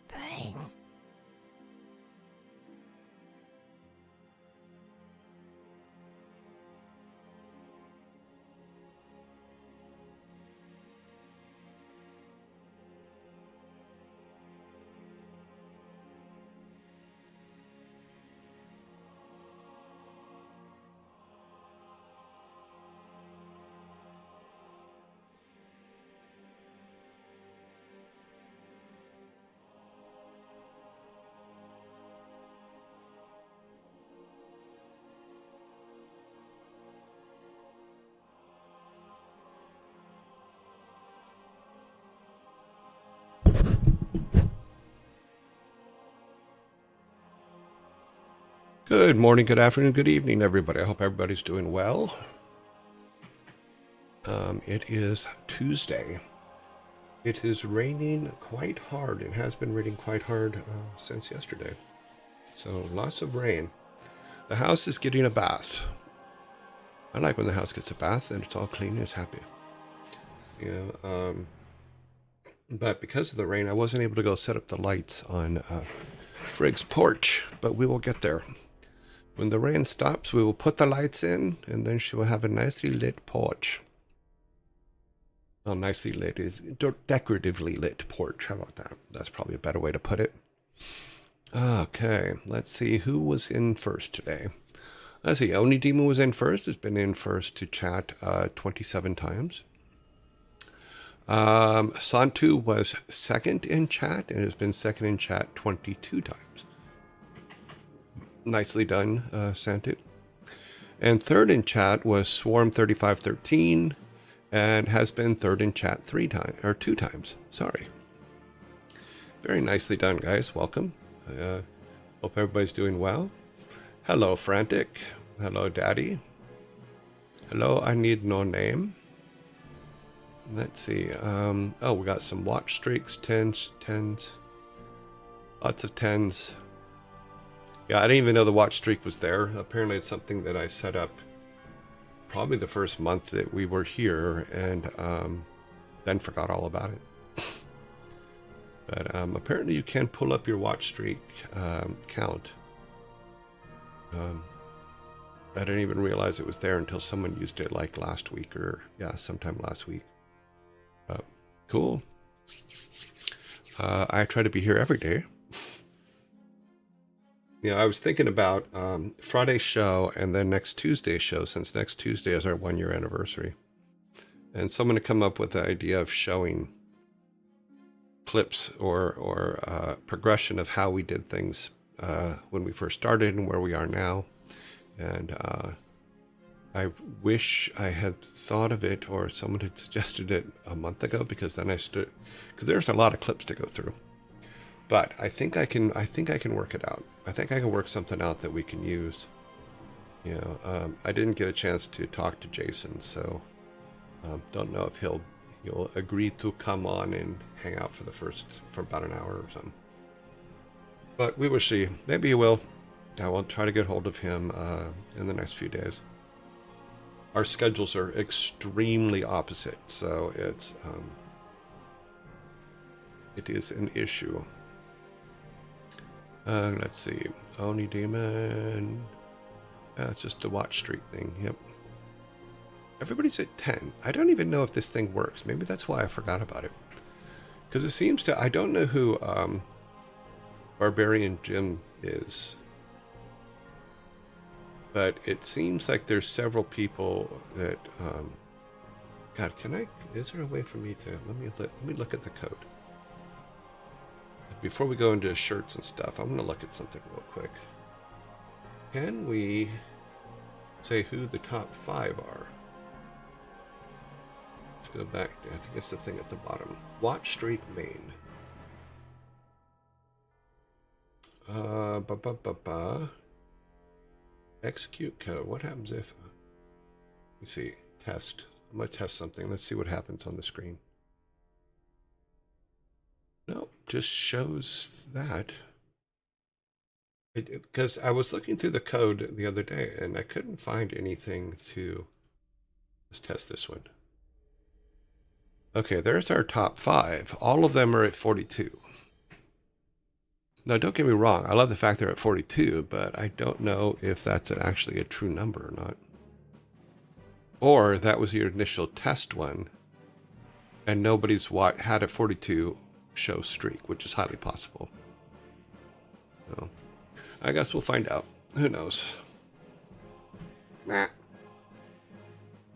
Brains. Good morning, good afternoon, good evening, everybody. I hope everybody's doing well. It is Tuesday. It is raining quite hard. It has been raining quite hard since yesterday. So lots of rain. The house is getting a bath. I like when the house gets a bath and it's all clean and it's happy. But because of the rain, I wasn't able to go set up the lights on Frigg's porch, but we will get there. When the rain stops, we will put the lights in, and then she will have a nicely lit porch. Oh, nicely lit is decoratively lit porch. How about that? That's probably a better way to put it. Okay, let's see who was in first today. Let's see, Oni Demon was in first. Has been in first to chat 27 times. Santu was second in chat and has been second in chat 22 times. Nicely done, Santu. And third in chat was Swarm3513 and has been third in chat 2 times. Sorry. Very nicely done, guys. Welcome. Hope everybody's doing well. Hello, Frantic. Hello, Daddy. Hello, I need no name. Let's see. Oh, we got some watch streaks, tens. Lots of tens. Yeah, I didn't even know the watch streak was there. Apparently it's something that I set up probably the first month that we were here, and then forgot all about it. But apparently you can pull up your watch streak count. I didn't even realize it was there until someone used it like last week, or yeah, sometime last week. Cool. I try to be here every day. Yeah, I was thinking about Friday's show and then next Tuesday's show, since next Tuesday is our 1-year anniversary. And someone to come up with the idea of showing clips or progression of how we did things when we first started and where we are now. And I wish I had thought of it, or someone had suggested it a month ago, because then because there's a lot of clips to go through. But I think I can work it out. I think I can work something out that we can use. You know, I didn't get a chance to talk to Jason, so don't know if he'll agree to come on and hang out for about an hour or something. But we will see. Maybe he will. I will try to get hold of him in the next few days. Our schedules are extremely opposite, so it is an issue. Let's see. Oni Demon. It's just the watch streak thing. Yep. Everybody's at 10. I don't even know if this thing works. Maybe that's why I forgot about it. Because it seems to... I don't know who Barbarian Jim is. But it seems like there's several people that... God, is there a way for me to... Let me look at the code. Before we go into shirts and stuff, I'm going to look at something real quick. Can we say who the top 5 are? Let's go back. I think it's the thing at the bottom. Watch streak main. Execute code. What happens if... Let me see. Test. I'm going to test something. Let's see what happens on the screen. No, just shows that. Because I was looking through the code the other day and I couldn't find anything to... Let's test this one. Okay, there's our top 5. All of them are at 42. Now, don't get me wrong. I love the fact they're at 42, but I don't know if that's actually a true number or not. Or that was your initial test one and nobody's had a 42 show streak, which is highly possible. So, I guess we'll find out. Who knows? Nah.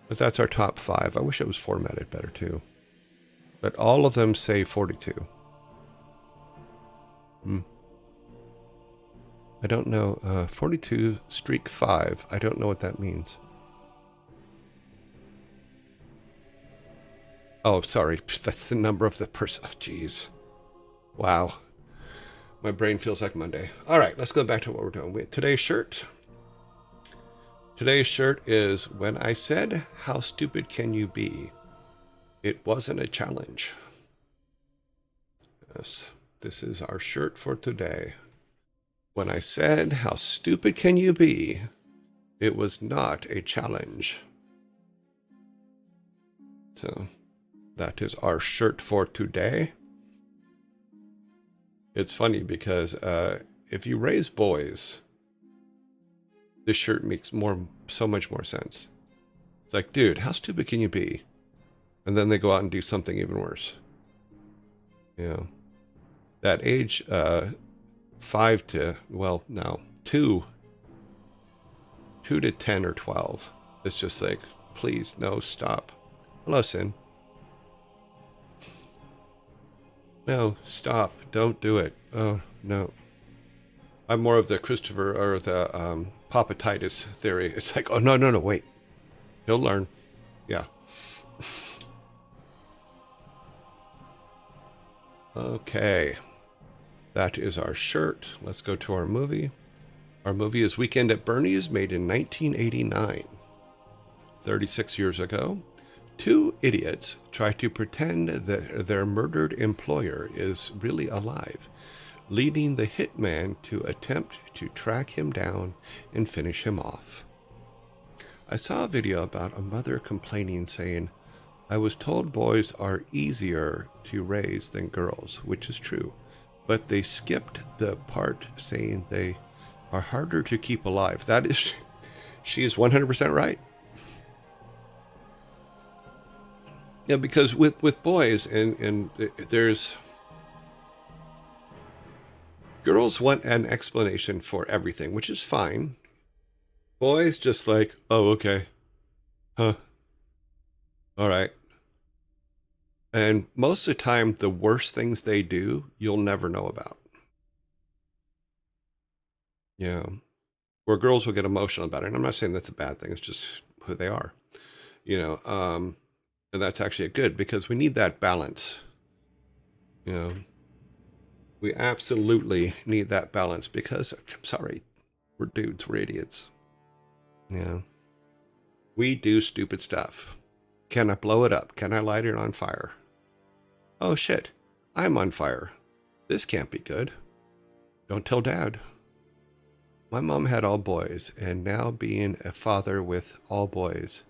But that's our top 5. I wish it was formatted better too. But all of them say 42. I don't know. 42 streak 5. I don't know what that means. Oh, sorry. That's the number of the person. Oh, jeez. Wow. My brain feels like Monday. All right, let's go back to what we're doing. Today's shirt. Today's shirt is When I Said, How Stupid Can You Be? It Wasn't a Challenge. Yes, this is our shirt for today. When I said, how stupid can you be? It was not a challenge. So that is our shirt for today. It's funny because if you raise boys, this shirt makes so much more sense. It's like, dude, how stupid can you be? And then they go out and do something even worse. You know, that age 5 to, well, no, 2 to 10 or 12. It's just like, please, no, stop. Hello, Sin. No, stop. Don't do it. Oh, no. I'm more of the Christopher or the Papa Titus theory. It's like, oh, no, no, no, wait. He'll learn. Yeah. Okay. That is our shirt. Let's go to our movie. Our movie is Weekend at Bernie's, made in 1989. 36 years ago, two idiots try to pretend that their murdered employer is really alive, leading the hitman to attempt to track him down and finish him off. I saw a video about a mother complaining, saying, I was told boys are easier to raise than girls, which is true, but they skipped the part saying they are harder to keep alive. That is, she is 100% right. Yeah, because with boys, and there's, girls want an explanation for everything, which is fine. Boys just like, oh, okay. Huh. All right. And most of the time, the worst things they do, you'll never know about. Yeah. Where girls will get emotional about it. And I'm not saying that's a bad thing. It's just who they are. You know, and that's actually a good, because we need that balance. You know, we absolutely need that balance, because, I'm sorry, we're dudes, we're idiots. Yeah. We do stupid stuff. Can I blow it up? Can I light it on fire? Oh shit, I'm on fire. This can't be good. Don't tell Dad. My mom had all boys, and now being a father with all boys,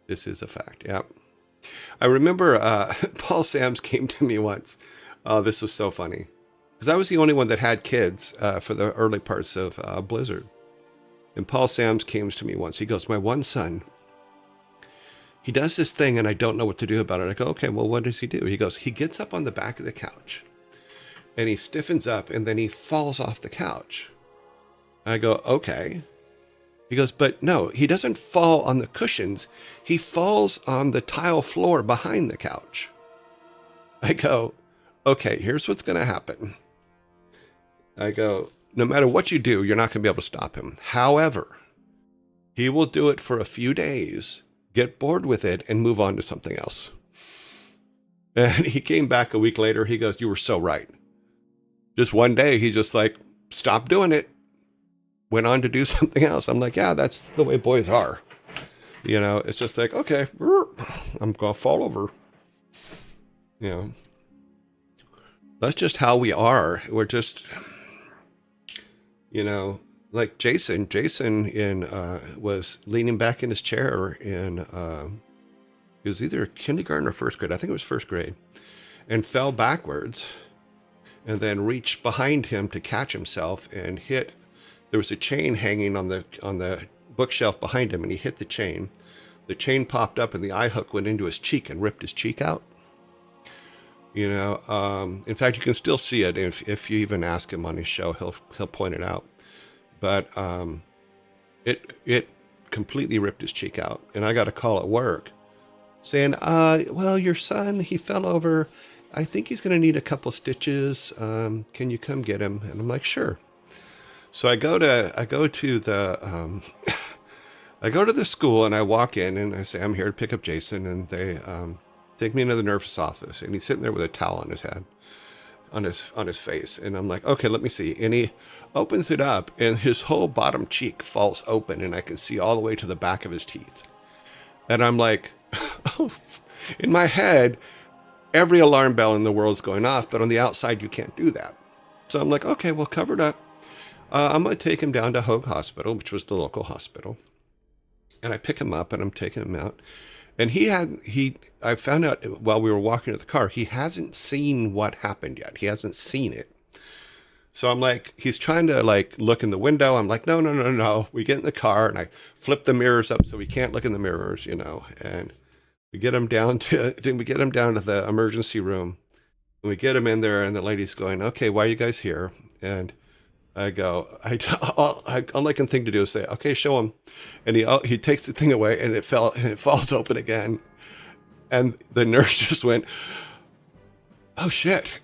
this is a fact. Yep. I remember Paul Sams came to me once. This was so funny, because I was the only one that had kids for the early parts of Blizzard. And Paul Sams came to me once. He goes, my one son, he does this thing and I don't know what to do about it. I go, okay, well, what does he do? He goes, he gets up on the back of the couch and he stiffens up and then he falls off the couch. I go, okay. He goes, but no, he doesn't fall on the cushions. He falls on the tile floor behind the couch. I go, okay, here's what's going to happen. I go, no matter what you do, you're not going to be able to stop him. However, he will do it for a few days, get bored with it, and move on to something else. And he came back a week later. He goes, you were so right. Just one day, he just like stopped doing it, went on to do something else. I'm like, yeah, that's the way boys are. You know, it's just like, okay, I'm going to fall over. You know, that's just how we are. We're just, you know, like Jason was leaning back in his chair in, it was either kindergarten or first grade. I think it was first grade, and fell backwards and then reached behind him to catch himself and hit. There was a chain hanging on the bookshelf behind him, and he hit the chain. The chain popped up and the eye hook went into his cheek and ripped his cheek out. You know, in fact, you can still see it if you even ask him on his show, he'll point it out. But it completely ripped his cheek out, and I got a call at work saying, well, your son, he fell over. I think he's going to need a couple stitches. Can you come get him? And I'm like, sure. So I go to the I go to the school and I walk in and I say, I'm here to pick up Jason, and they take me into the nurse's office, and he's sitting there with a towel on his head, on his face, and I'm like, okay, let me see. And he opens it up, and his whole bottom cheek falls open, and I can see all the way to the back of his teeth. And I'm like, oh, in my head, every alarm bell in the world is going off, but on the outside, you can't do that. So I'm like, okay, well, cover it up. I'm going to take him down to Hoag Hospital, which was the local hospital. And I pick him up and I'm taking him out. And I found out while we were walking to the car, he hasn't seen what happened yet. He hasn't seen it. So I'm like, he's trying to like look in the window. I'm like, no, no, no, no. We get in the car and I flip the mirrors up so we can't look in the mirrors, and we get him down to the emergency room. And we get him in there and the lady's going, okay, why are you guys here? And I go, all I can think to do is say, okay, show him. And he takes the thing away and it falls open again. And the nurse just went, oh shit.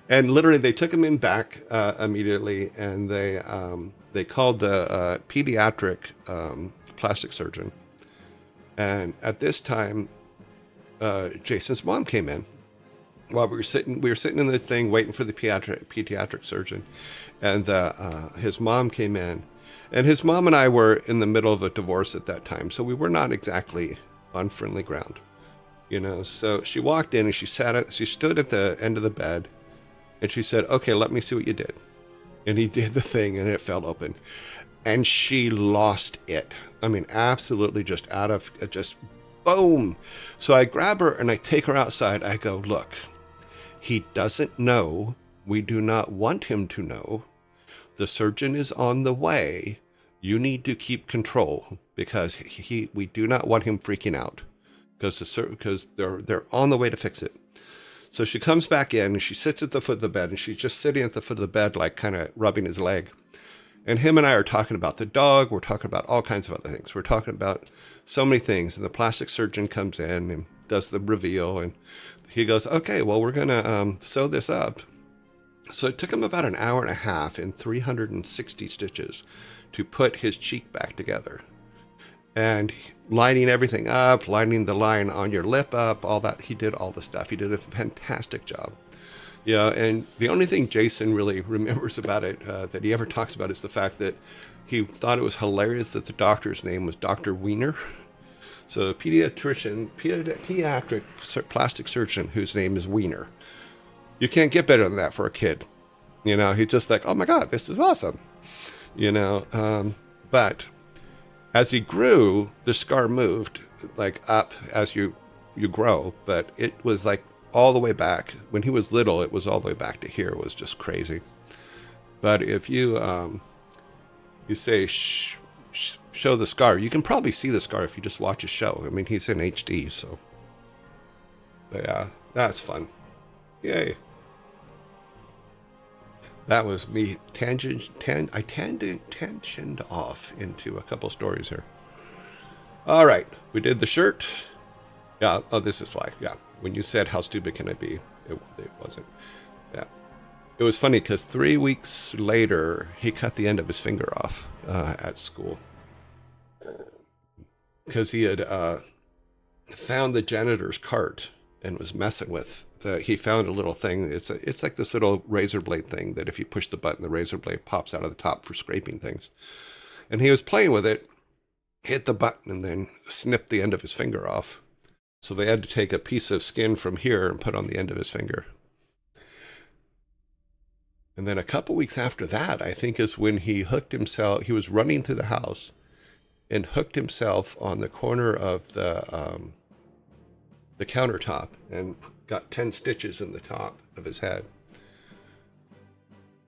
and literally they took him in back immediately, and they called the pediatric plastic surgeon. And at this time, Jason's mom came in while we were sitting in the thing waiting for the pediatric surgeon, and his mom came in, and his mom and I were in the middle of a divorce at that time, so we were not exactly on friendly ground. So she walked in and she stood at the end of the bed and she said, okay, let me see what you did. And he did the thing and it fell open and she lost it. I mean, absolutely just boom. So I grab her and I take her outside. I go, look, he doesn't know. We do not want him to know. The surgeon is on the way. You need to keep control because we do not want him freaking out. Because they're on the way to fix it. So she comes back in and she sits at the foot of the bed and she's just sitting at the foot of the bed, like kind of rubbing his leg. And him and I are talking about the dog. We're talking about all kinds of other things. We're talking about so many things. And the plastic surgeon comes in and does the reveal. And he goes, okay, well, we're going to sew this up. So it took him about an hour and a half and 360 stitches to put his cheek back together. And lining everything up, lining the line on your lip up, all that. He did all the stuff. He did a fantastic job. Yeah, and the only thing Jason really remembers about it that he ever talks about is the fact that he thought it was hilarious that the doctor's name was Dr. Wiener. So a pediatric plastic surgeon whose name is Wiener. You can't get better than that for a kid. He's just like, oh my God, this is awesome. But as he grew, the scar moved like up as you grow, but it was like all the way back. When he was little, it was all the way back to here. It was just crazy. But if you say show the scar, you can probably see the scar if you just watch a show. I mean, he's in HD, so. But yeah, that's fun. Yay. That was me I tangentied off into a couple stories here. All right, we did the shirt. Yeah, oh, this is why. Yeah, when you said how stupid can it be, it wasn't. Yeah, it was funny because 3 weeks later, he cut the end of his finger off at school. Because he had found the janitor's cart and was messing with. He found a little thing. It's like this little razor blade thing that if you push the button, the razor blade pops out of the top for scraping things. And he was playing with it, hit the button, and then snipped the end of his finger off. So they had to take a piece of skin from here and put on the end of his finger. And then a couple weeks after that, I think, is when he hooked himself. He was running through the house and hooked himself on the corner of the countertop and got 10 stitches in the top of his head.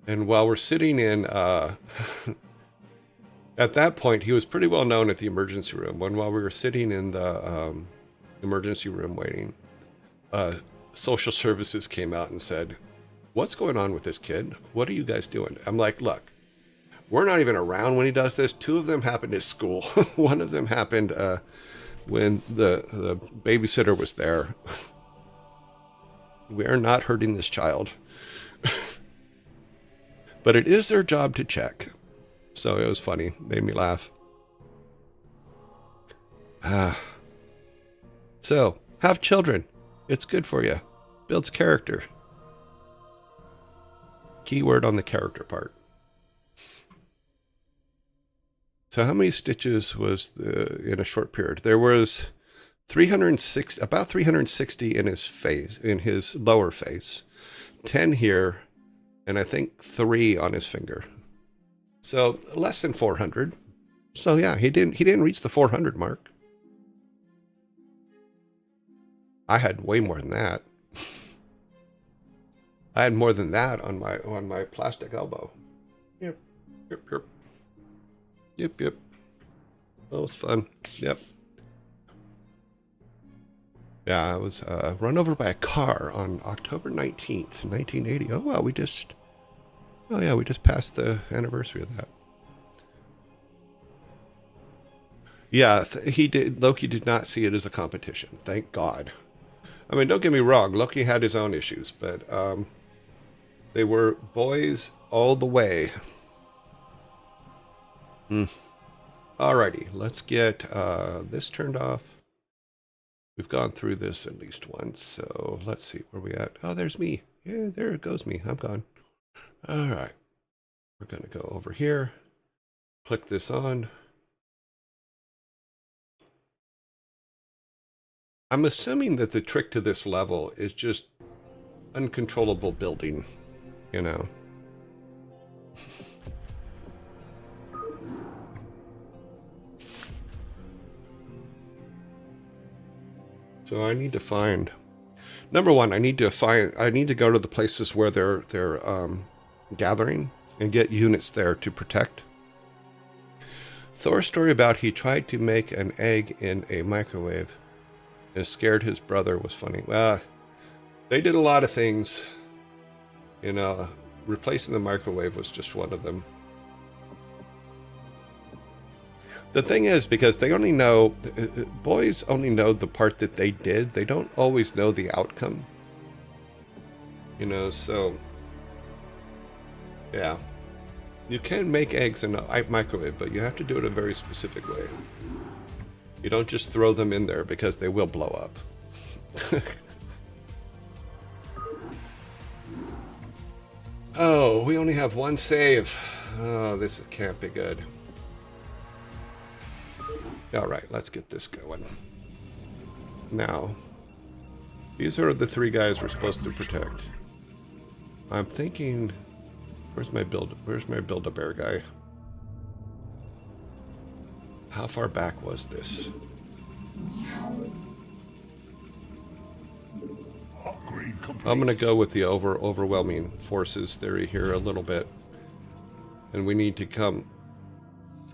And while we're sitting in, at that point, he was pretty well known at the emergency room. While we were sitting in the emergency room waiting, social services came out and said, what's going on with this kid? What are you guys doing? I'm like, look, we're not even around when he does this. 2 of them happened at school. One of them happened when the babysitter was there. We are not hurting this child. But it is their job to check. So it was funny. Made me laugh. So, have children. It's good for you. Builds character. Keyword on the character part. So how many stitches was in a short period? There was 360, about 360 in his face, in his lower face, 10 here, and I think 3 on his finger. So less than 400. So yeah, he didn't reach the 400 mark. I had way more than that. I had more than that on my plastic elbow. Yep, yep, yep, yep, yep. That was fun. Yep. Yeah, I was run over by a car on October 19th, 1980. Oh well, we just passed the anniversary of that. Yeah, he did. Loki did not see it as a competition. Thank God. I mean, don't get me wrong. Loki had his own issues, but they were boys all the way. Alrighty, let's get this turned off. We've gone through this at least once, so let's see where we at. Oh, there's me. Yeah, there goes me. I'm gone. All right, we're gonna go over here. Click this on. I'm assuming that the trick to this level is just uncontrollable building, you know. So I need to find, number one, I need to go to the places where they're gathering and get units there to protect. Thor's story about he tried to make an egg in a microwave and scared his brother was funny. Well, they did a lot of things. You know, replacing the microwave was just one of them. The thing is, because they only know, boys only know the part that they did. They don't always know the outcome. You know, so, yeah. You can make eggs in a microwave, but you have to do it a very specific way. You don't just throw them in there because they will blow up. Oh, we only have one save. Oh, this can't be good. All right, let's get this going. Now, these are the three guys we're supposed to protect. I'm thinking, where's my Build-A-Bear guy? How far back was this? I'm going to go with the overwhelming forces theory here a little bit. And we need to come...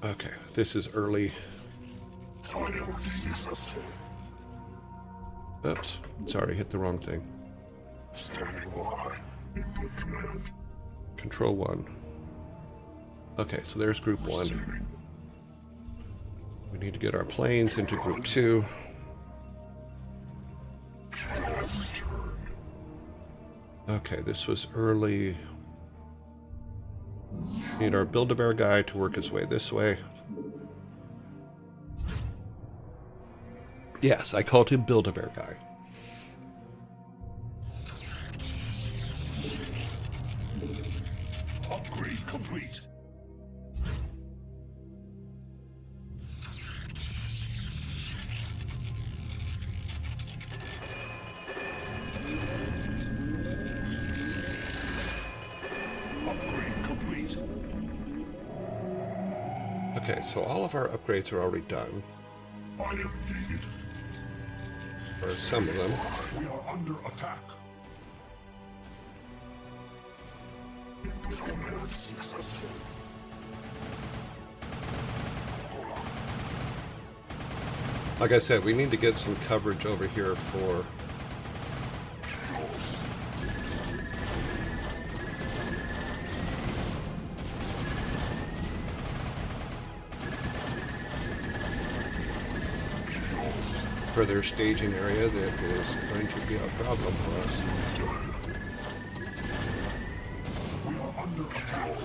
Okay, this is early. Oops, sorry, hit the wrong thing. Control 1. Okay, so there's group 1. We need to get our planes into group 2. Okay, this was early. Need our Build-A-Bear guy to work his way this way. Yes, I called him Build-A-Bear guy. Upgrade complete. Upgrade complete. Okay, so all of our upgrades are already done. I am needed. Or some of them. We are under attack. Successful. Like I said, we need to get some coverage over here for... for their staging area that is going to be a problem for us. We are under attack.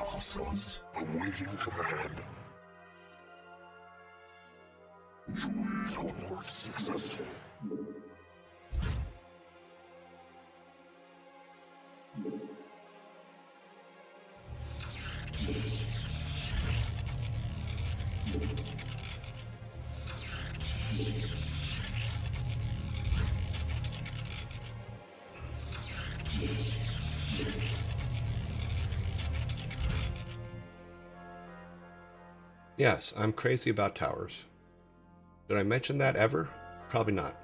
Hostiles awaiting command. Teleport successful. Yes, I'm crazy about towers. Did I mention that ever? Probably not.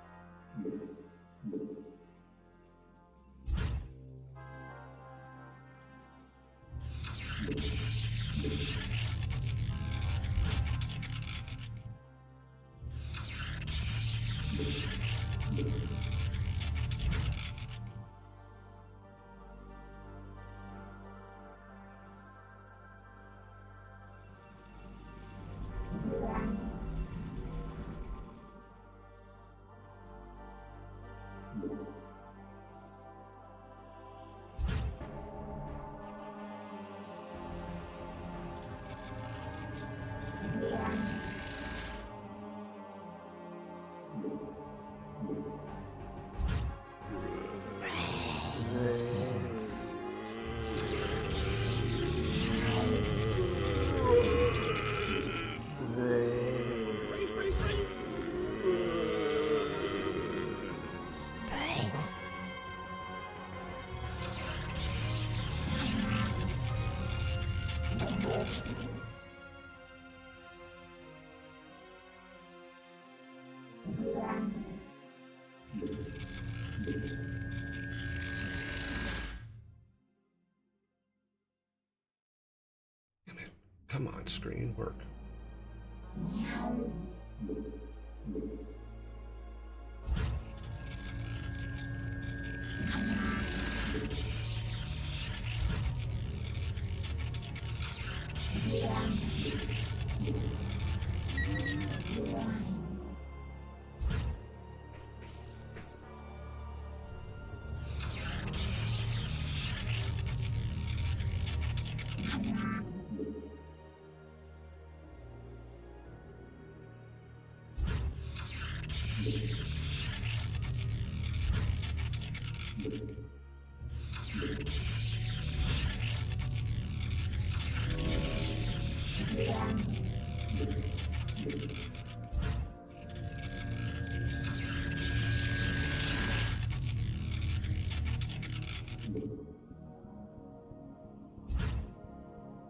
Come on, screen, work.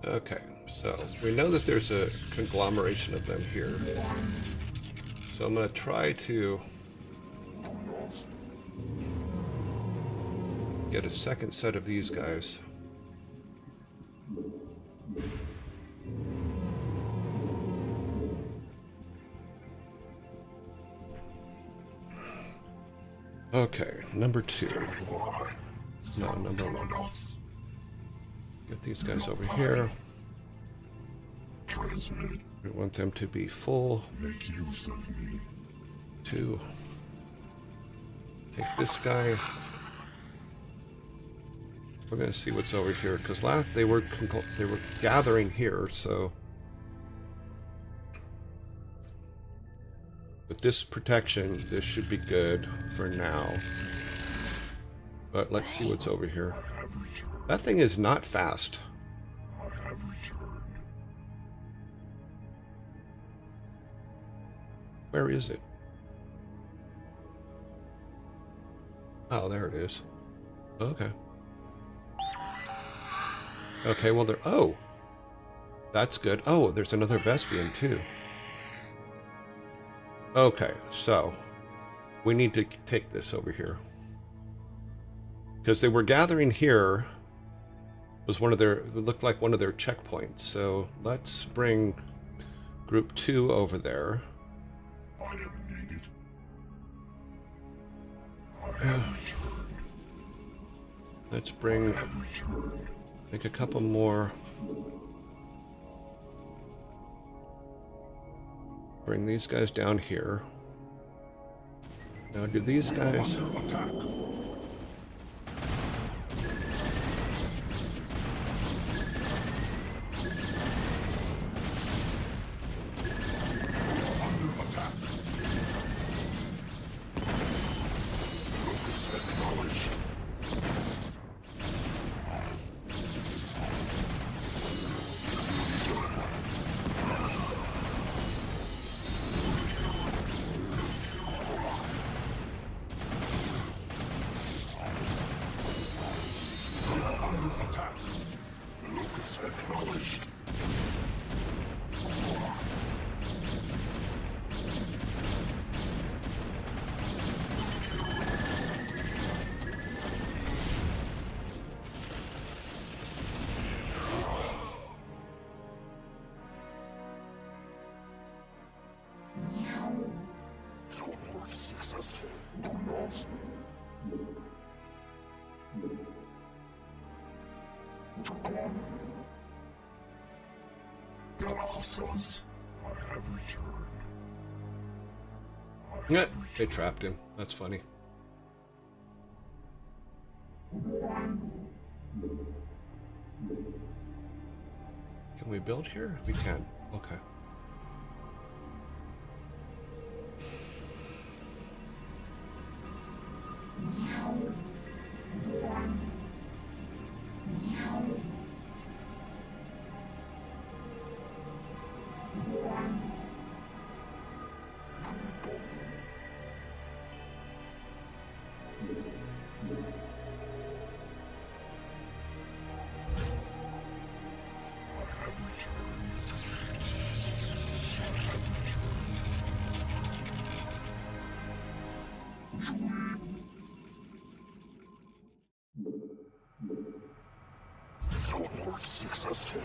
Okay, so we know that there's a conglomeration of them here. So I'm going to try to get a second set of these guys. Okay, number 2. No, number 1. Get these guys over here. We want them to be full. Make use of me. 2. Take this guy. We're going to see what's over here, because last they were gathering here, so with this protection, this should be good for now. But let's see what's over here. That thing is not fast. I have returned. Where is it? Oh, there it is. Okay. Okay, well, oh! That's good. Oh, there's another Vespian, too. Okay, so we need to take this over here. Because they were gathering here. Was one of their, it looked like one of their checkpoints. So let's bring group 2 over there. I am needed. I have returned. Let's bring, I have returned. make a couple more. Bring these guys down here. Now do these guys... Under attack. Do not. Galaxas, I have returned. Yeah, they trapped him. That's funny. Can we build here? We can. Okay. Teleport successful.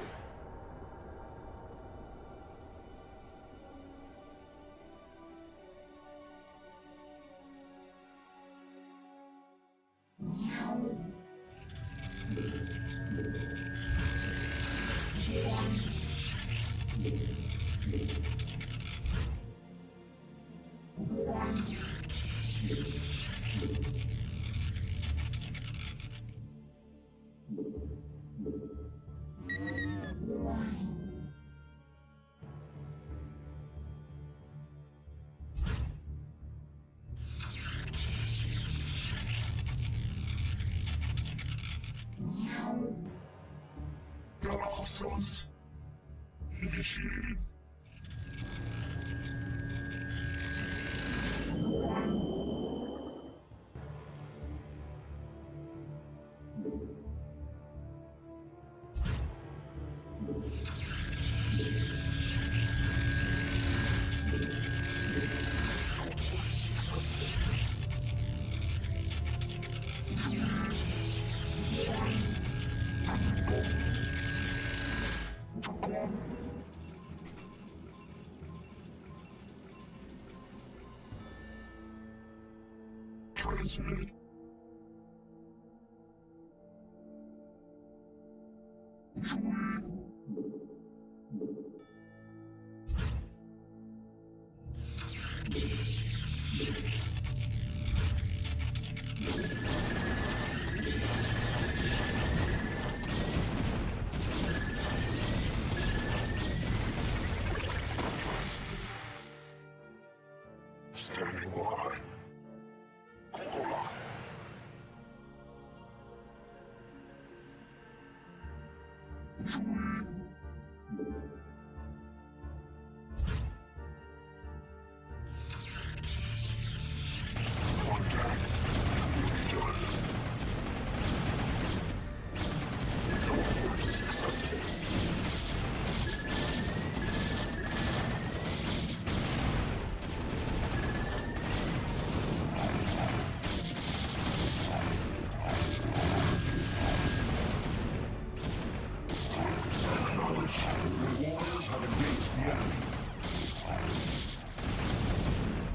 Galaxas. Initiated. Transmitted. Standing by. Kokola. Contact. Done. Teleport successful.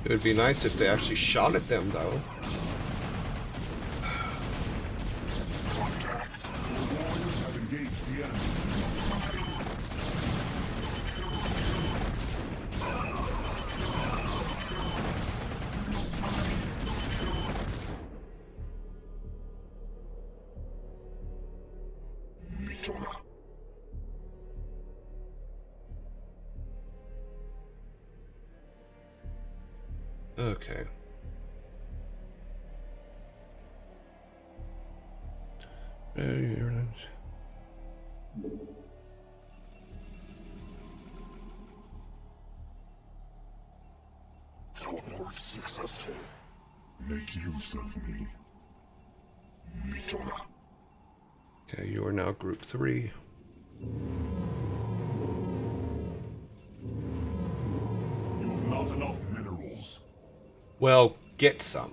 It would be nice if they actually shot at them, though. Contact. The warriors have engaged the enemy. Mitoga. Okay. Yearlings. Teleport successful. Make use of me. Mitoga. Okay, you are now group 3. You've not enough minerals. Well, get some.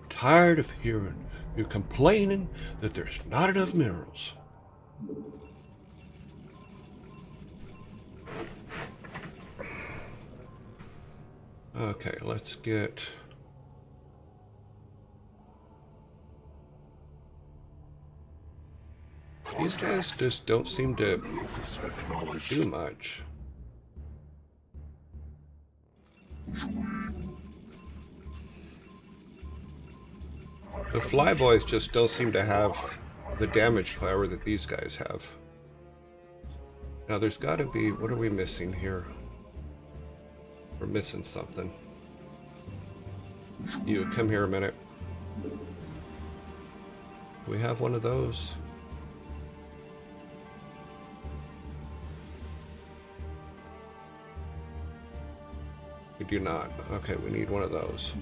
Tired of hearing you complaining that there's not enough minerals. Okay, let's get... These guys just don't seem to do much. The flyboys just don't seem to have the damage power that these guys have. Now there's got to be... What are we missing here? We're missing something. You, come here a minute. Do we have one of those? We do not. Okay, we need one of those.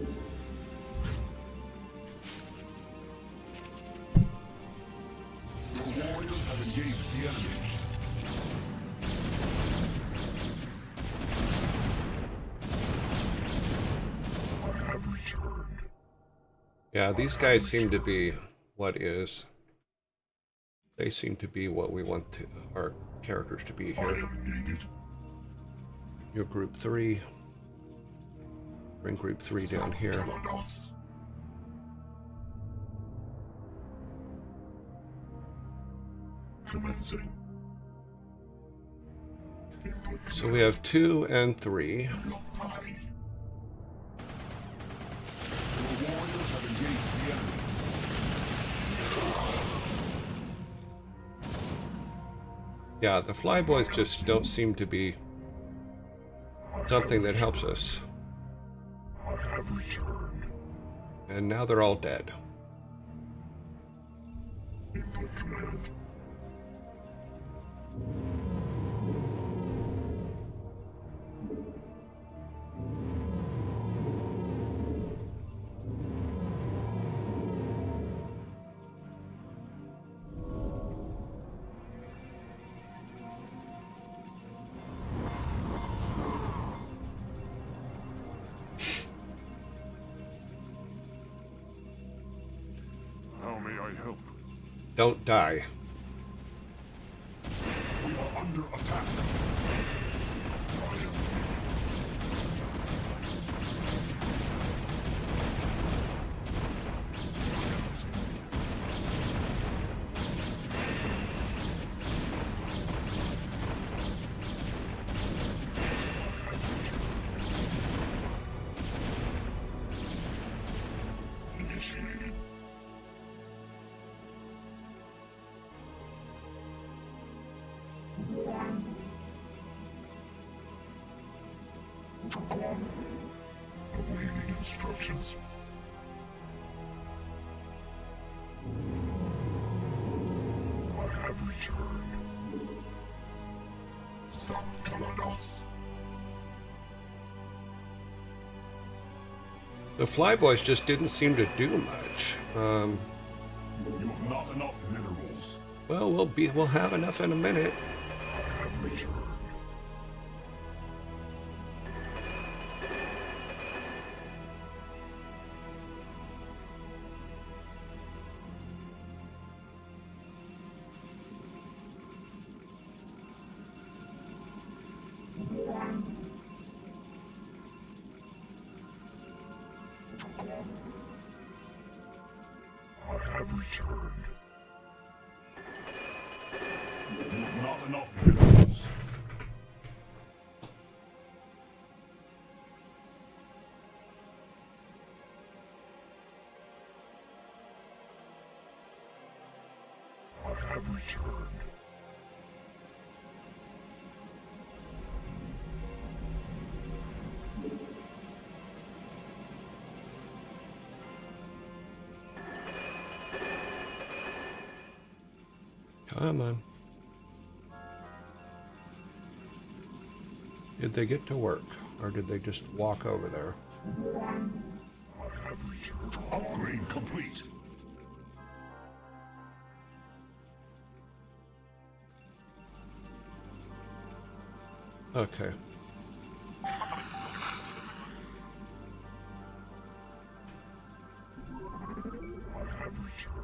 The warriors have engaged the enemy. I have returned. Yeah, these guys seem to be what is. They seem to be what we want to, our characters to be I here. am needed. You're group 3. Bring group 3 down here. Commencing. So we have 2 and 3. The warriors have engaged the enemy. Yeah, the flyboys just don't seem to be something that helps us. I have returned. And now they're all dead. Input command. How may I help? Don't die. We are under attack. Initiated. Awaiting instructions. I have returned. Sanctalados. The flyboys just didn't seem to do much. You have not enough minerals. Well, we'll have enough in a minute. I have returned. I have returned. You have not enough minerals. I have returned. Come on. Did they get to work? Or did they just walk over there? I have returned. Upgrade complete. Okay. I have returned.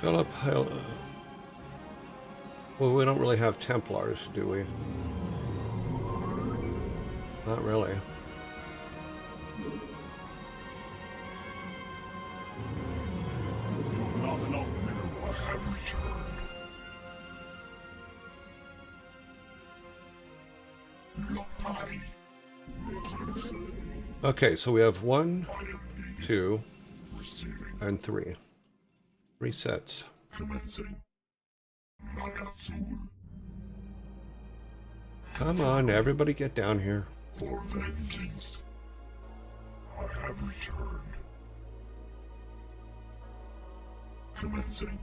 Philip, well, we don't really have Templars, do we? Not really. You've not enough minerals have returned. Lotai. Make use of me. Okay, so we have 1, I am needed. 2, Receiving. and 3. 3 sets. Commencing. Nagatsul. Come on, everybody get down here. For vengeance. I have returned. Commencing.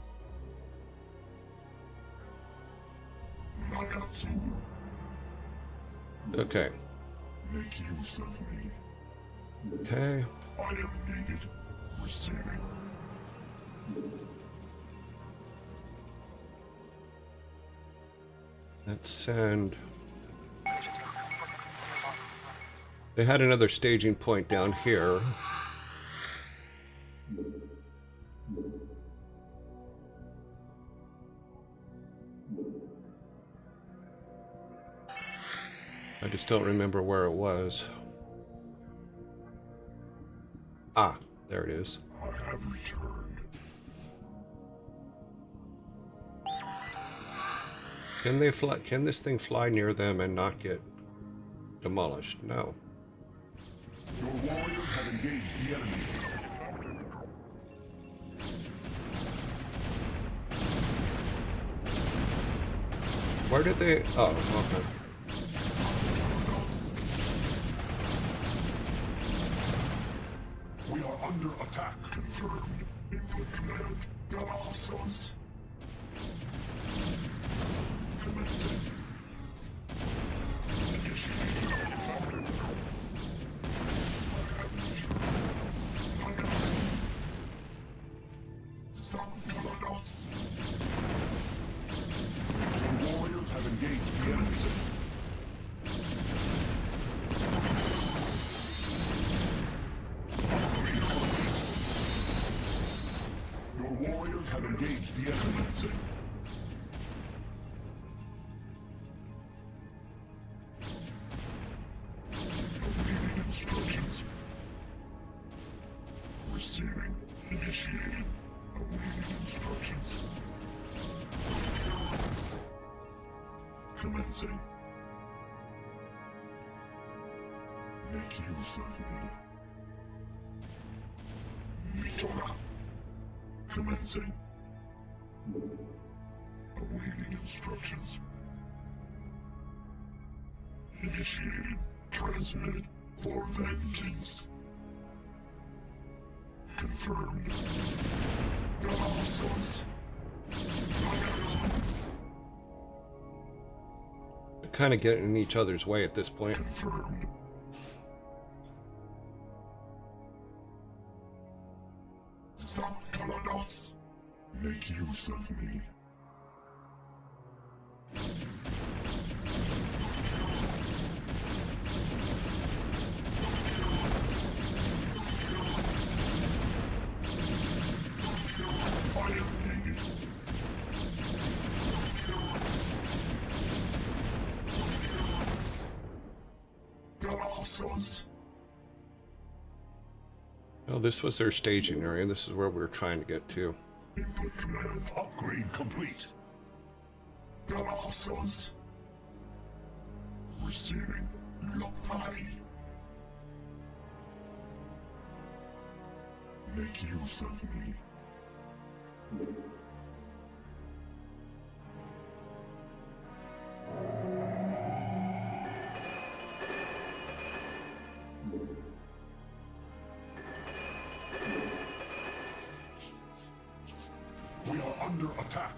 Nagatsul. Okay. Make use of me. Okay. I am needed. Receiving. Let's send... They had another staging point down here. I just don't remember where it was. Ah, there it is. I have returned. Can they fly? Can this thing fly near them and not get demolished? No. Your warriors have engaged the enemy. Where did they? Oh, okay. We are under attack. Confirmed. Input command. Galactus. Commencing. Initiating. Your warriors have engaged the enemy. Your warriors have engaged the enemy. Awaiting instructions. Receiving. Initiating. Awaiting instructions. Commencing. Make use of me. Mitora. Commencing. Awaiting instructions. Initiated. Transmitted. For vengeance. Confirmed. Galactus. They're kind of getting in each other's way at this point. Confirmed. Zapkalados. Make use of me. I am needed. Galactus. Oh, this was their staging area. This is where we were trying to get to. Input command. Upgrade complete. Galactus. Receiving. Lotai. Make use of me. We are under attack.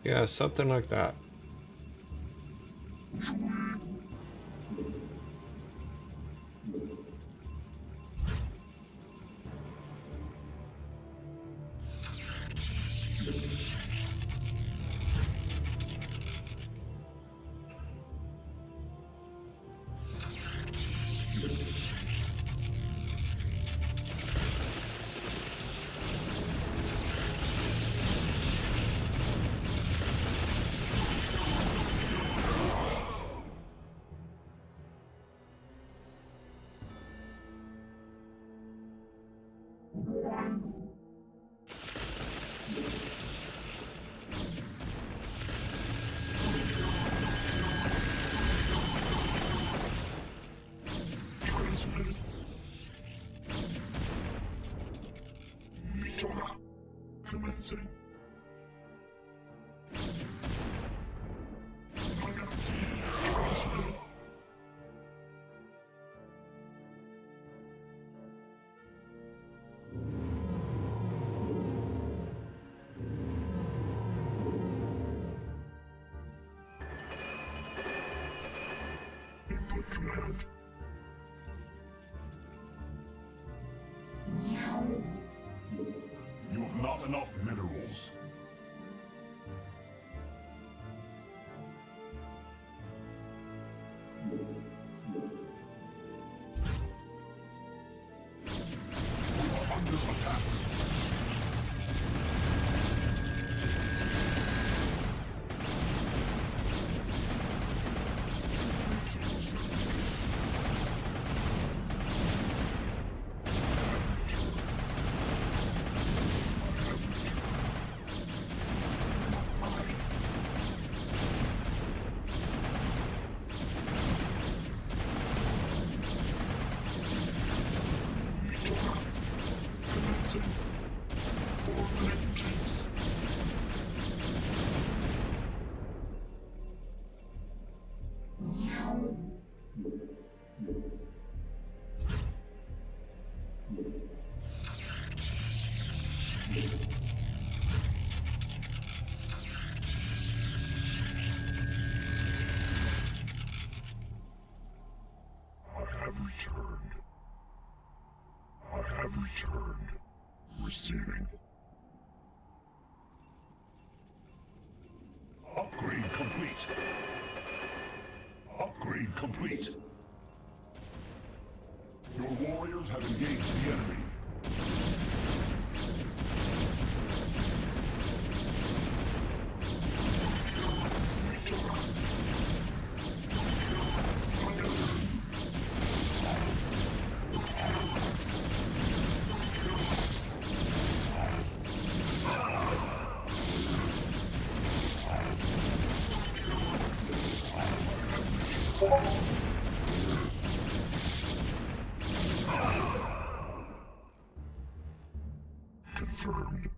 Yeah, something like that. Transmitted. Mitora. Commencing. Ragazzi. Transmitted. Input command. You have not enough minerals. We are under attack. Commencing. For vengeance. I have returned. I have returned. Receiving. Upgrade complete. Upgrade complete. Your warriors have engaged the enemy. Confirmed.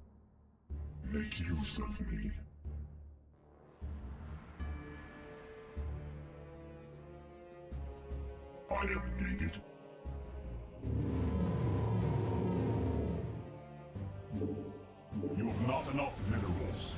Make use of me. I am needed. You have not enough minerals.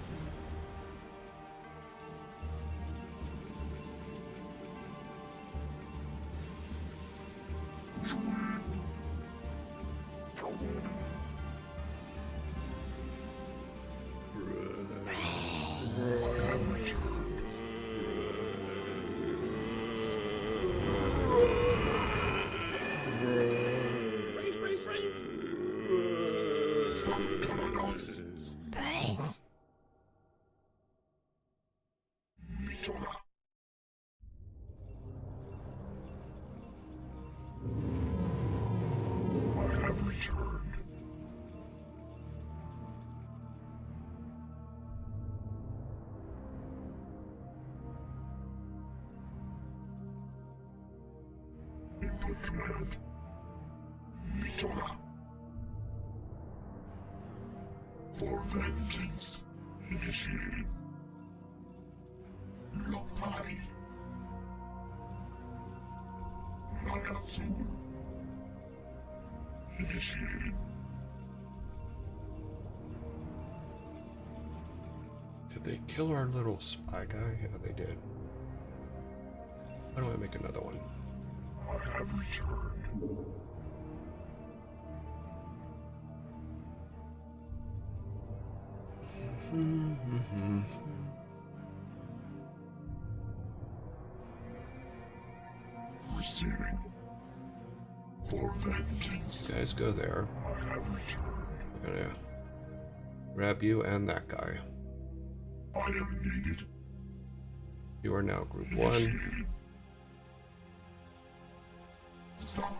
Brains. Mitora. I have returned. Input command. Mitora. For vengeance. Initiating. Lottari. Nagatsu. Initiating. Did they kill our little spy guy? Yeah, they did. How do I make another one? I have returned. Receiving. For vengeance. You guys go there. I have returned. I'm gonna grab you and that guy. I am needed. You are now group 1.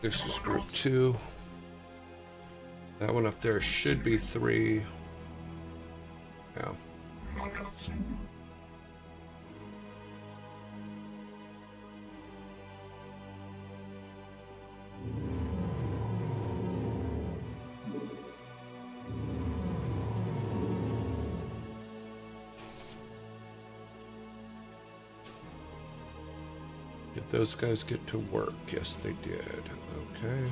This is group 2. That one up there should be 3. Yeah. Did those guys get to work? Yes, they did. Okay.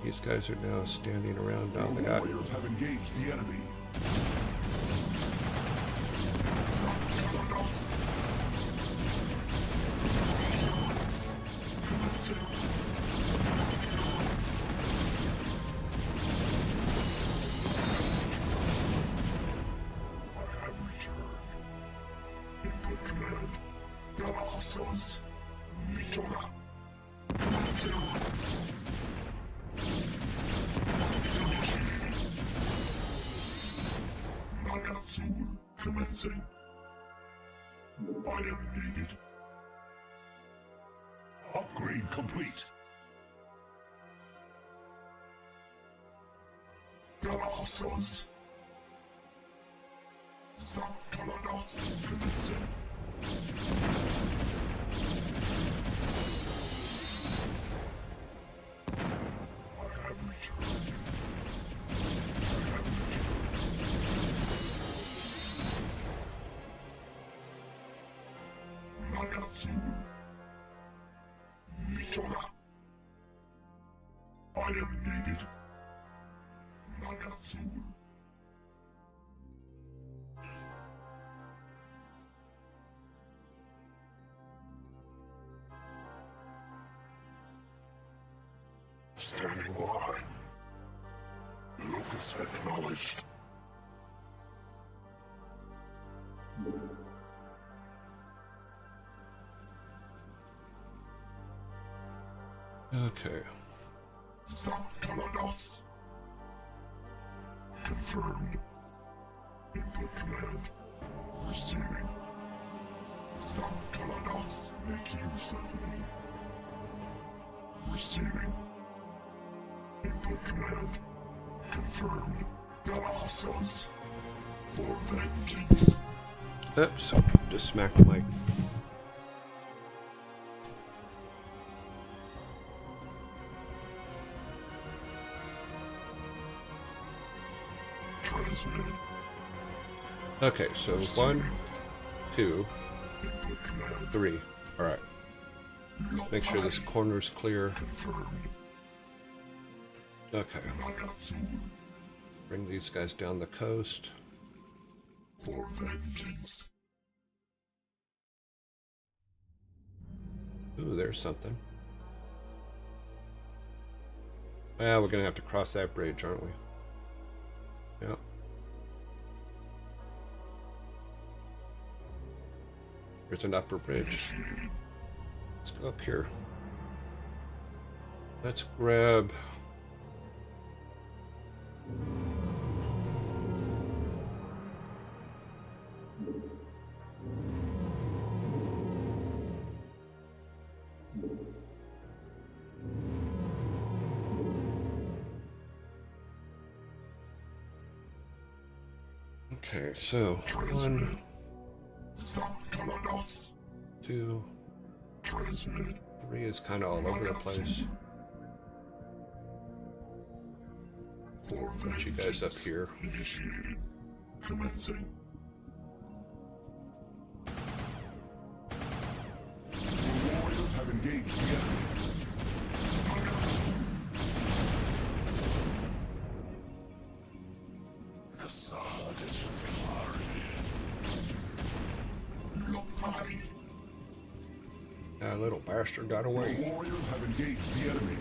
These guys are now standing around down the guy. Warriors have engaged the enemy. Commencing. I am needed. Upgrade complete. Galasas. Sankaladas commencing. I have returned. Nagatsu. Mitoga. I am needed. Nagatsu. Standing by. Locus acknowledged. Okay. Sankaladas. Confirmed. Input command. Receiving. Sankaladas. Make use of me. Receiving. Input command. Confirmed. Galasas. For vengeance. Oops. Just smacked the mic. Transmitted. Okay, so 1, 2, Input command. 3. Alright. Make sure this corner's clear. Confirmed. Okay. Nagatsu. Bring these guys down the coast. For vengeance. Ooh, there's something. Well, we're gonna have to cross that bridge, aren't we? Yep. There's an upper bridge. Let's go up here. Let's grab... Okay, so 1, Sankaladas. 2, Transmitted. 3 is kind of all over the place. For Put you guys up here. Initiated. Commencing. The Lottari. That little bastard got Your away. warriors have engaged the enemy.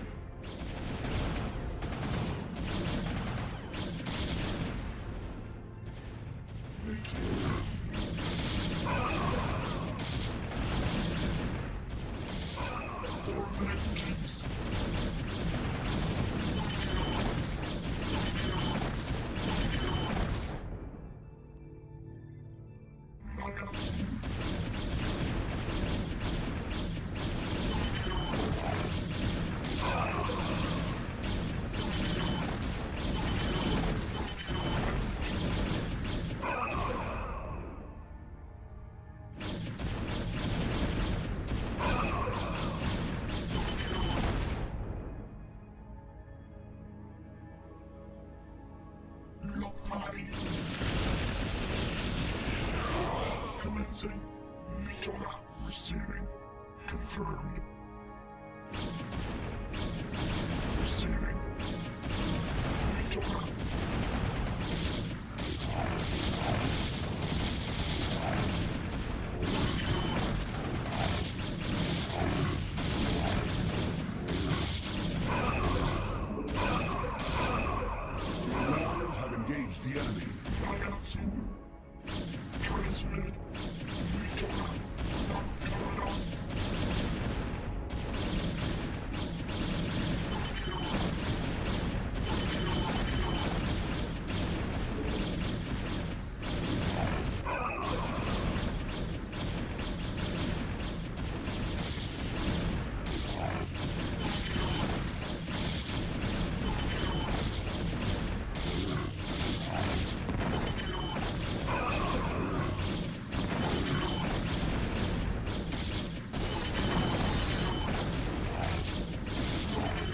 For vengeance. Nagatsu. Lottari. Commencing. Mitora. Receiving. Confirmed. Receiving. Mitora. Warriors have engaged the enemy. Nagatsu. Transmitted. Mitora. Sakaradas.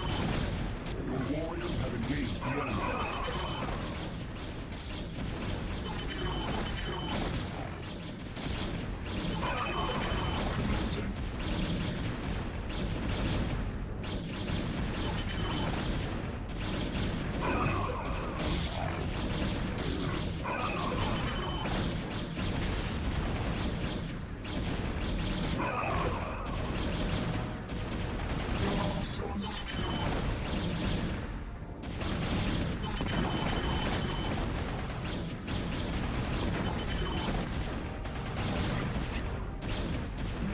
Your warriors have engaged the enemy. Commencing. Colossus.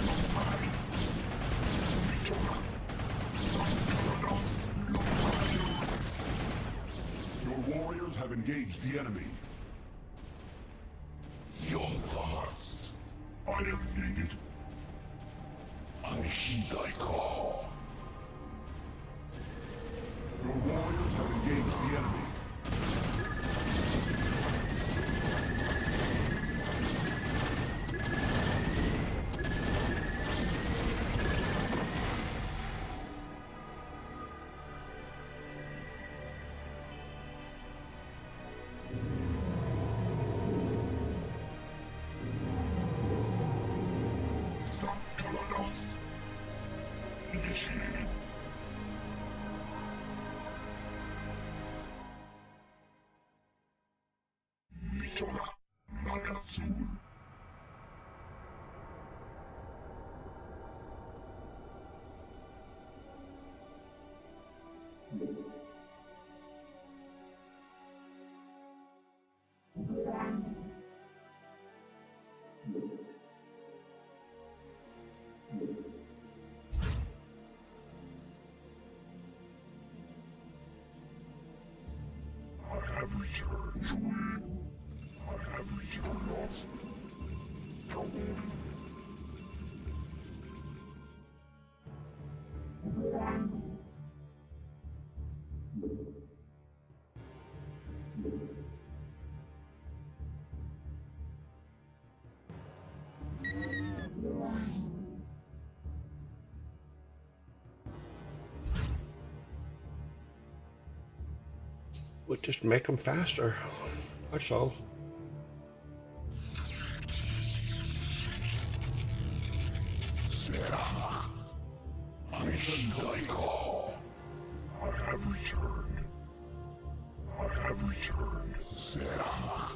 Lottari. Mitora. Sakaradas. Lottari. Your warriors have engaged the enemy. Your thoughts. I am needed. I heed thy call. Your warriors have engaged the enemy. Sakaradas. Initiated. Mitora. Nagatsu. I have returned, Shui. I have returned also. Come on. Would just make them faster. That's all. Sarah, I heed thy call. I have returned. I have returned. Sarah.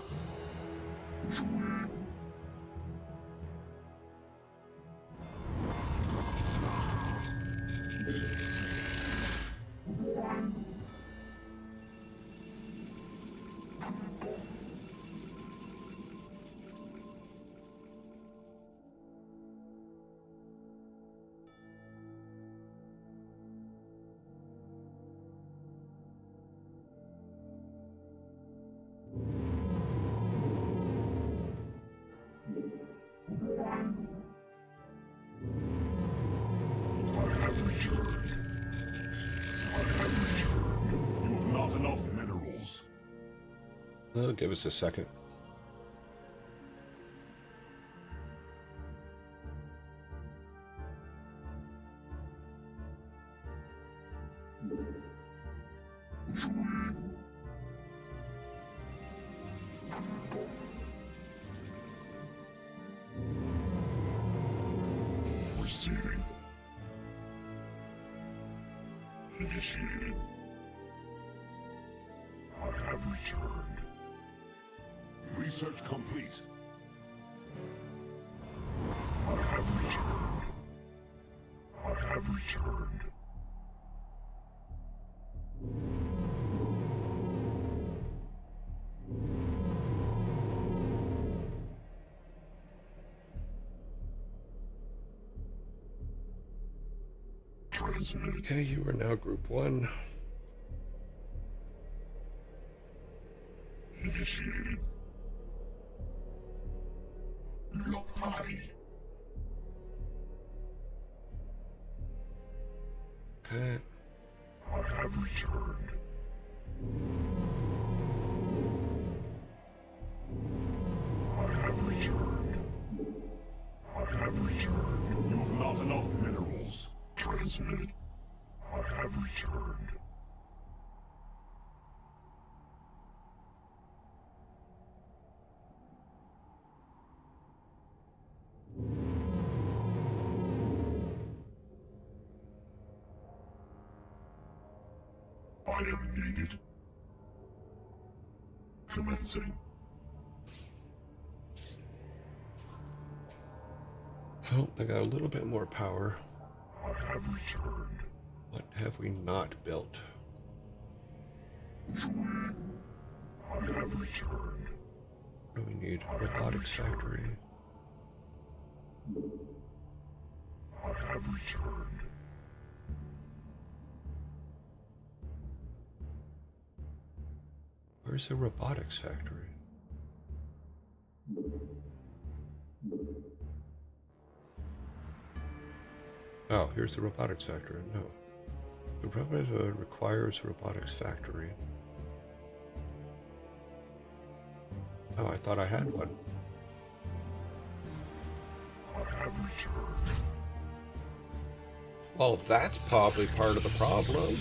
Oh, give us a second. Receiving. Initiated. I have returned. Research complete. I have returned. I have returned. Transmitted. Okay, you are now Group 1. Initiated. Locked. Okay. I have returned. I have returned. I have returned. You have not enough minerals. Transmitted. I have returned. I am needed. Commencing. Oh, they got a little bit more power. I have returned. What have we not built? I have returned. What do we need? Robotics factory. I have returned. Where's the robotics factory? Oh, here's the robotics factory. No. The robot requires a robotics factory. Oh, I thought I had one. I have returned. Well, that's probably part of the problem.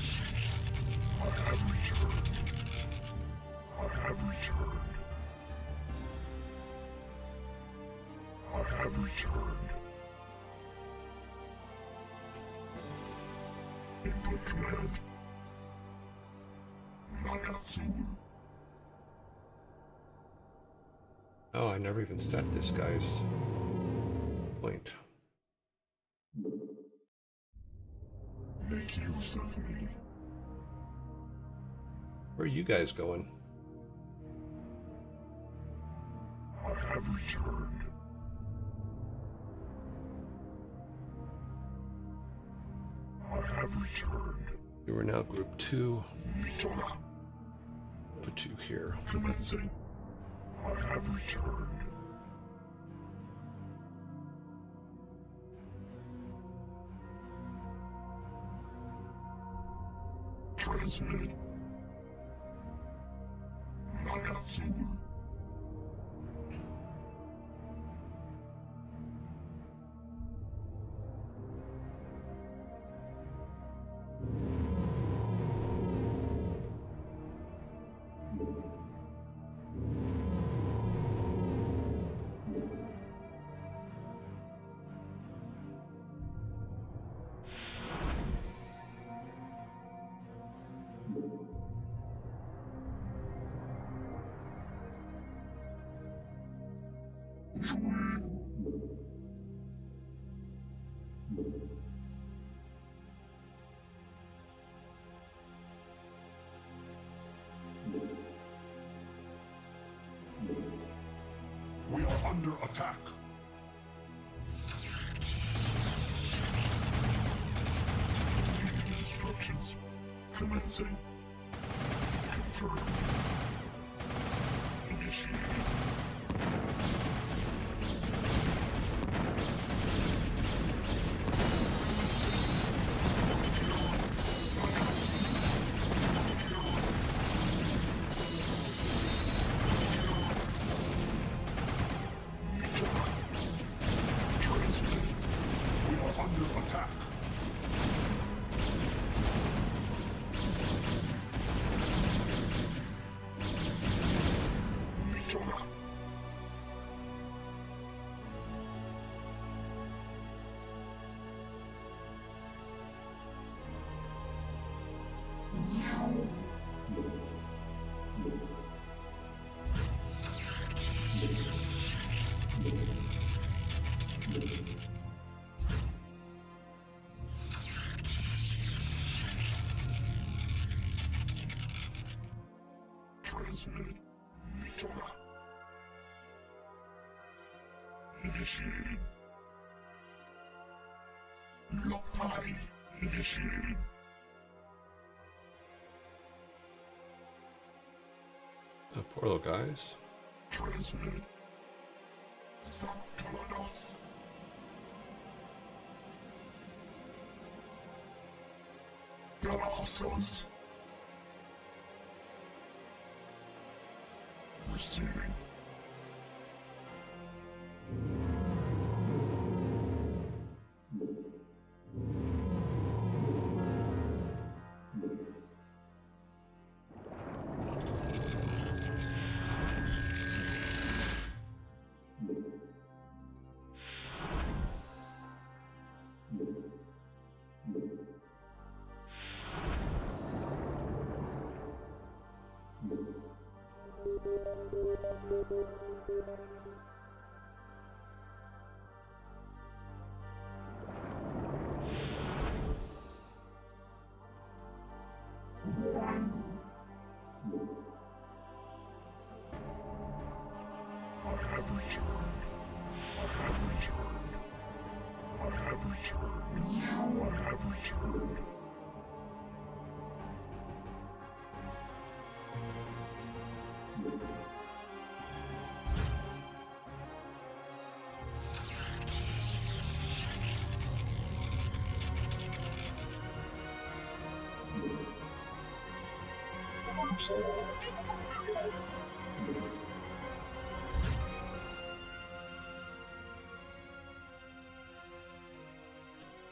I have returned. I have returned. I have returned. Input command. Nagatsu. Oh, I never even set this guy's point. Make use of me. Where are you guys going? I have returned. I have returned. You are now Group 2. Mitora. Put you here. Commencing. I have returned. Transmitted. Nagatsu. We are under attack. Instructions. Commencing. Confirmed. Initiated. Transmitted. Mitora. Initiated. Lock time. Initiated. Poor little guys. Transmitted. Sankalados. Galossos. Receiving.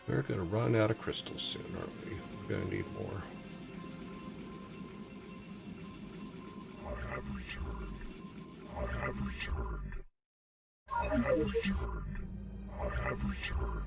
We're going to run out of crystals soon, aren't we? We're going to need more. I have returned. I have returned. I have returned. I have returned.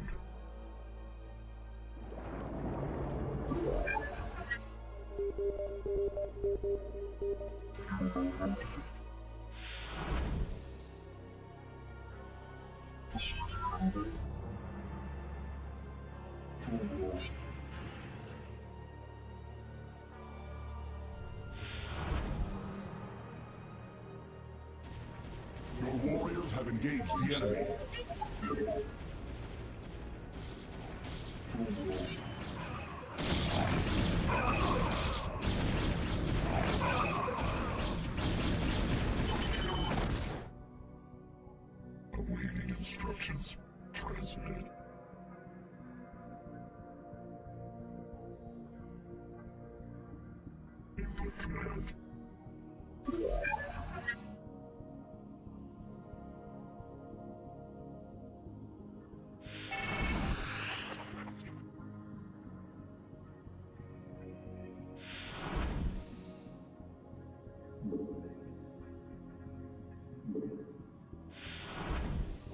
Your warriors have engaged the enemy. Awaiting instructions. Transmitted. Input command.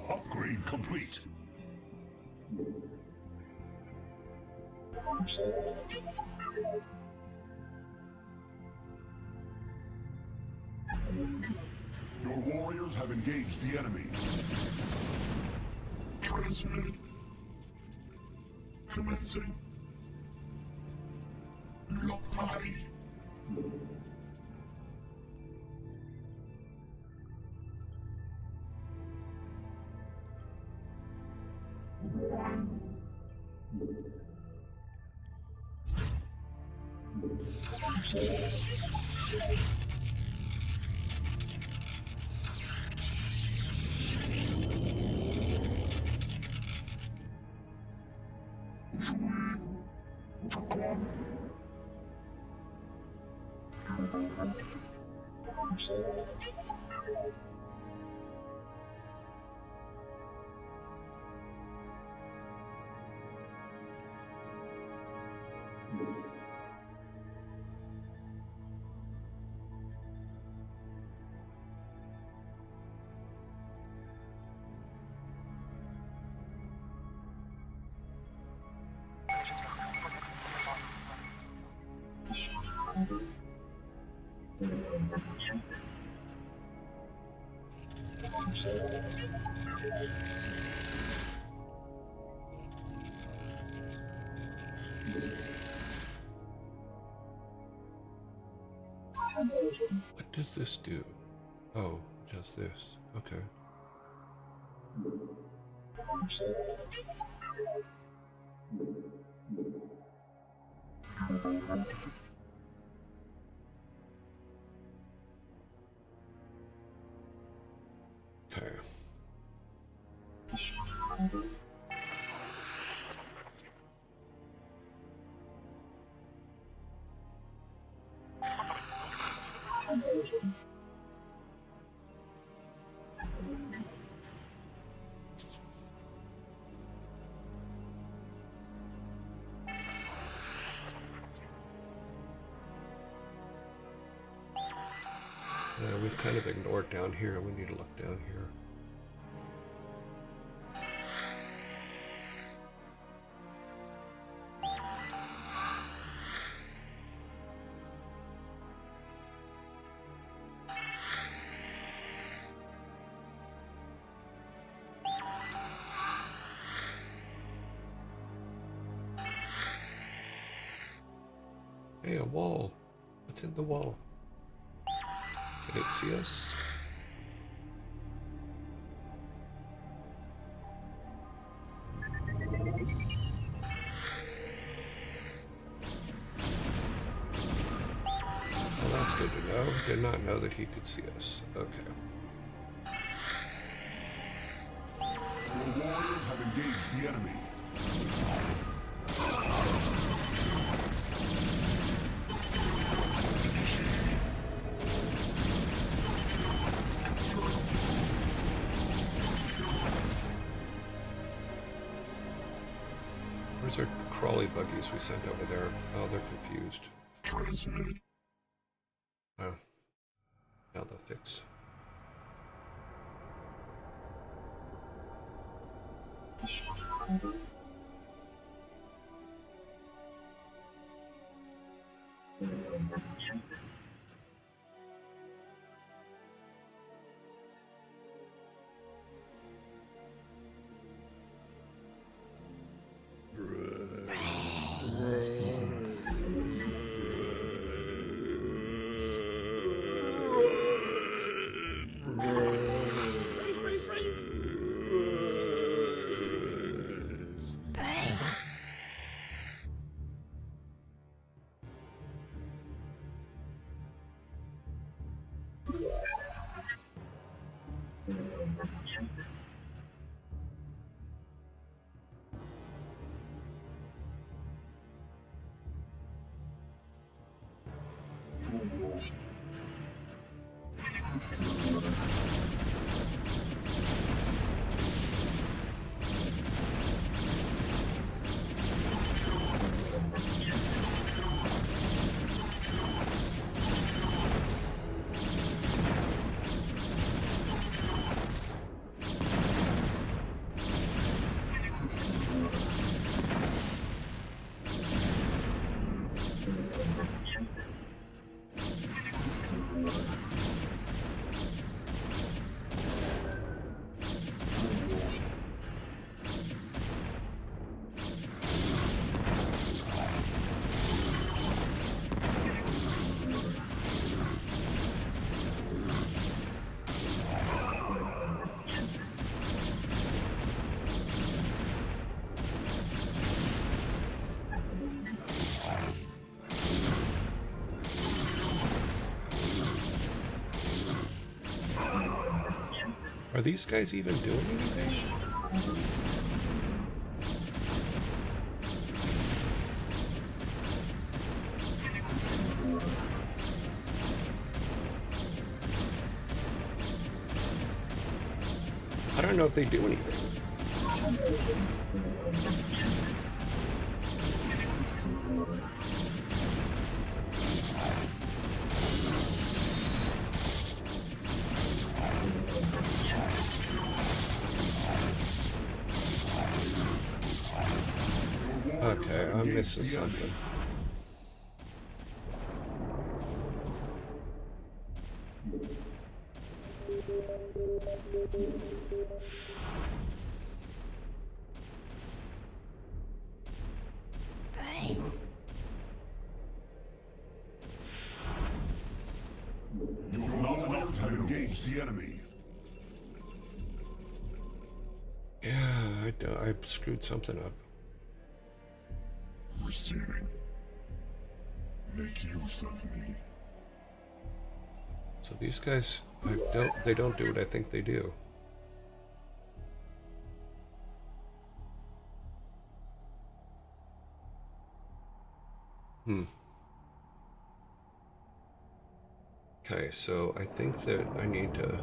Upgrade complete. Your warriors have engaged the enemy. Transmitted. Commencing. Lock time. What does this do? Oh, just this. Okay. Okay. We've kind of ignored down here. We need to look down here. Hey, a wall. What's in the wall? Can it see us? Well, that's good to know. Did not know that he could see us. Okay. Your warriors have engaged the enemy. Where's our crawly buggies we sent over there? Oh, they're confused. Transmitted. Oh. Now they'll fix. Are these guys even doing anything? I don't know if they do anything. Okay, I'm missing something. Your the enemy. Yeah, I screwed something up. Receiving. Make use of me. So these guys, they don't do what I think they do. Okay, so I think that I need to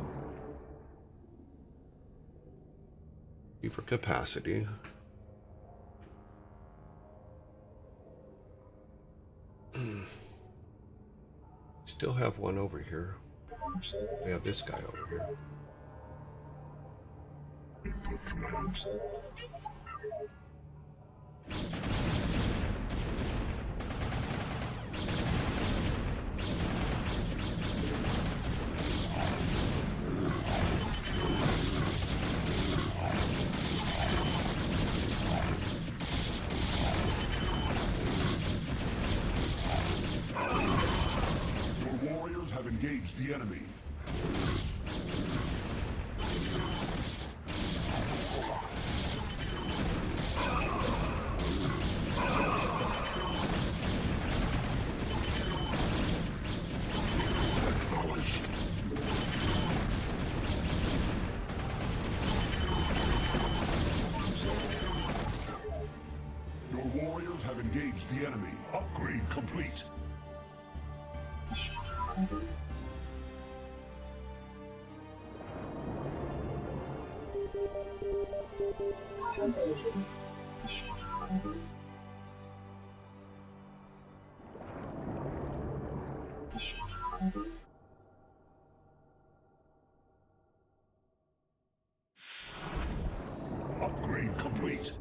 be for capacity. Still have one over here. We have this guy over here. Input command. Your warriors have engaged the enemy. Acknowledged. Your warriors have engaged the enemy. Upgrade complete. Upgrade complete.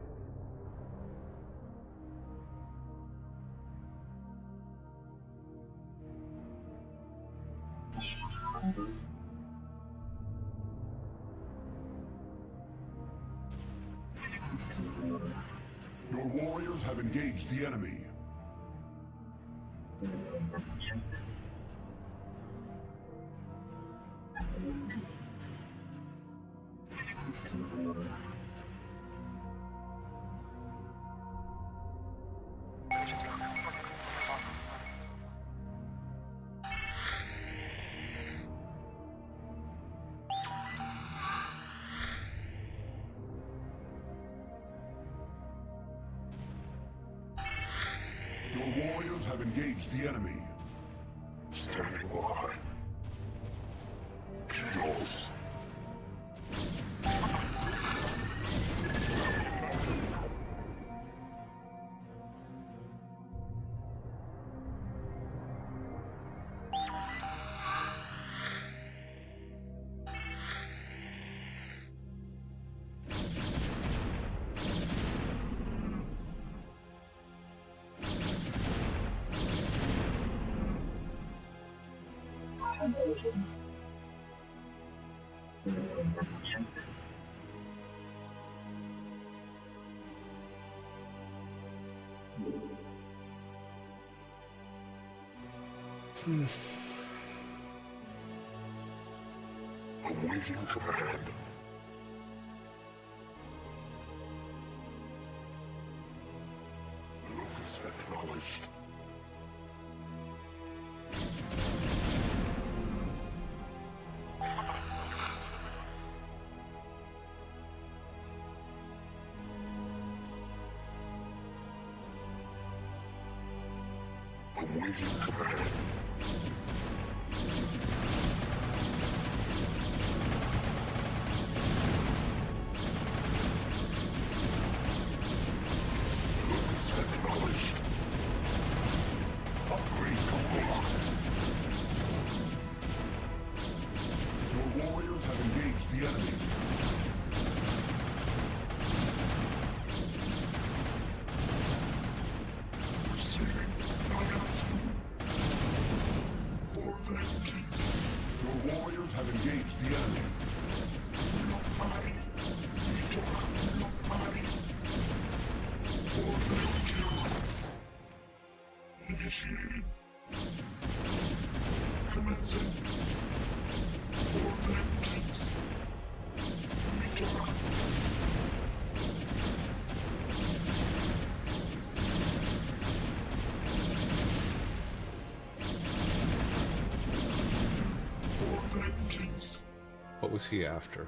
Your warriors have engaged the enemy. Your warriors have engaged the enemy. Standing by. Kills. Awaiting command. Locus acknowledged. Awaiting command. Locus acknowledged. Upgrade complete. Your warriors have engaged the enemy. Receiving. was he after?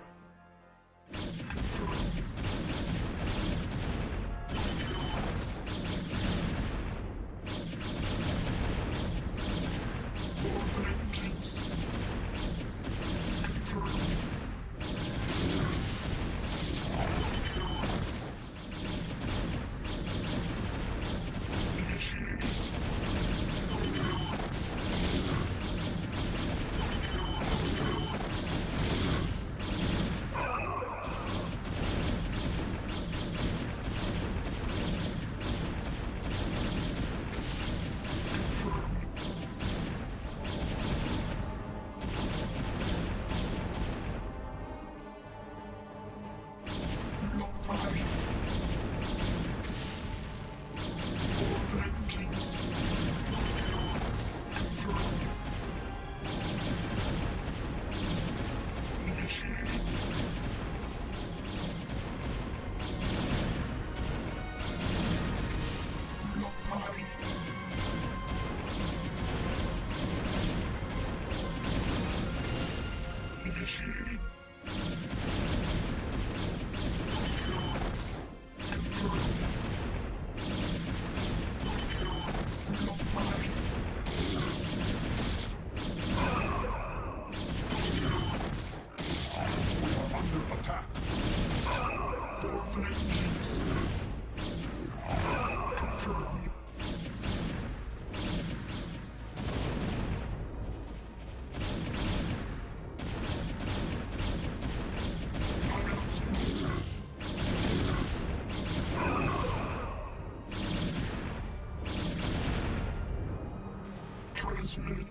Transmitted.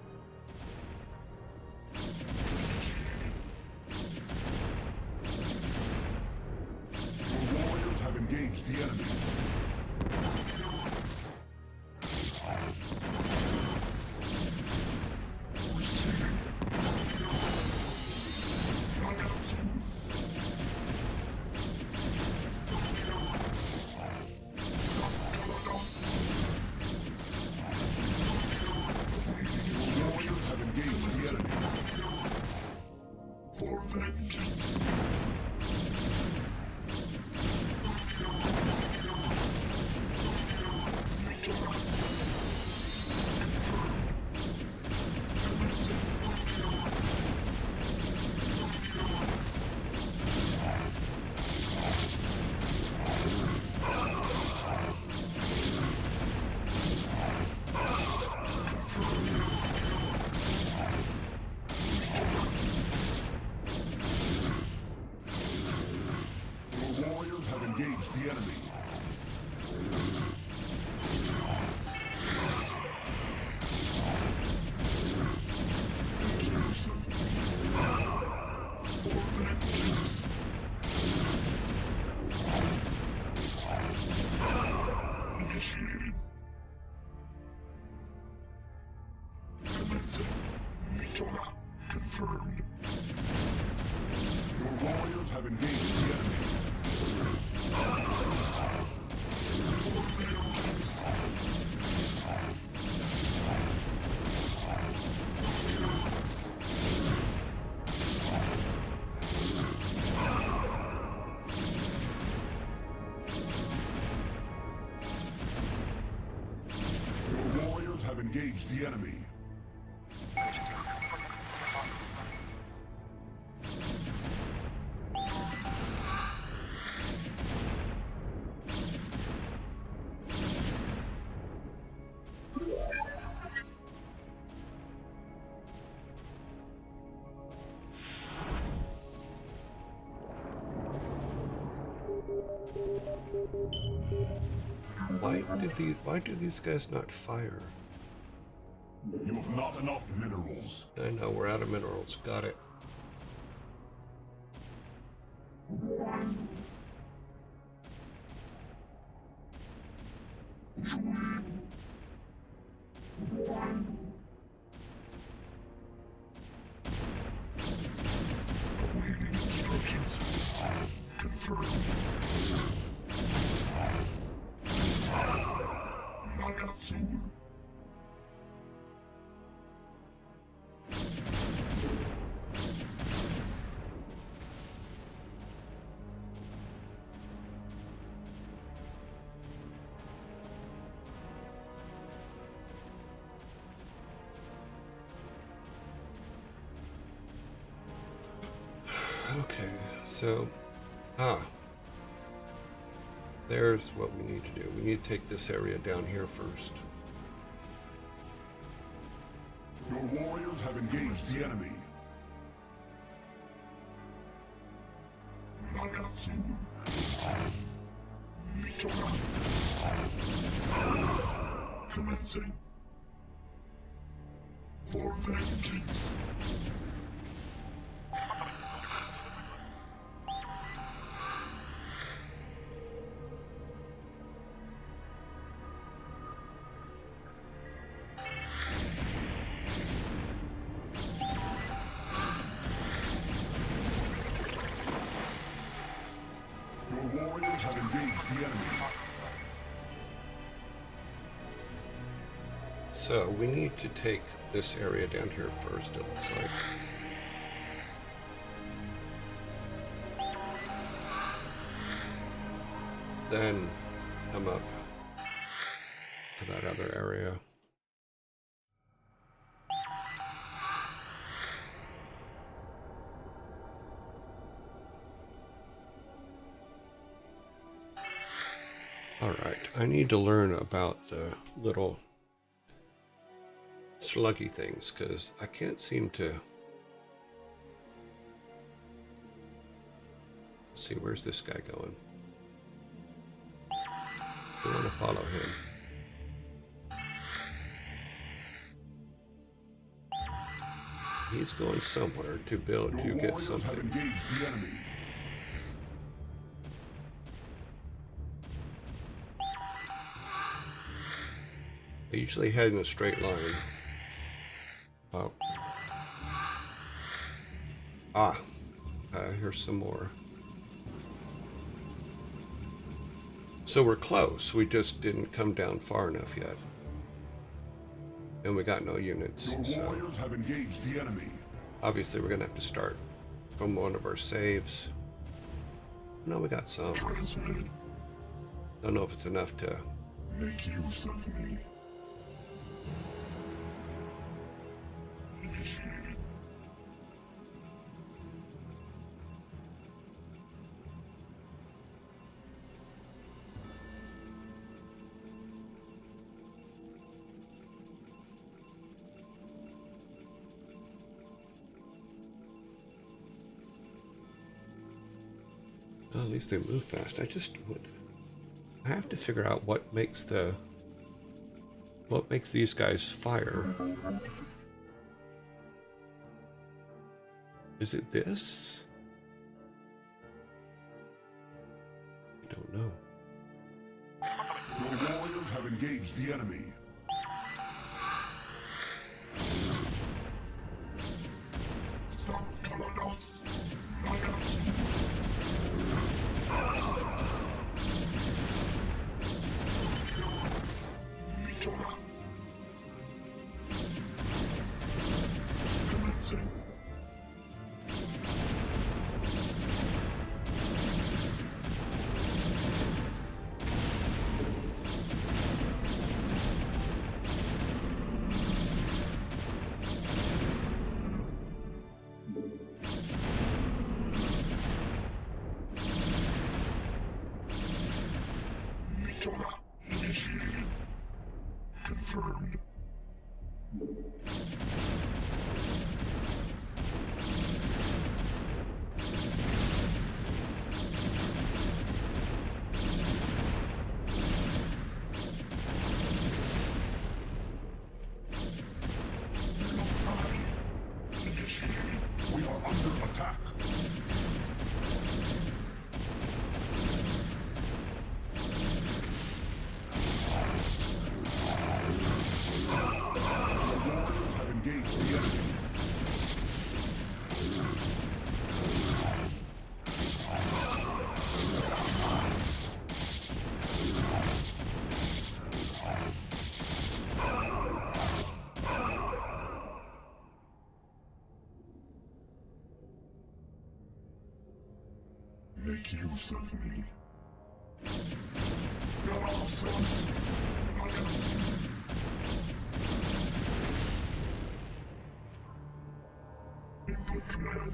Your warriors have engaged the enemy. Receiving. Knockout. Your warriors have engaged the enemy. For vengeance. Your warriors have engaged the enemy. Initiated. Commencing. Mitora. Confirmed. Your warriors have engaged the enemy. For vengeance. Your warriors have engaged the enemy. Why do these guys not fire? You have not enough minerals. I know, we're out of minerals. Got it. Awaiting instructions. Confirmed. Knockout soon. Okay, so there's what we need to do. We need to take this area down here first. Your warriors have engaged the enemy. Nagatsu. Mitora. Commencing. For vengeance. Your warriors have engaged the enemy. So we need to take this area down here first, it looks like. Then come up to that other area. Alright, I need to learn about the little sluggy things, because I can't seem to... Let's see, where's this guy going? I want to follow him. He's going somewhere to build, to Your get warriors have something. engaged the enemy. They usually head in a straight line. Oh. Here's some more. So we're close. We just didn't come down far enough yet. And we got no units. Your So warriors have engaged the enemy. obviously we're gonna have to start from one of our saves. No, we got some. Transmitted. Don't know if it's enough to... Make use of me. Initiated. Well, at least they move fast. I have to figure out what makes these guys fire. Is it this? I don't know. Your warriors have engaged the enemy. Sankarados. Nagatsu. Mitora. Commencing. Mitora. Initiated. Confirmed. Initiated. We are under attack. Your warriors have engaged the enemy. Make use of me. Galactus. Nagatsu. Input command.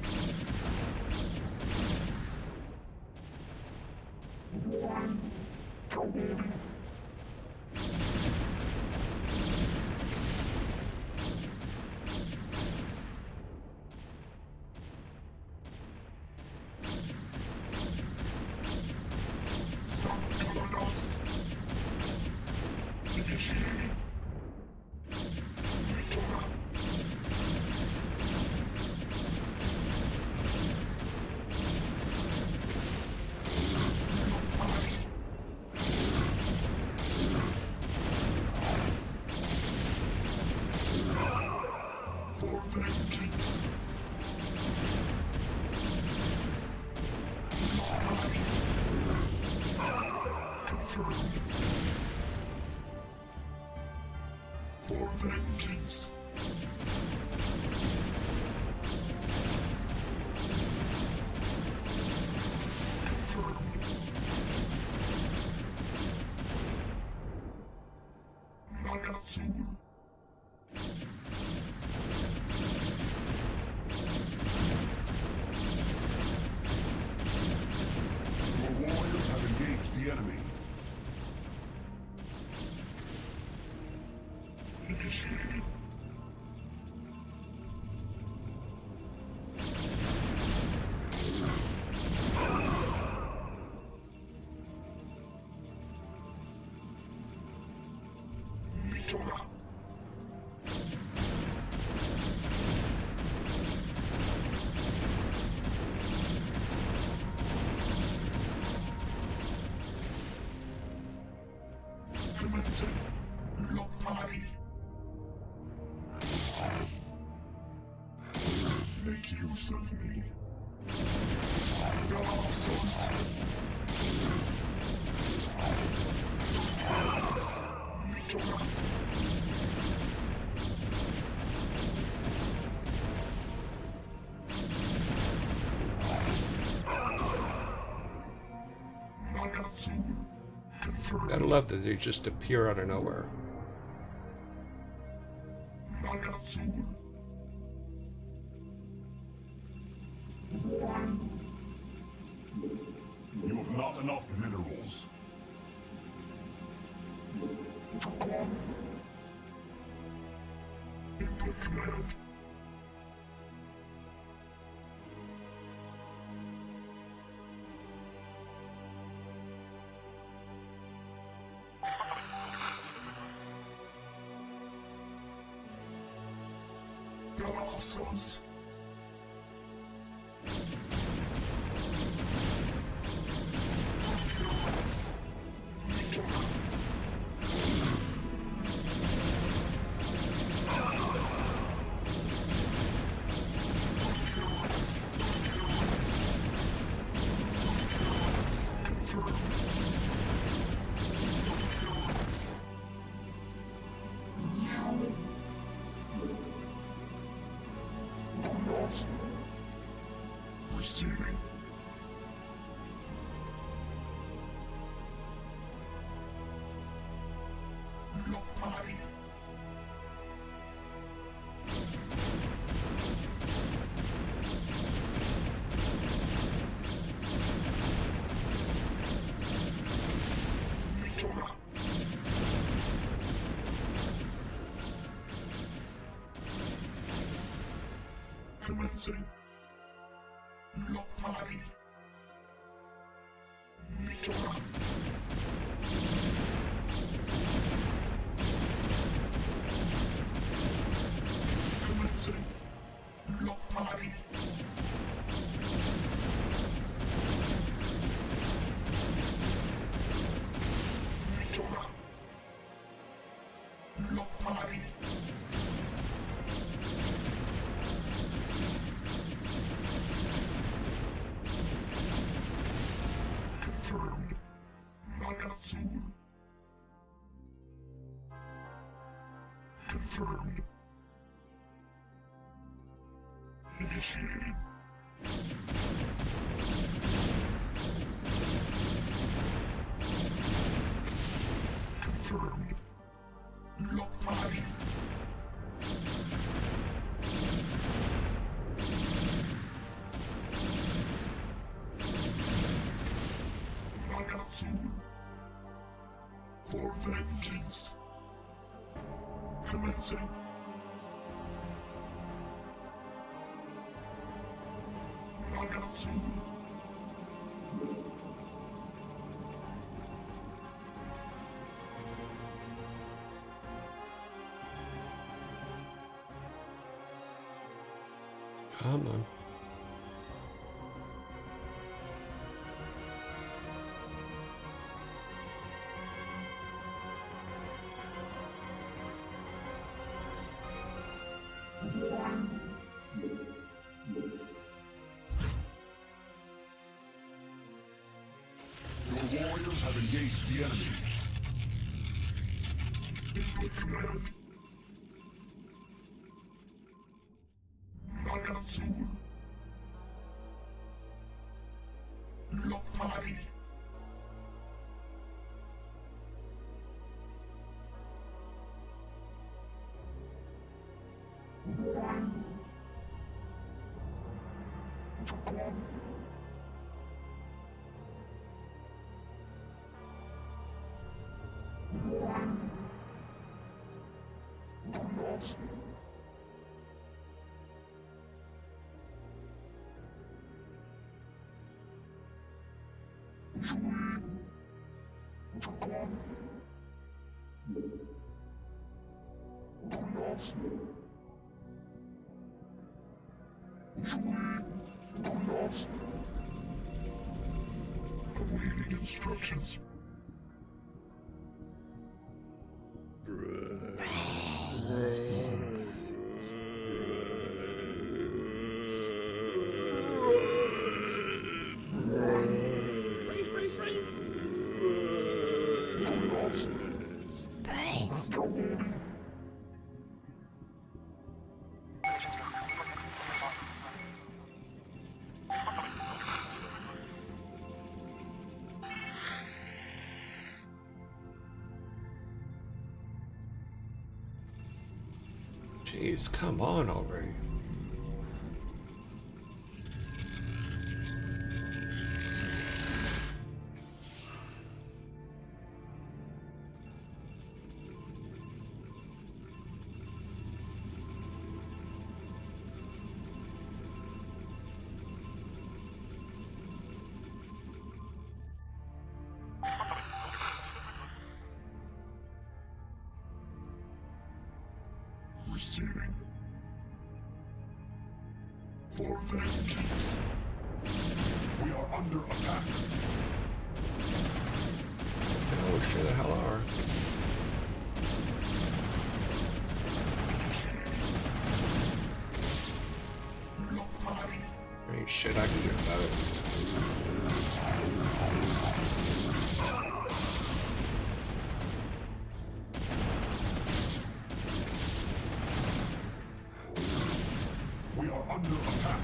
For vengeance. Confirmed. Nagatsu. Your warriors have engaged the enemy. Initiated. Mitora. Commencing. Lopai. Make use of me. Colossus. Mitora. Nagatsu. Confirmed. Gotta love that they just appear out of nowhere. Nagatsu. You have not enough minerals. Input command. Colossus. Receiving. Lopai. Mitora. Commencing. Lopai. Mitora. Commencing. Lopai. Mitora. Lopai. Confirmed. Nagatsu. Confirmed. Initiated. Confirmed. Lopai. Nagatsu. For vengeance. Commencing. Nagatsu. Come on. Your warriors have engaged the enemy. Input command. Azul. Lotari. Awaiting instructions. Jeez, come on already. Receiving. For vengeance. We are under attack. Oh, sure the hell are. There ain't shit I can do about it. We are under attack.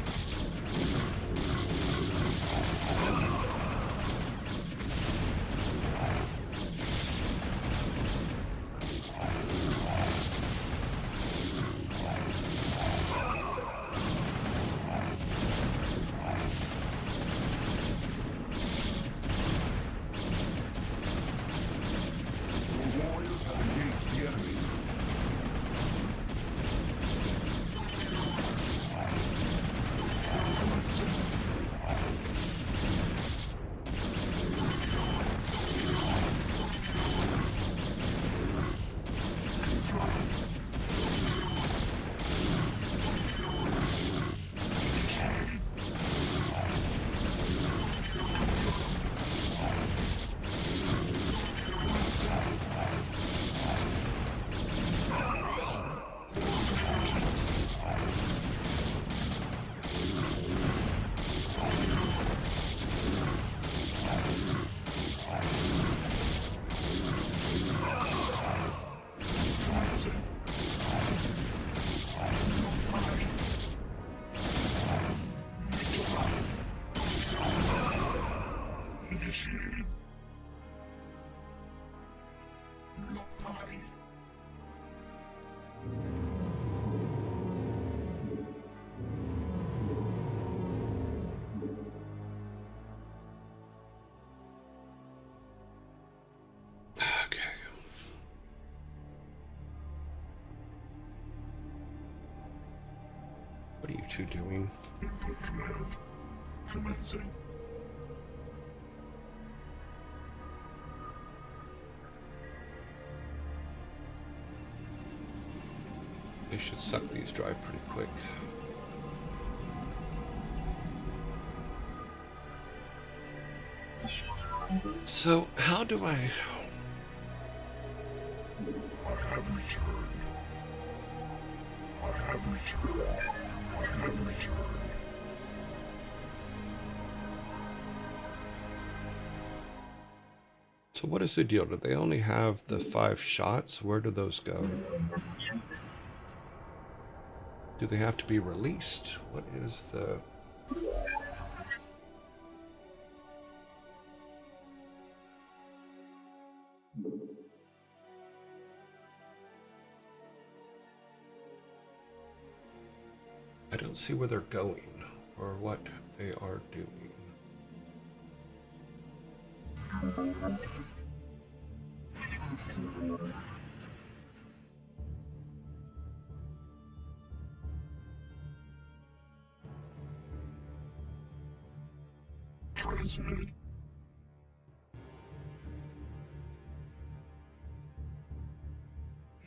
Your warriors have engaged the enemy. Initiated. Lotari. Okay. What are you two doing? Input command. Commencing. They should suck these dry pretty quick. So, how do I... I have returned. I have returned. I have returned. So what is the deal? Do they only have the 5 shots? Where do those go? Do they have to be released? What is the... I don't see where they're going or what they are doing. Transmitted.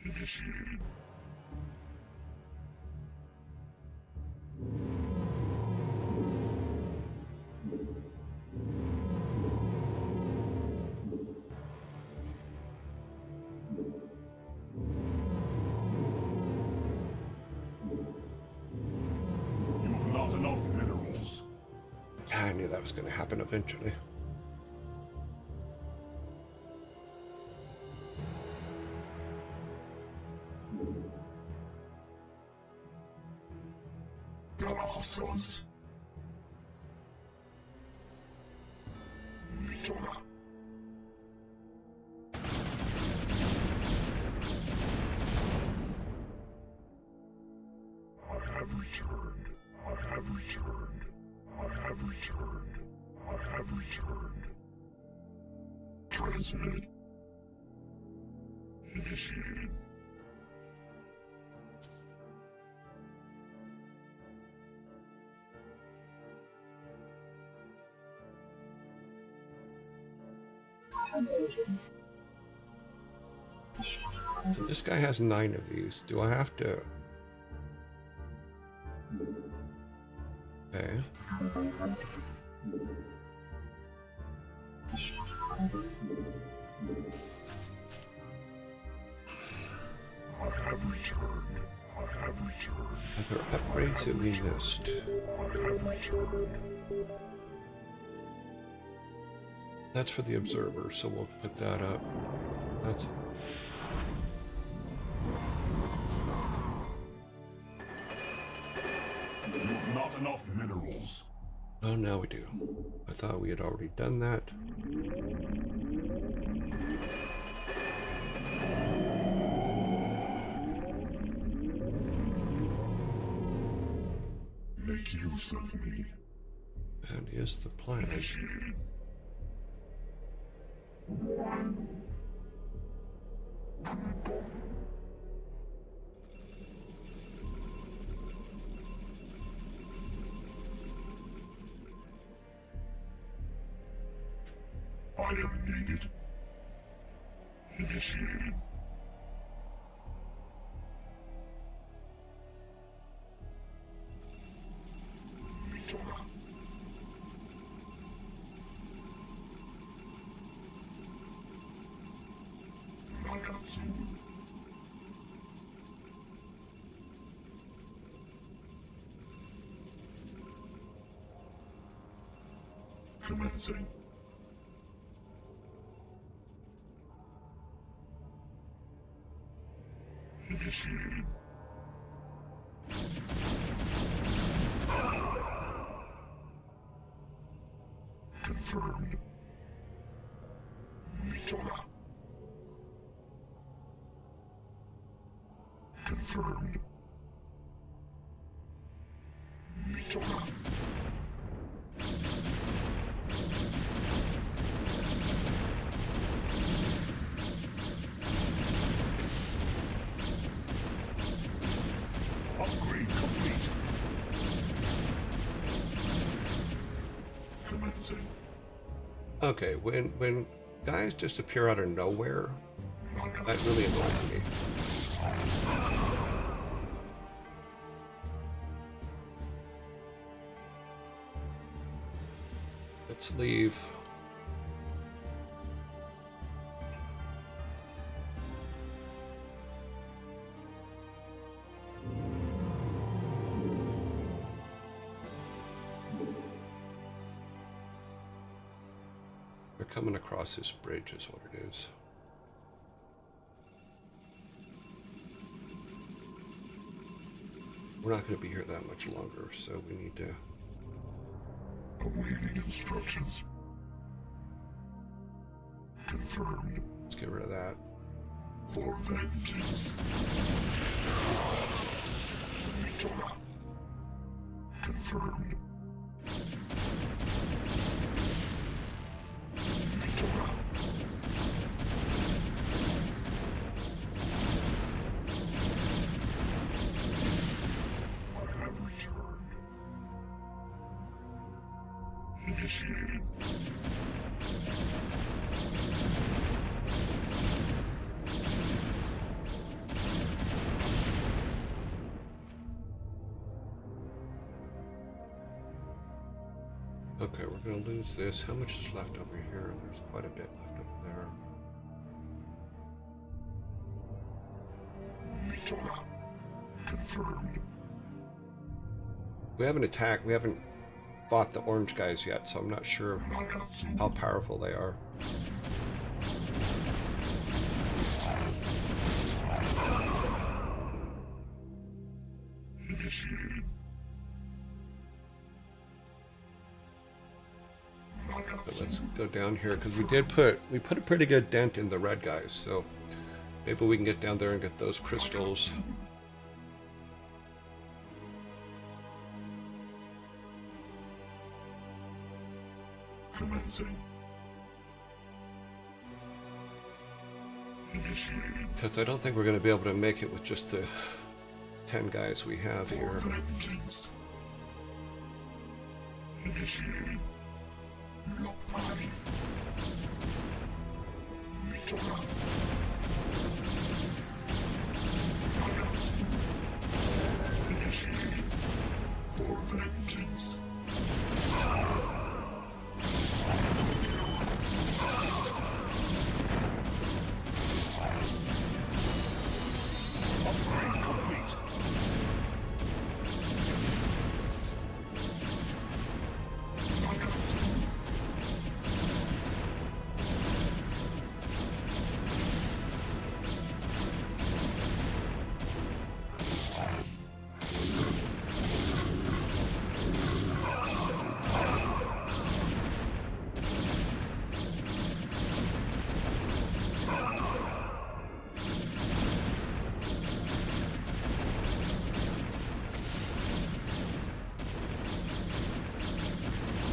Initiated. You have not enough minerals. Yeah, I knew that was going to happen eventually. Galahsos. Mitora. I have returned. I have returned. I have returned. I have returned. Transmitted. Initiated. So this guy has 9 of these. Do I have to... Okay. I have returned. I have returned. Are there upgrades that we missed? I have returned. That's for the observer, so we'll put that up. That's... You have not enough minerals. Oh, now we do. I thought we had already done that. Make use of me. That is the plan. Initiated. Item needed. Initiated. Mitora. Nagatsu. Commencing. Initiated. Confirmed. Mitora. Confirmed. Mitora. Upgrade complete. Commencing. Okay, when guys just appear out of nowhere, that really annoys me. Let's leave. They're coming across this bridge is what it is. we're not going to be here that much longer, so we need to... Awaiting instructions. Confirmed. Let's get rid of that. For vengeance. Mitora. Confirmed. Mitora. I have returned. Initiated. Okay, we're going to lose this. How much is left over here? There's quite a bit left over there. Mitora. Confirmed. We haven't attacked, we haven't fought the orange guys yet, so I'm not sure Nakatsu. how powerful they are. Initiated. But let's go down here, because we put a pretty good dent in the red guys, so maybe we can get down there and get those crystals. Commencing. Initiated. Because I don't think we're going to be able to make it with just the 10 guys we have For here. vengeance. Initiated. Lockpile. Mitora. Nakatsu. Initiated. For vengeance. Upgrade complete. Nakatsu.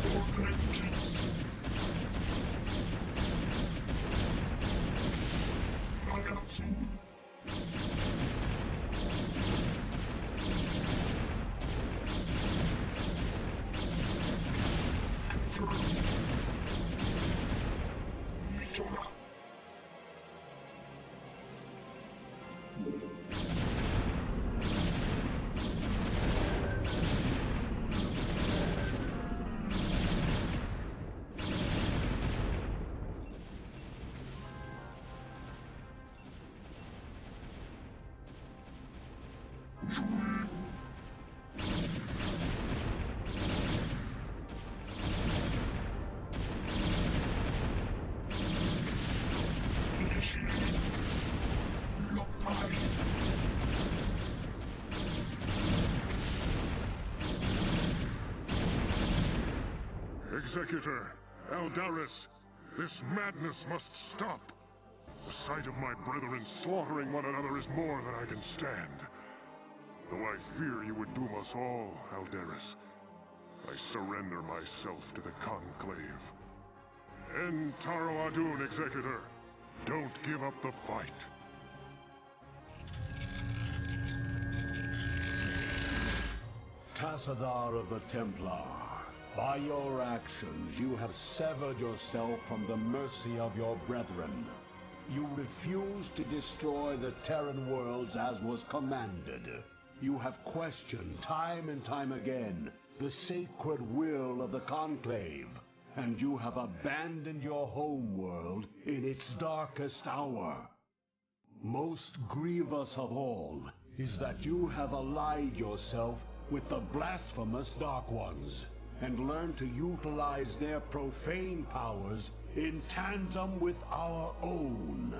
For vengeance. Nakatsu. Confirmed. Mitora. Initiated. Lockpile. Executor, Eldaris, this madness must stop. The sight of my brethren slaughtering one another is more than I can stand. Though I fear you would doom us all, Eldaris, I surrender myself to the Conclave. End Taro Adun, Executor. Don't give up the fight. Tassadar of the Templar, by your actions you have severed yourself from the mercy of your brethren. You refuse to destroy the Terran worlds as was commanded. You have questioned time and time again the sacred will of the Conclave, and you have abandoned your home world in its darkest hour. Most grievous of all is that you have allied yourself with the blasphemous Dark Ones, and learned to utilize their profane powers in tandem with our own.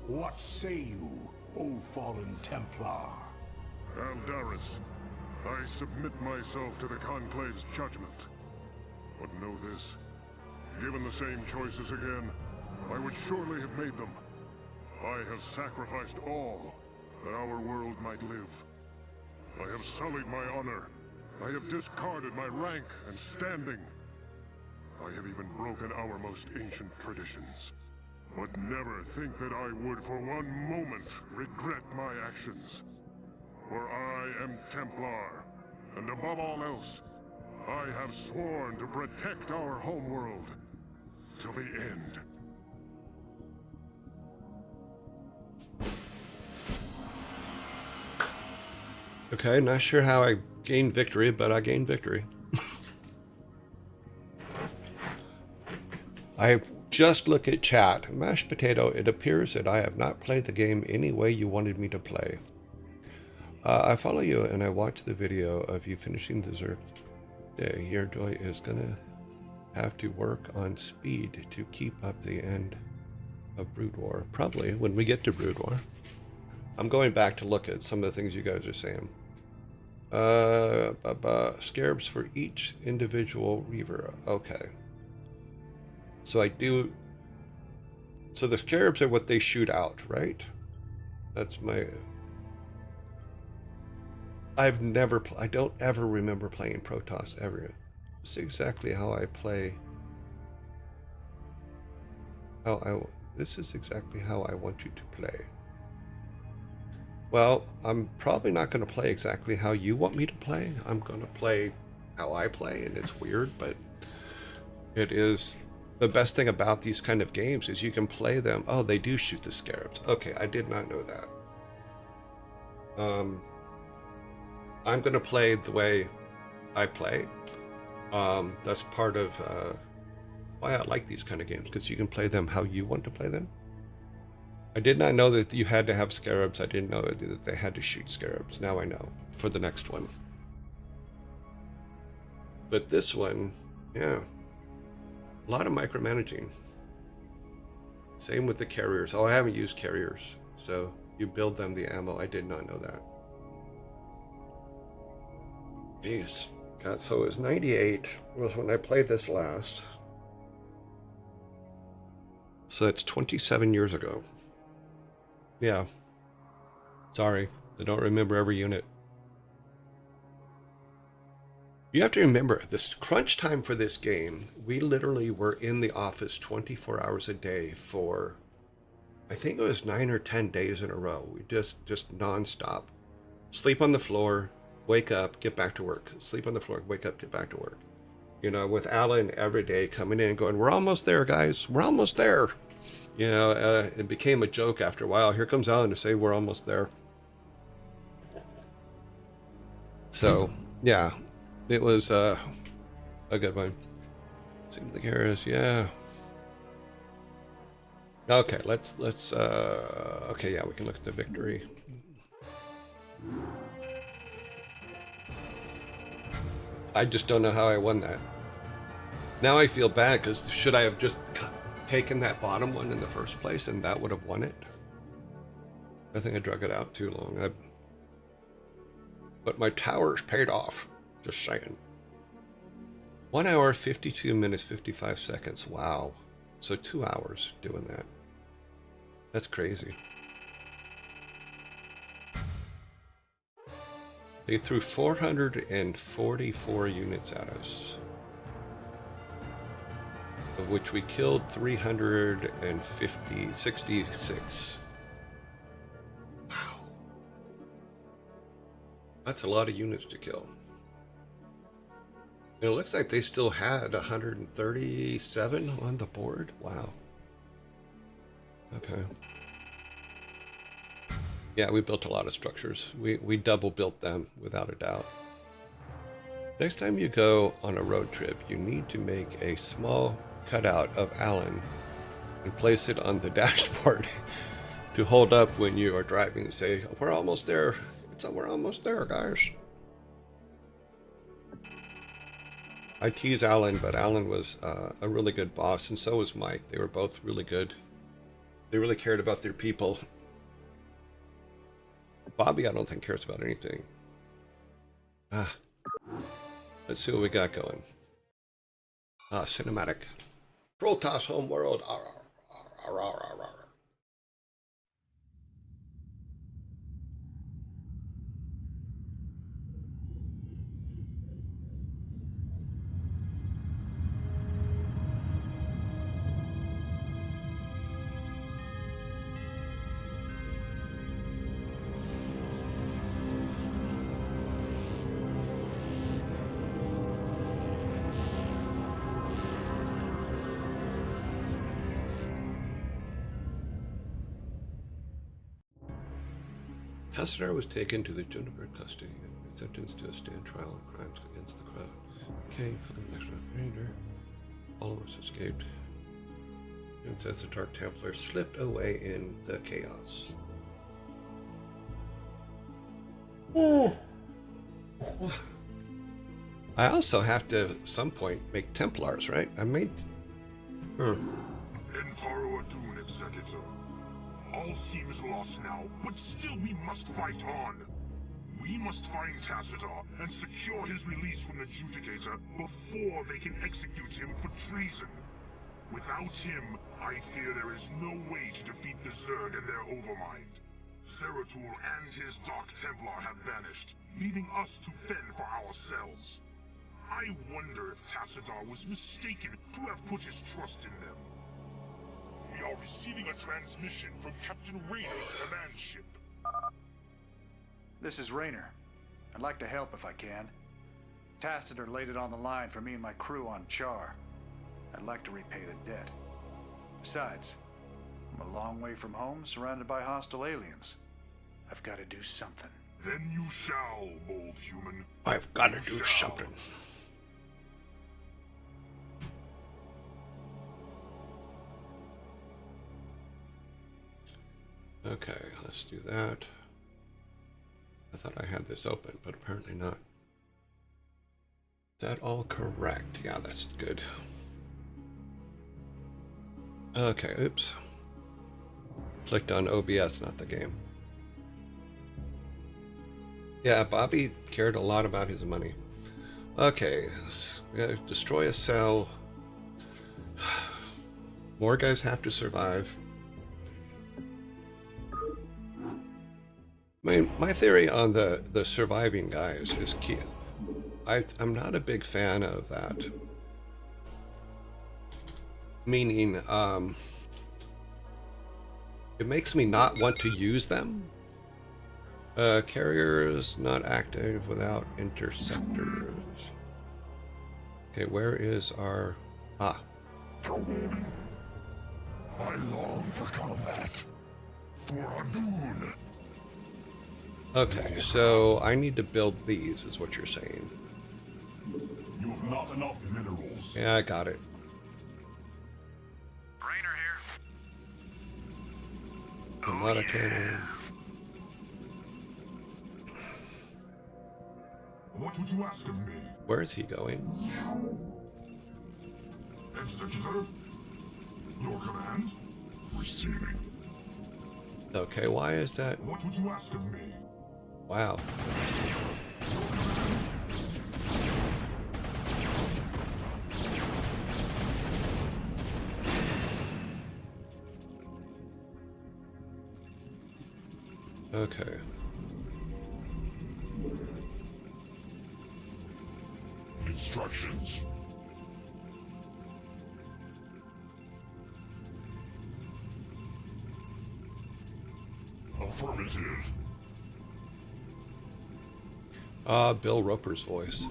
What say you, O fallen Templar? Eldaris, I submit myself to the Conclave's judgment. But know this, given the same choices again, I would surely have made them. I have sacrificed all that our world might live. I have sullied my honor. I have discarded my rank and standing. I have even broken our most ancient traditions. But never think that I would for one moment regret my actions. For I am Templar, and above all else, I have sworn to protect our homeworld till the end. Okay, not sure how I gained victory, but I gained victory. I just look at chat. Mashed potato, it appears that I have not played the game any way you wanted me to play. I follow you and I watch the video of you finishing dessert day. Your joy is gonna have to work on speed to keep up the end of Brood War. Probably when we get to Brood War. I'm going back to look at some of the things you guys are saying. Scarabs for each individual Reaver. Okay. So I do... So the scarabs are what they shoot out, right? That's my... I've never... I don't ever remember playing Protoss ever. This is exactly how I play... This is exactly how I want you to play. Well, I'm probably not going to play exactly how you want me to play. I'm going to play how I play, and it's weird, but it is the best thing about these kind of games is you can play them. Oh, they do shoot the scarabs. Okay, I did not know that. I'm going to play the way I play. That's part of why I like these kind of games, because you can play them how you want to play them. I did not know that you had to have scarabs. I didn't know that they had to shoot scarabs. Now I know for the next one. But this one, yeah, a lot of micromanaging. Same with the carriers. Oh, I haven't used carriers. So you build them the ammo. I did not know that. Jeez. God, so it was 98 was when I played this last. So that's 27 years ago. Yeah. Sorry, I don't remember every unit. You have to remember, this crunch time for this game, we literally were in the office 24 hours a day for, I think it was 9 or 10 days in a row. We just nonstop. Sleep on the floor, wake up, get back to work. Sleep on the floor, wake up, get back to work. You know, with Alan every day coming in going, we're almost there, guys. We're almost there. You know, it became a joke after a while. Here comes Alan to say we're almost there. So, yeah, it was a good one. Seems like here is, yeah. Okay, let's okay, yeah, we can look at the victory. I just don't know how I won that. Now I feel bad, because should I have just taken that bottom one in the first place and that would have won it? I think I drug it out too long. But my towers paid off. Just saying. 1 hour, 52 minutes, 55 seconds. Wow. So 2 hours doing that. That's crazy. They threw 444 units at us, of which we killed 366. Wow. That's a lot of units to kill. And it looks like they still had 137 on the board. Wow. Okay. Yeah, we built a lot of structures. We double built them without a doubt. Next time you go on a road trip, you need to make a small cutout of Alan and place it on the dashboard to hold up when you are driving and say, we're almost there. We're almost there, guys. I tease Alan, but Alan was a really good boss, and so was Mike. They were both really good. They really cared about their people. Bobby, I don't think cares about anything. Ah, let's see what we got going. Cinematic. Protoss homeworld. Arr, arr, arr, arr, arr, arr. Hassadar was taken to the Juniper custody and sentenced to a stand trial on crimes against the crowd. Kane, filling the next remainder. Followers escaped. And says the Dark Templar slipped away in the chaos. I also have to, at some point, make Templars, right? I made... Entaro Adun Executor. All seems lost now, but still we must fight on. We must find Tassadar and secure his release from the Judicator before they can execute him for treason. Without him, I fear there is no way to defeat the Zerg and their Overmind. Zeratul and his Dark Templar have vanished, leaving us to fend for ourselves. I wonder if Tassadar was mistaken to have put his trust in them. We are receiving a transmission from Captain Rayner's command ship. This is Rayner. I'd like to help if I can. Tassadar laid it on the line for me and my crew on Char. I'd like to repay the debt. Besides, I'm a long way from home, surrounded by hostile aliens. I've got to do something. Then you shall, bold human. I've got to do something. Okay, let's do that. I thought I had this open, but apparently not. Is that all correct? Yeah, that's good. Okay, oops. Clicked on OBS, not the game. Yeah, Bobby cared a lot about his money. Okay, we gotta destroy a cell. More guys have to survive. My theory on the surviving guys is key. I'm not a big fan of that. Meaning, it makes me not want to use them. Carrier is not active without interceptors. Okay, where is our... Ah. I long for combat. For Adun. Okay, so I need to build these, is what you're saying. You have not enough minerals. Yeah, I got it. Rayner here. A lot of cannon. What would you ask of me? Where is he going? Executor? Your command? Receiving. Okay, why is that? What would you ask of me? Wow. Okay. Instructions. Affirmative. Ah, Bill Roper's voice.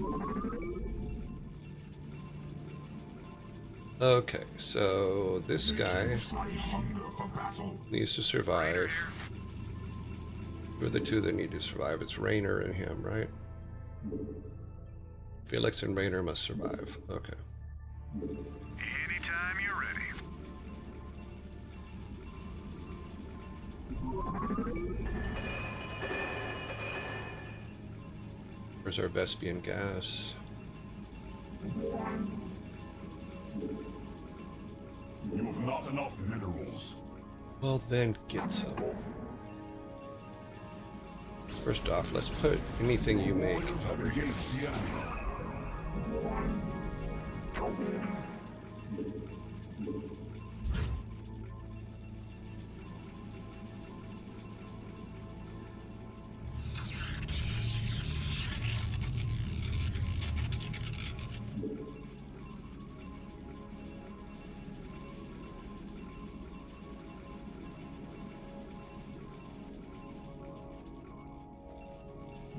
Okay, so this guy I hunger for battle. needs to survive. Who are the two that need to survive? It's Rayner and him, right? Felix and Rayner must survive. Okay. Anytime you're ready. Where's our Vespian gas? You have not enough minerals. Well, then get some. First off, let's put anything you make Warriors have over here. engaged the enemy.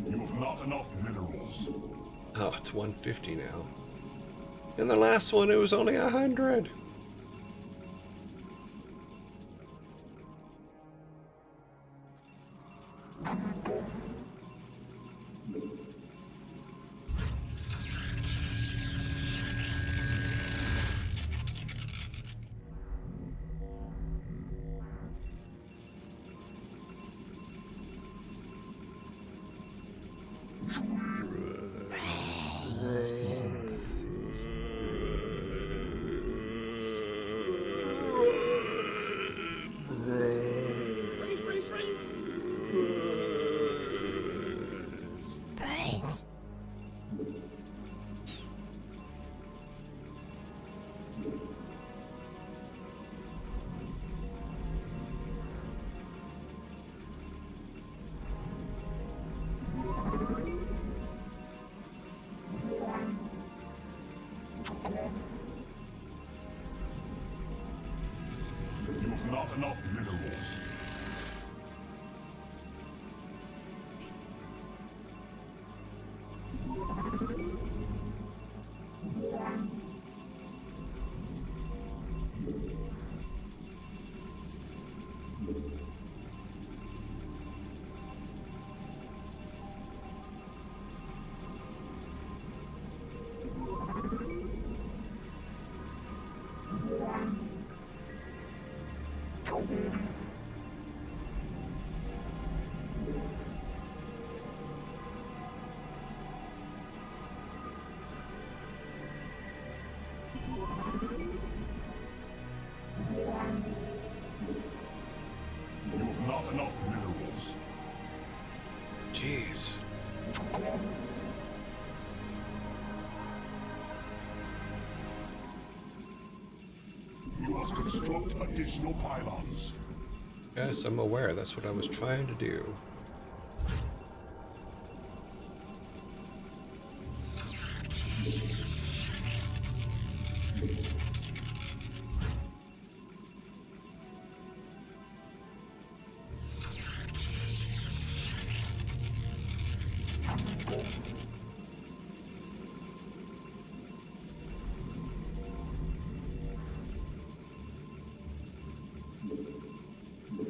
You have not enough minerals. Oh, it's 150 now. In the last one, it was only 100. You have not enough minerals. You have not enough minerals. Jeez. You must construct additional pylons. Yes, I'm aware. That's what I was trying to do.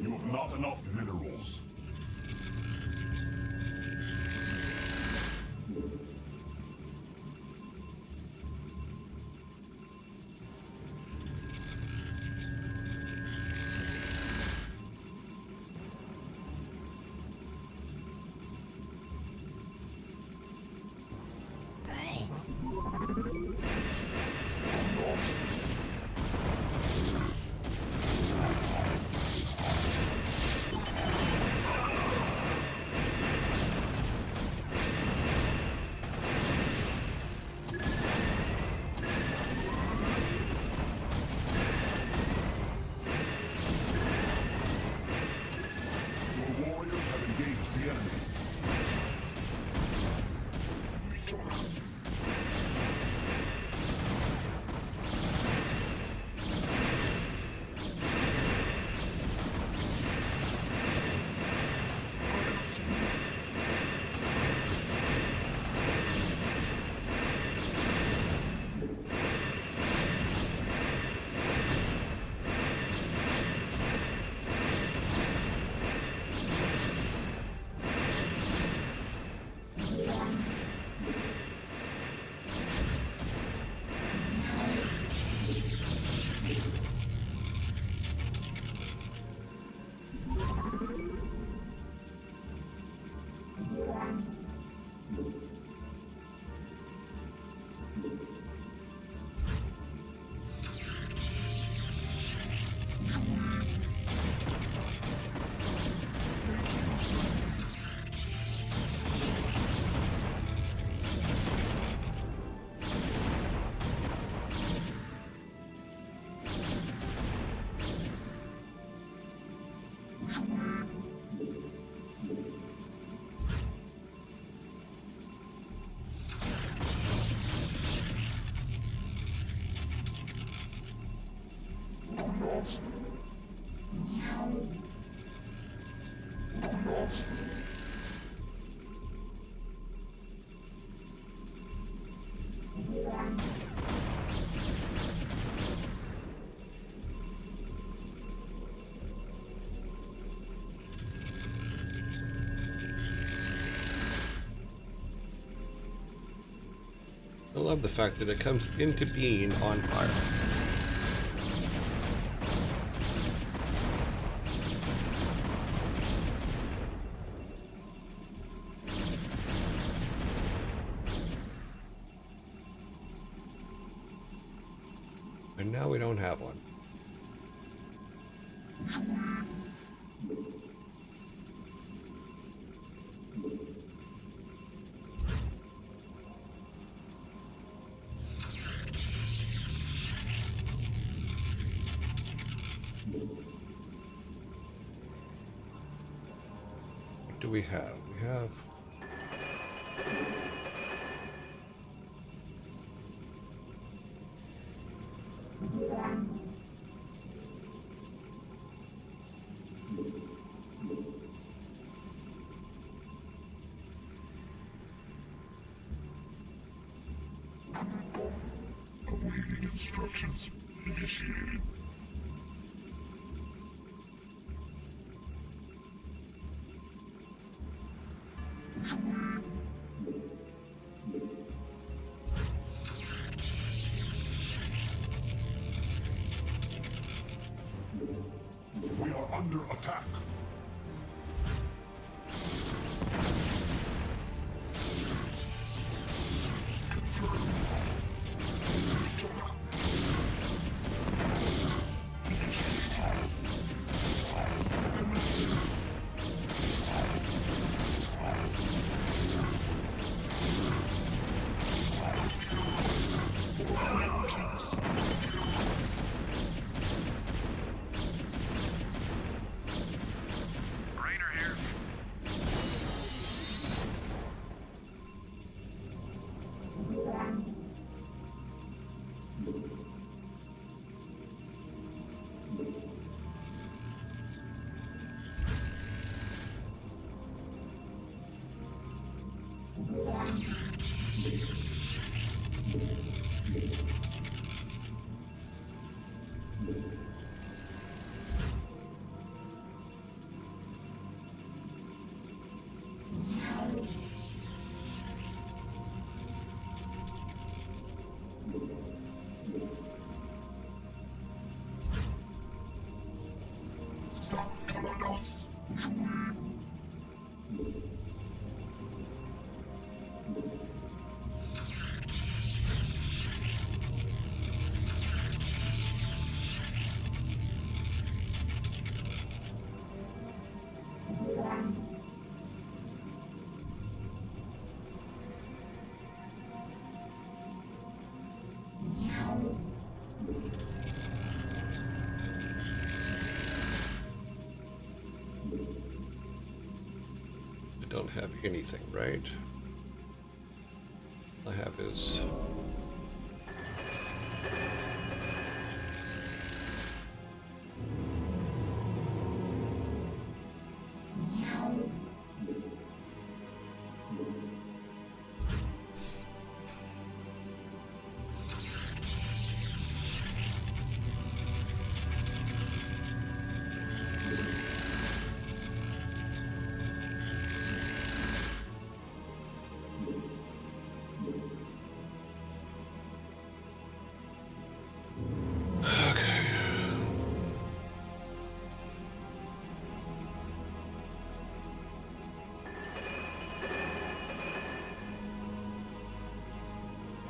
You have not enough minerals. I love the fact that it comes into being on fire. And now we don't have one. What do we have? We have Awaiting instructions. Initiated. We are under attack. Rainer here. Sanctalanos. I don't have anything, right? All I have is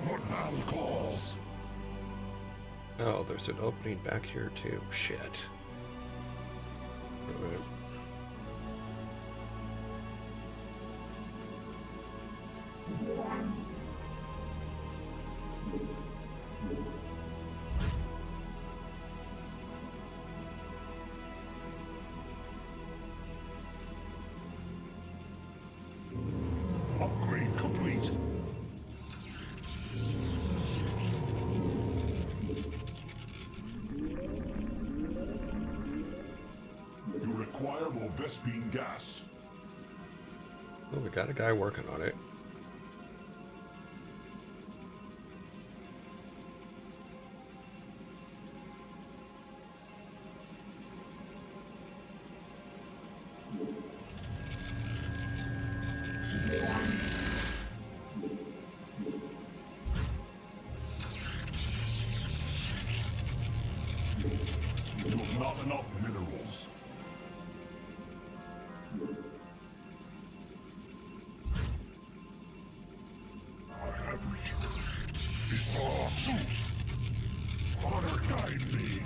What now calls? oh, there's an opening back here too. Shit. Alright. require more Vespine gas. Oh, we got a guy working on it. You have not enough minerals. I have returned. Esau, honor guide me.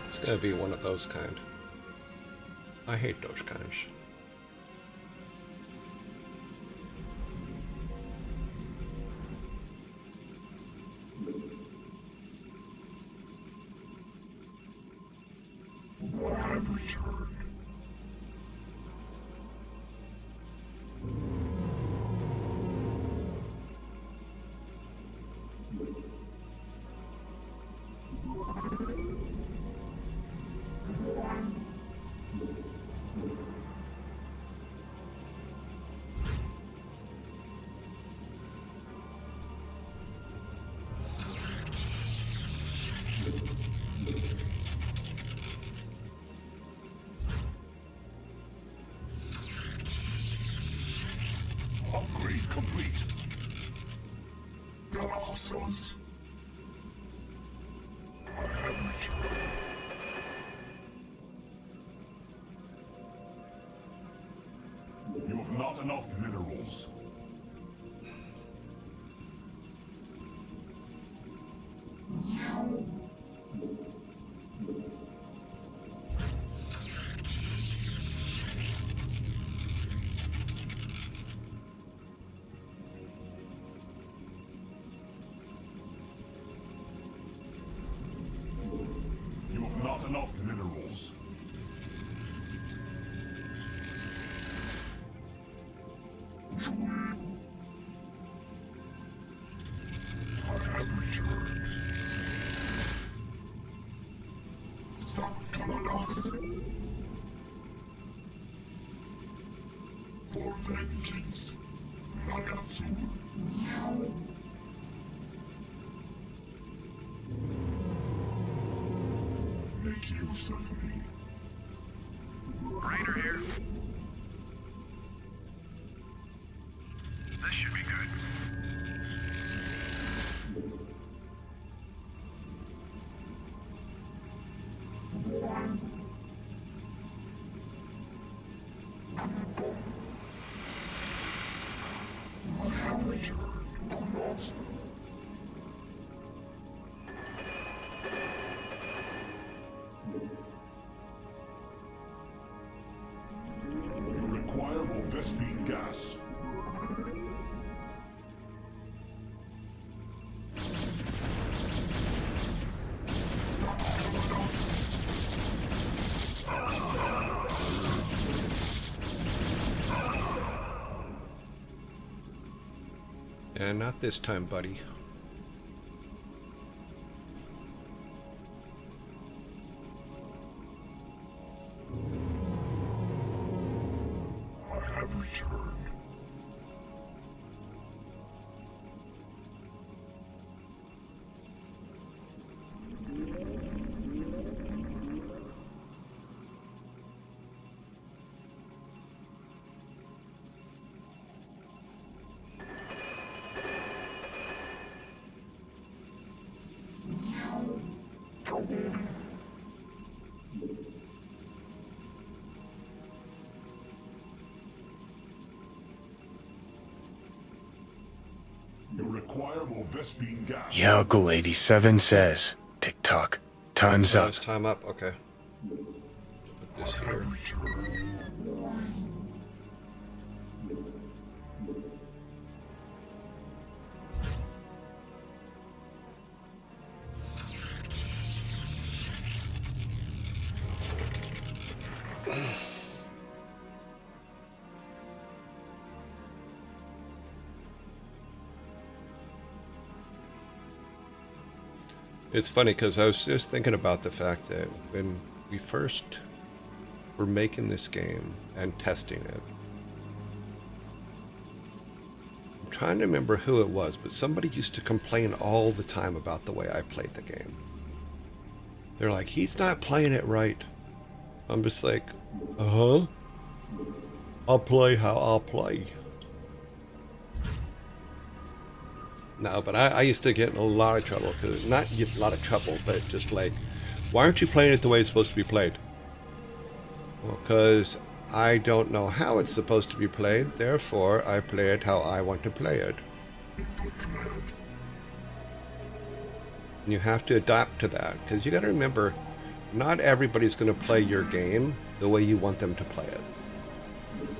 It's gonna be one of those kind. I hate those kinds. I have returned. Upgrade complete. Colossus. I have returned. You have not enough minerals. You have not enough minerals. I have returned. Sanctimonious. For vengeance, Nagatsu. Make use of me. Raider here. This should be good. I have returned. Colossus. You require more Vespine gas. And not this time, buddy. I have returned. Vespine gas. Yeah, Uncle 87 says. Tick-tock. Time's Oh, up. it's time up. Okay. Put this here. It's funny because I was just thinking about the fact that when we first were making this game and testing it, I'm trying to remember who it was, but somebody used to complain all the time about the way I played the game. They're like, he's not playing it right. I'm just like, uh-huh. I'll play how I'll play. No, but I used to get in a lot of trouble. Not get a lot of trouble, but just like, why aren't you playing it the way it's supposed to be played? Well, because I don't know how it's supposed to be played. Therefore, I play it how I want to play it. And you have to adapt to that. Because you got to remember, not everybody's going to play your game the way you want them to play it.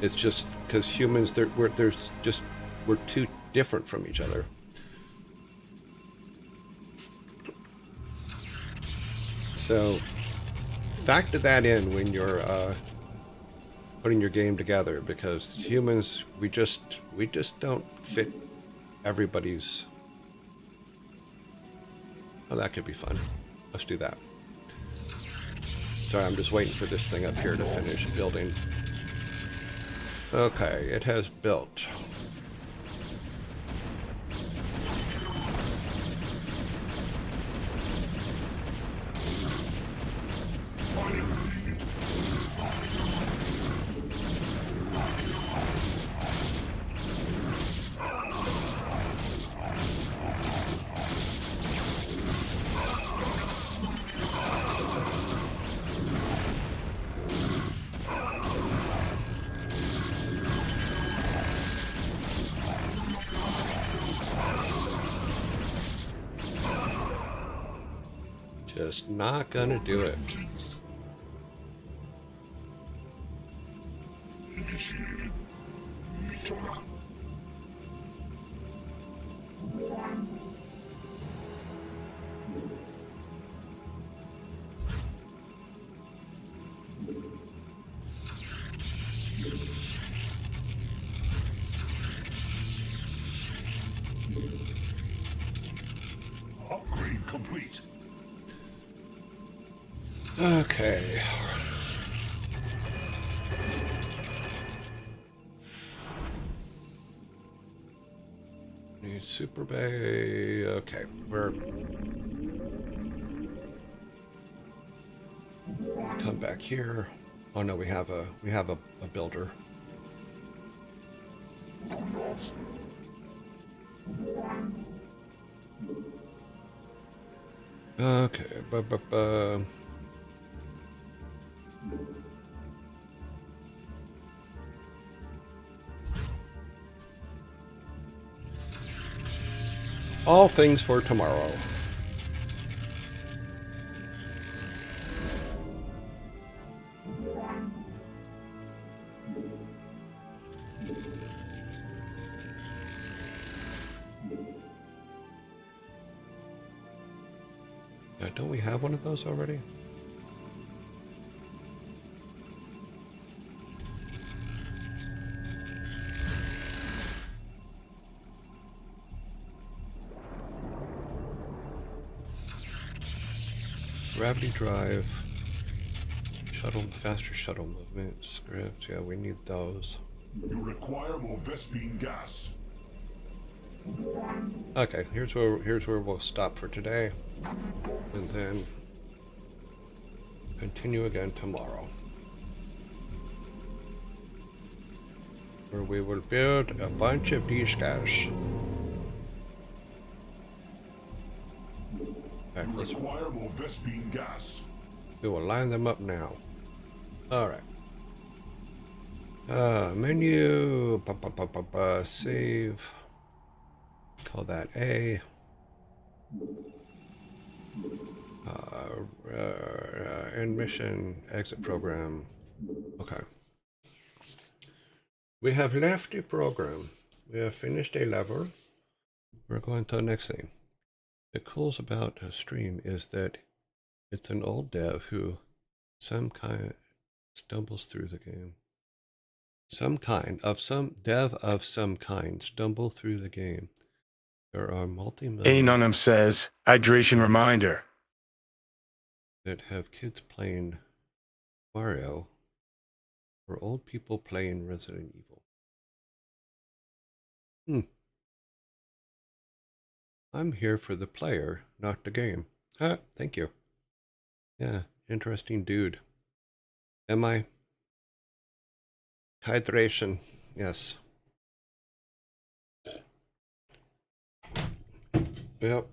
It's just because humans, we're too different from each other. So factor that in when you're putting your game together, because humans, we just don't fit everybody's. Oh, that could be fun. Let's do that. Sorry, I'm just waiting for this thing up here to finish building. Okay, it has built. Just not gonna do it. Initiated. Mitora. Upgrade complete. Okay. Need super bay. Okay, we're come back here. Oh no, we have a builder. Okay, all things for tomorrow. Now, don't we have one of those already? Gravity drive, shuttle, faster shuttle movement, script. Yeah, we need those. You require more Vespine gas. Okay, here's where we'll stop for today, and then continue again tomorrow, where we will build a bunch of these guys. Okay, You require more Vespine gas. we will line them up now. All right. Menu. Save. Call that A. End mission, exit program. Okay. We have left the program. We have finished a level. We're going to the next thing. The cool about a stream is that it's an old dev who some kind stumbles through the game. Some dev of some kind stumble through the game. There are multi-million Anonymous says, hydration reminder. that have kids playing Mario or old people playing Resident Evil. I'm here for the player, not the game. Ah, thank you. Yeah, interesting dude. Am I? Hydration, yes. Yep.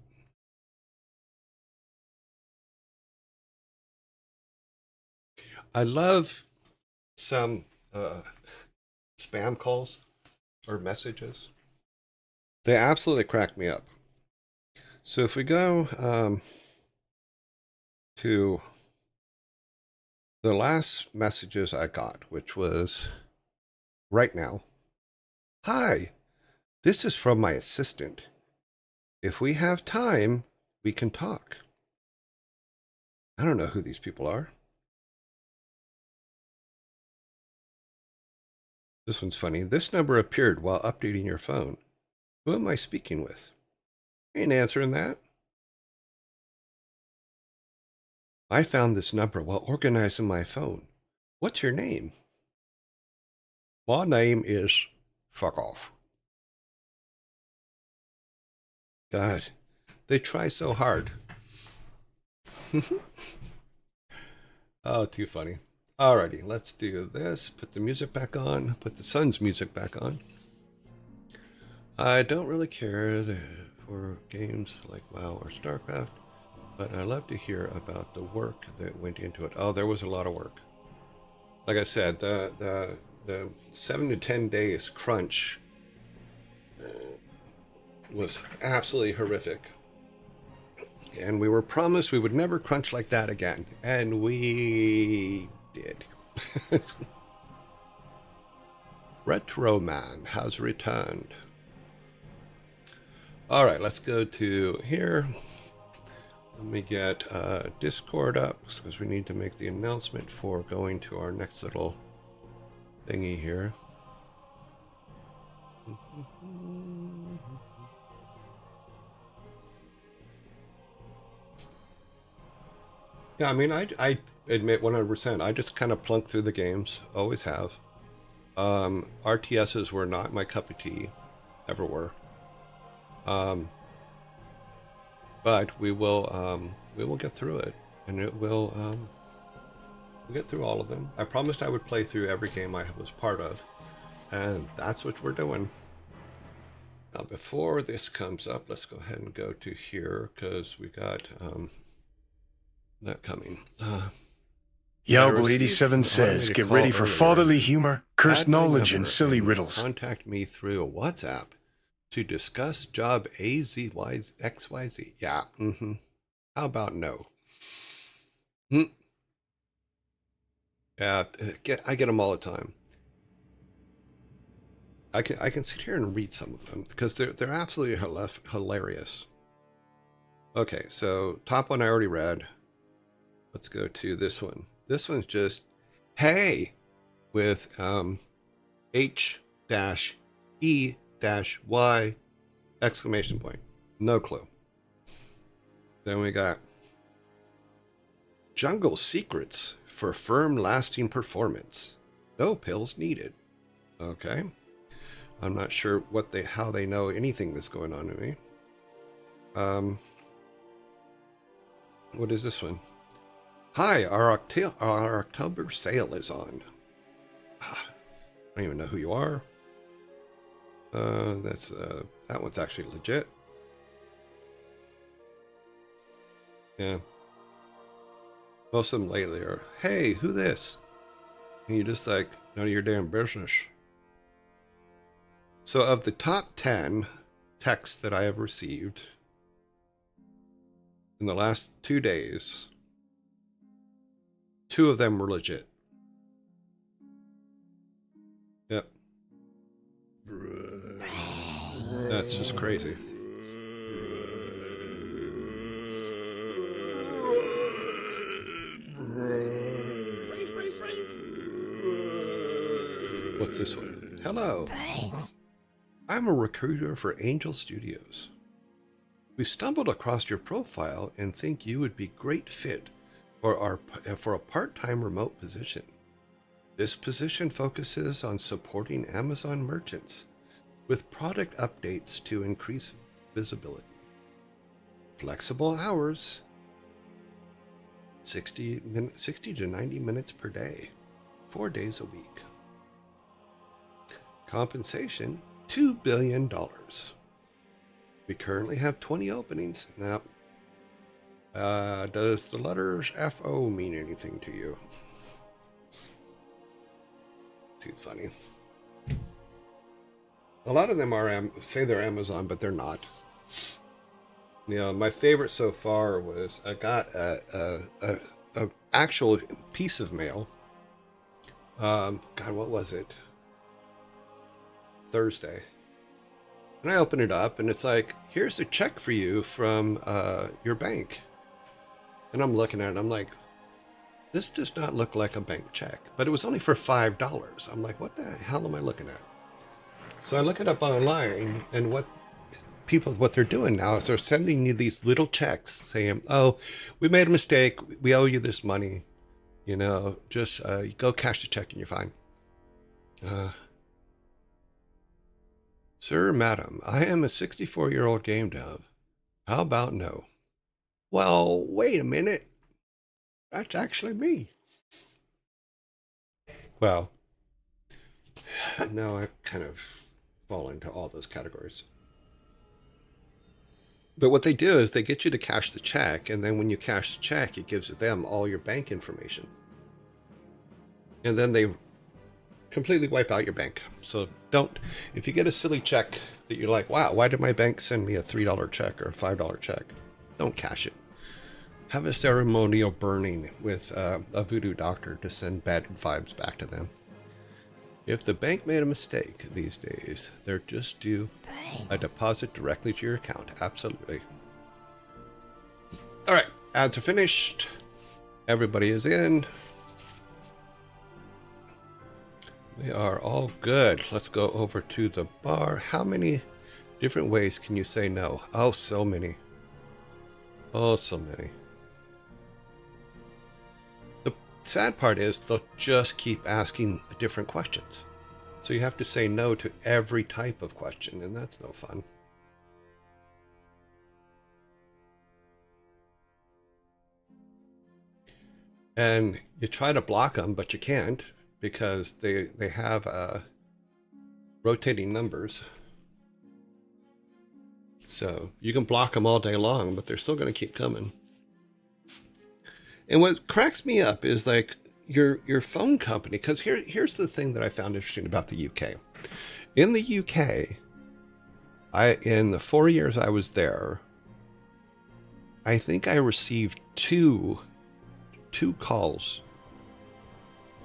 I love some spam calls or messages. They absolutely crack me up. So if we go to the last messages I got, which was right now. Hi, this is from my assistant. If we have time, we can talk. I don't know who these people are. This one's funny. This number appeared while updating your phone. Who am I speaking with? Ain't answering that. I found this number while organizing my phone. What's your name? My name is fuck off. God, they try so hard. Oh, too funny. Alrighty, let's do this. Put the music back on. Put the sun's music back on. I don't really care for games like WoW or StarCraft, but I love to hear about the work that went into it. Oh, there was a lot of work. Like I said, the 7 to 10 days crunch was absolutely horrific. And we were promised we would never crunch like that again. And we did. Retro Man has returned. All right, let's go to here. Let me get Discord up because we need to make the announcement for going to our next little thingy here. Yeah, I mean, I admit 100%. I just kind of plunk through the games, always have. RTSs were not my cup of tea, ever were. But we will get through it, and it will we'll get through all of them. I promised I would play through every game I was part of, and that's what we're doing. Now, before this comes up, let's go ahead and go to here because we got that coming. Yelbl87 says, get ready for fatherly humor, cursed knowledge, and silly riddles. Contact me through WhatsApp to discuss job AZYXYZ. Yeah, How about no? Yeah, I get them all the time. I can sit here and read some of them because they're absolutely hilarious. Okay, so top one I already read. Let's go to this one. This one's just hey with H-E-Y exclamation point. No clue. Then we got jungle secrets for firm lasting performance. No pills needed. Okay. I'm not sure how they know anything that's going on to me. What is this one? Hi, our October sale is on. I don't even know who you are. That one's actually legit. Yeah. Most of them lately are, hey, who this? And you're just like, none of your damn business. So of the top 10 texts that I have received, in the last 2 days. 2 of them were legit. Yep. That's just crazy. What's this one? Hello. I'm a recruiter for Angel Studios. We stumbled across your profile and think you would be great fit for a part-time remote position. This position focuses on supporting Amazon merchants with product updates to increase visibility. Flexible hours, 60 to 90 minutes per day, 4 days a week. Compensation, $2 billion. We currently have 20 openings. Now, does the letters FO mean anything to you? Too funny. A lot of them say they're Amazon, but they're not. You know, my favorite so far was I got a actual piece of mail. God, what was it? Thursday. And I open it up and it's like, here's a check for you from your bank. And I'm looking at it, I'm like, this does not look like a bank check. But it was only for $5. I'm like, what the hell am I looking at? So I look it up online, and what they're doing now is they're sending you these little checks saying, oh, we made a mistake, we owe you this money, you know, just go cash the check and you're fine. Sir, madam, I am a 64-year-old game dev. How about no? Well, wait a minute. That's actually me. Well, now I kind of fall into all those categories. But what they do is they get you to cash the check, and then when you cash the check, it gives them all your bank information. And then they completely wipe out your bank. So if you get a silly check that you're like, wow, why did my bank send me a $3 check or a $5 check? Don't cash it. Have a ceremonial burning with a voodoo doctor to send bad vibes back to them. If the bank made a mistake these days, they're just due a deposit directly to your account. Absolutely. All right, ads are finished. Everybody is in. We are all good. Let's go over to the bar. How many different ways can you say no? Oh, so many. Oh, so many. The sad part is they'll just keep asking different questions. So you have to say no to every type of question, and that's no fun. And you try to block them, but you can't, because they have rotating numbers. So you can block them all day long, but they're still going to keep coming. And what cracks me up is like your phone company, because here's the thing that I found interesting about the UK. In the UK, in the 4 years I was there, I think I received two calls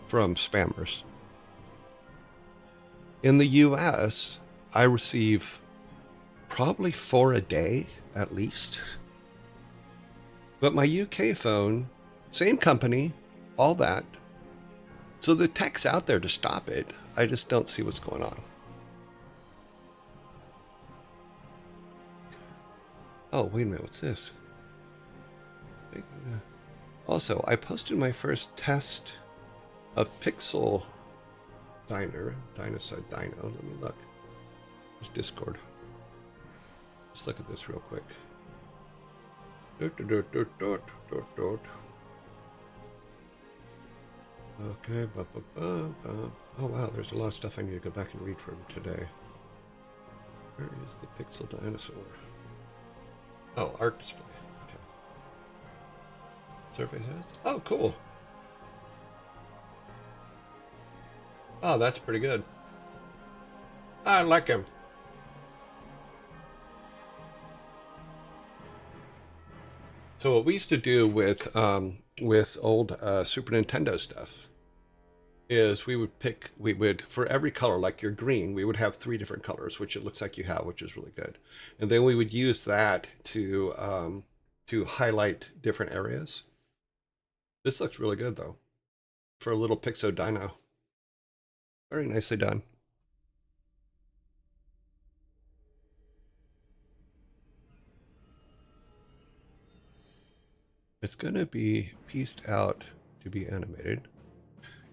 from spammers. In the US, I receive probably 4 a day at least. But my UK phone, same company, all that. So the tech's out there to stop it. I just don't see what's going on. Oh, wait a minute, what's this? Also, I posted my first test of Pixel Dino said Dino. Let me look. There's Discord. Let's look at this real quick. Okay. Oh wow, there's a lot of stuff I need to go back and read from today. Where is the Pixel Dinosaur? Oh, art display. Okay. Surface has? Oh, cool. Oh, that's pretty good. I like him. So what we used to do with old Super Nintendo stuff is we would for every color, like your green, we would have 3 different colors, which it looks like you have, which is really good. And then we would use that to highlight different areas. This looks really good though, for a little Pixo Dino. Very nicely done. It's going to be pieced out to be animated.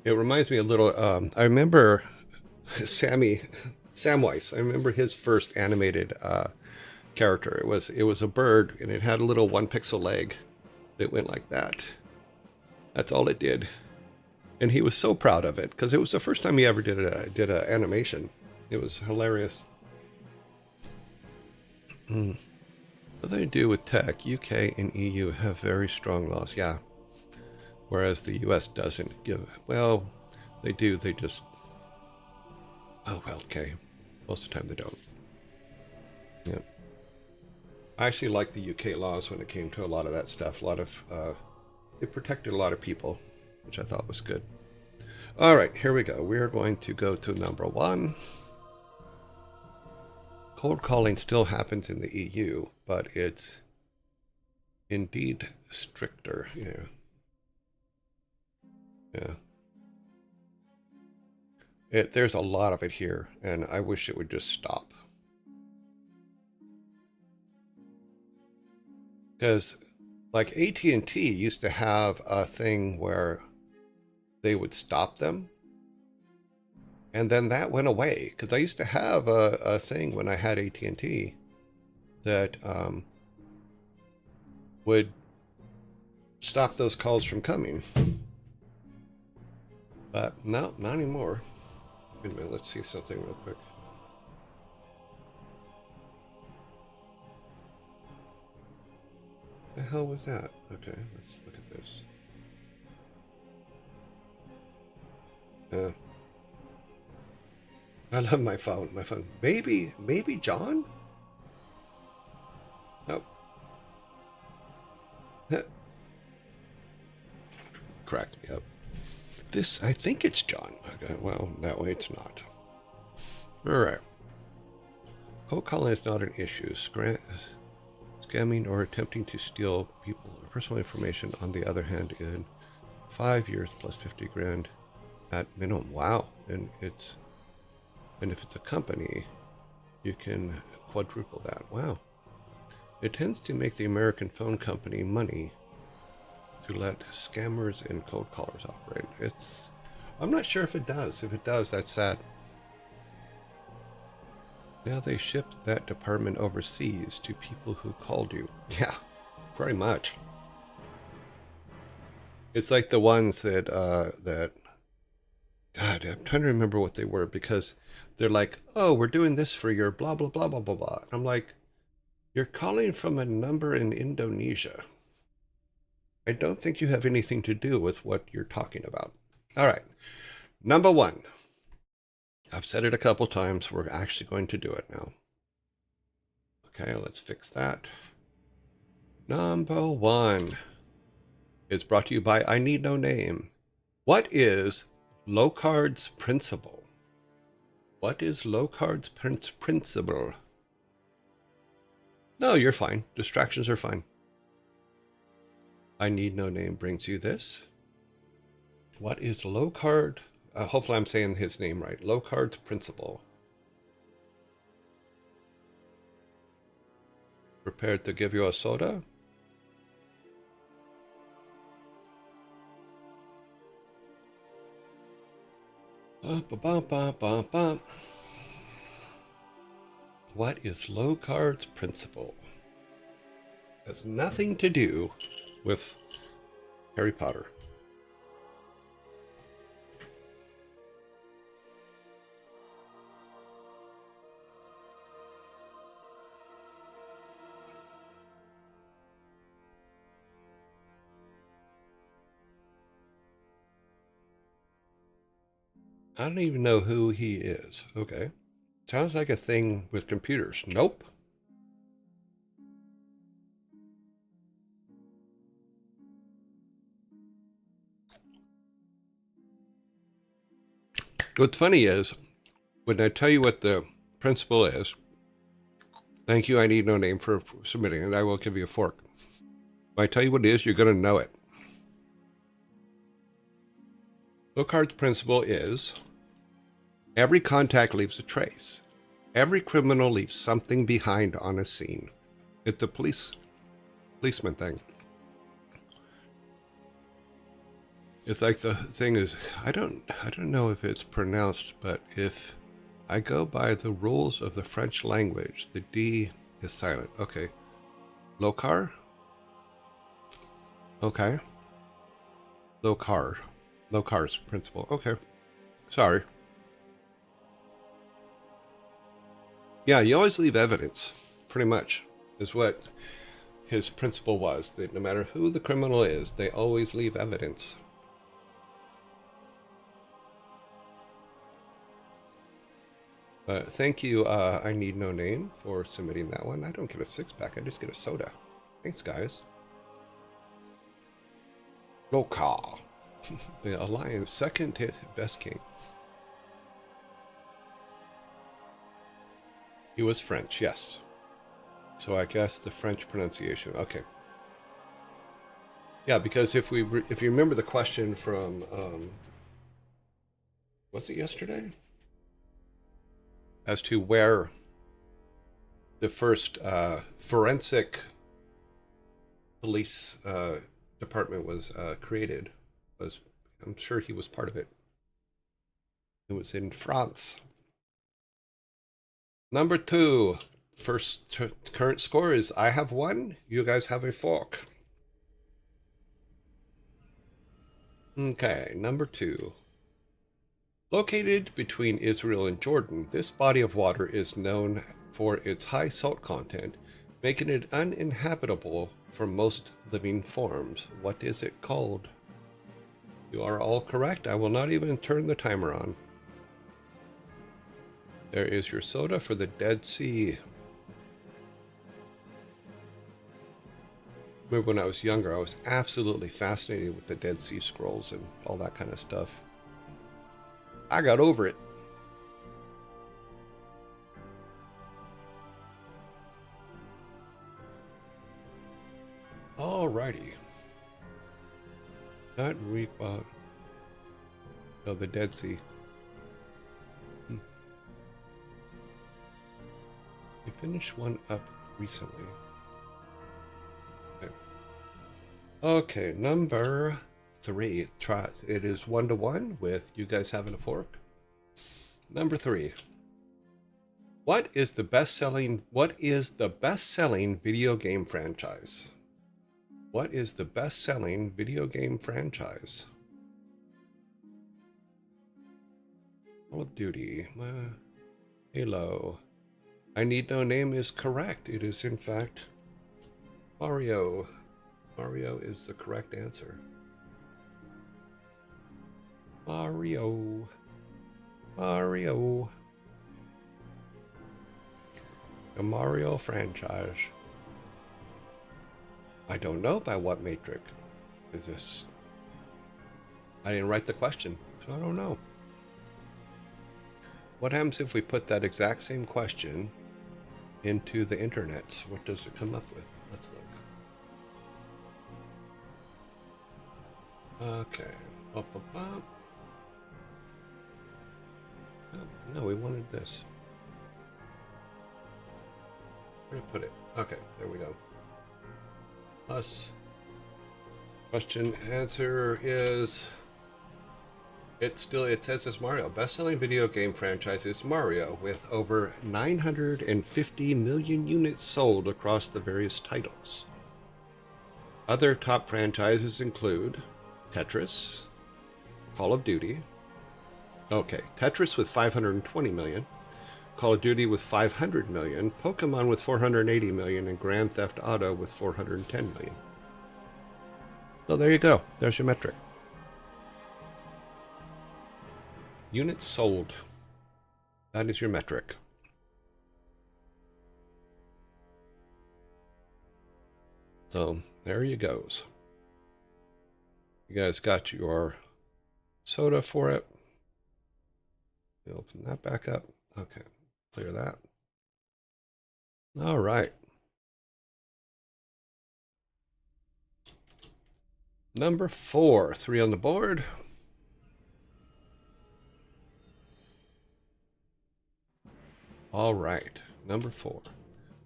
It reminds me a little. I remember Samwise. I remember his first animated character. It was a bird, and it had a little 1 pixel leg that went like that. That's all it did, and he was so proud of it because it was the first time he ever did a animation. It was hilarious. What do they do with tech? UK and EU have very strong laws. Yeah. Whereas the US doesn't give. Well, they do. They just. Oh, well, okay. Most of the time they don't. Yeah. I actually like the UK laws when it came to a lot of that stuff. A lot of. It protected a lot of people, which I thought was good. All right, here we go. We're going to go to number 1. Cold calling still happens in the EU, but it's indeed stricter. Yeah. Yeah. There's a lot of it here, and I wish it would just stop. Because, like, AT&T used to have a thing where they would stop them, and then that went away. Because I used to have a thing when I had AT&T that would stop those calls from coming. But no, not anymore. Wait a minute, let's see something real quick. The hell was that? Okay, let's look at this. I love my phone. My phone. Maybe John? Nope. Cracked me up. This, I think it's John. Okay, well, that way it's not. All right. Cold calling is not an issue. Scamming or attempting to steal people's personal information, on the other hand, in 5 years plus 50 grand at minimum. Wow. And if it's a company, you can quadruple that. Wow. It tends to make the American phone company money to let scammers and cold callers operate. I'm not sure if it does. If it does, that's sad. Now they shipped that department overseas to people who called you. Yeah, pretty much. It's like the ones that God, I'm trying to remember what they were, because they're like, oh, we're doing this for your blah, blah, blah, blah, blah, blah. And I'm like, you're calling from a number in Indonesia. I don't think you have anything to do with what you're talking about. All right. Number 1. I've said it a couple times. We're actually going to do it now. Okay, let's fix that. Number 1 is brought to you by I Need No Name. What is Locard's principle? What is Locard's principle? No, you're fine. Distractions are fine. I Need No Name brings you this. What is Locard? Hopefully I'm saying his name right. Locard's principle. Prepared to give you a soda? What is Locard's principle? Has nothing to do with Harry Potter. I don't even know who he is. Okay. Sounds like a thing with computers. Nope. What's funny is, when I tell you what the principle is, thank you, I need no name for submitting it, I will give you a fork. When I tell you what it is, you're going to know it. Locard's principle is, every contact leaves a trace. Every criminal leaves something behind on a scene. It's a policeman thing. It's like the thing is, I don't know if it's pronounced, but if I go by the rules of the French language, the D is silent. Okay. Locard? Okay. Locard's principle. Okay. Sorry. Yeah, you always leave evidence, pretty much, is what his principle was. That no matter who the criminal is, they always leave evidence. Thank you, I Need No Name, for submitting that one. I don't get a six-pack, I just get a soda. Thanks, guys. Loka. The Alliance second hit best king. He was French, yes. So I guess the French pronunciation. Okay. Yeah, because if you remember the question from was it yesterday? As to where the first forensic police department was created, I'm sure he was part of it. It was in France. Number 2, first current score is I have 1, you guys have a fork. Okay, number 2. Located between Israel and Jordan, this body of water is known for its high salt content, making it uninhabitable for most living forms. What is it called? You are all correct. I will not even turn the timer on. There is your soda for the Dead Sea. Remember when I was younger, I was absolutely fascinated with the Dead Sea Scrolls and all that kind of stuff. I got over it. Alrighty. Not Reebok. No, the Dead Sea. You finished one up recently. Okay, number 3. Try it is 1-1 with you guys having a fork. Number 3. What is the best-selling video game franchise? What is the best-selling video game franchise? Call of Duty, Halo. I Need No Name is correct. It is in fact Mario. Mario is the correct answer. Mario. The Mario franchise. I don't know by what matrix is this. I didn't write the question, so I don't know. What happens if we put that exact same question into the internet? What does it come up with? Let's look. Okay. Oh, no, we wanted this. Where did I put it? Okay, there we go. Plus, question answer is, it says it's Mario. Best-selling video game franchise is Mario, with over 950 million units sold across the various titles. Other top franchises include Tetris, Call of Duty. Okay, Tetris with 520 million, Call of Duty with 500 million, Pokemon with 480 million, and Grand Theft Auto with 410 million. So there you go. There's your metric. Units sold. That is your metric. So there you goes. You guys got your soda for it. We open that back up. Okay, clear that. All right. Number 4, 3 on the board. All right, number 4.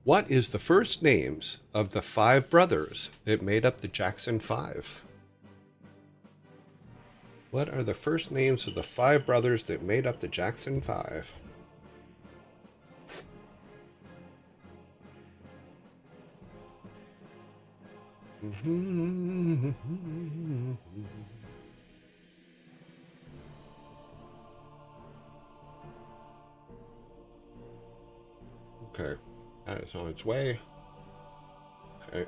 What is the first names of the 5 brothers that made up the Jackson 5? What are the first names of the 5 brothers that made up the Jackson 5? Okay, that is on its way. Okay.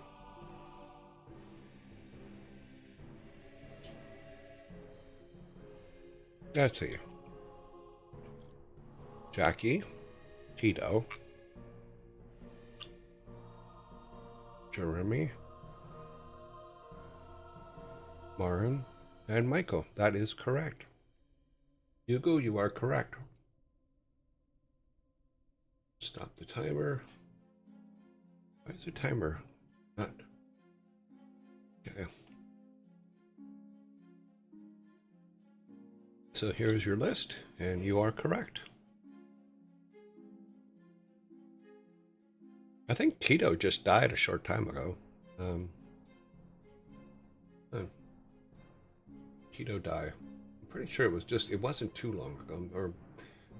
Let's see. Jackie, Tito, Jeremy, Marin, and Michael. That is correct. Hugo, you are correct. Stop the timer. Why is the timer not? Okay. So here's your list, and you are correct. I think Tito just died a short time ago. Tito died. I'm pretty sure it wasn't too long ago. Or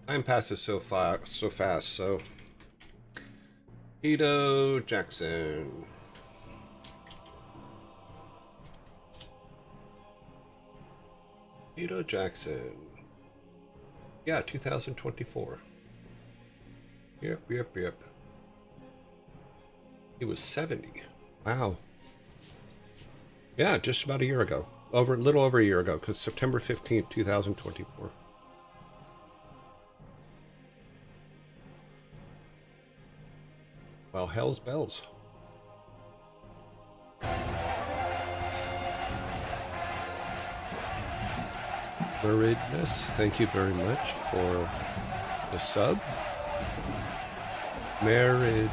time passes so fast. So Tito Jackson. Tito Jackson. Yeah, 2024. Yep. He was 70. Wow. Yeah, just about a year ago. A little over a year ago, because September 15th, 2024. Well, hell's bells. Meridness, thank you very much for the sub. Meridness.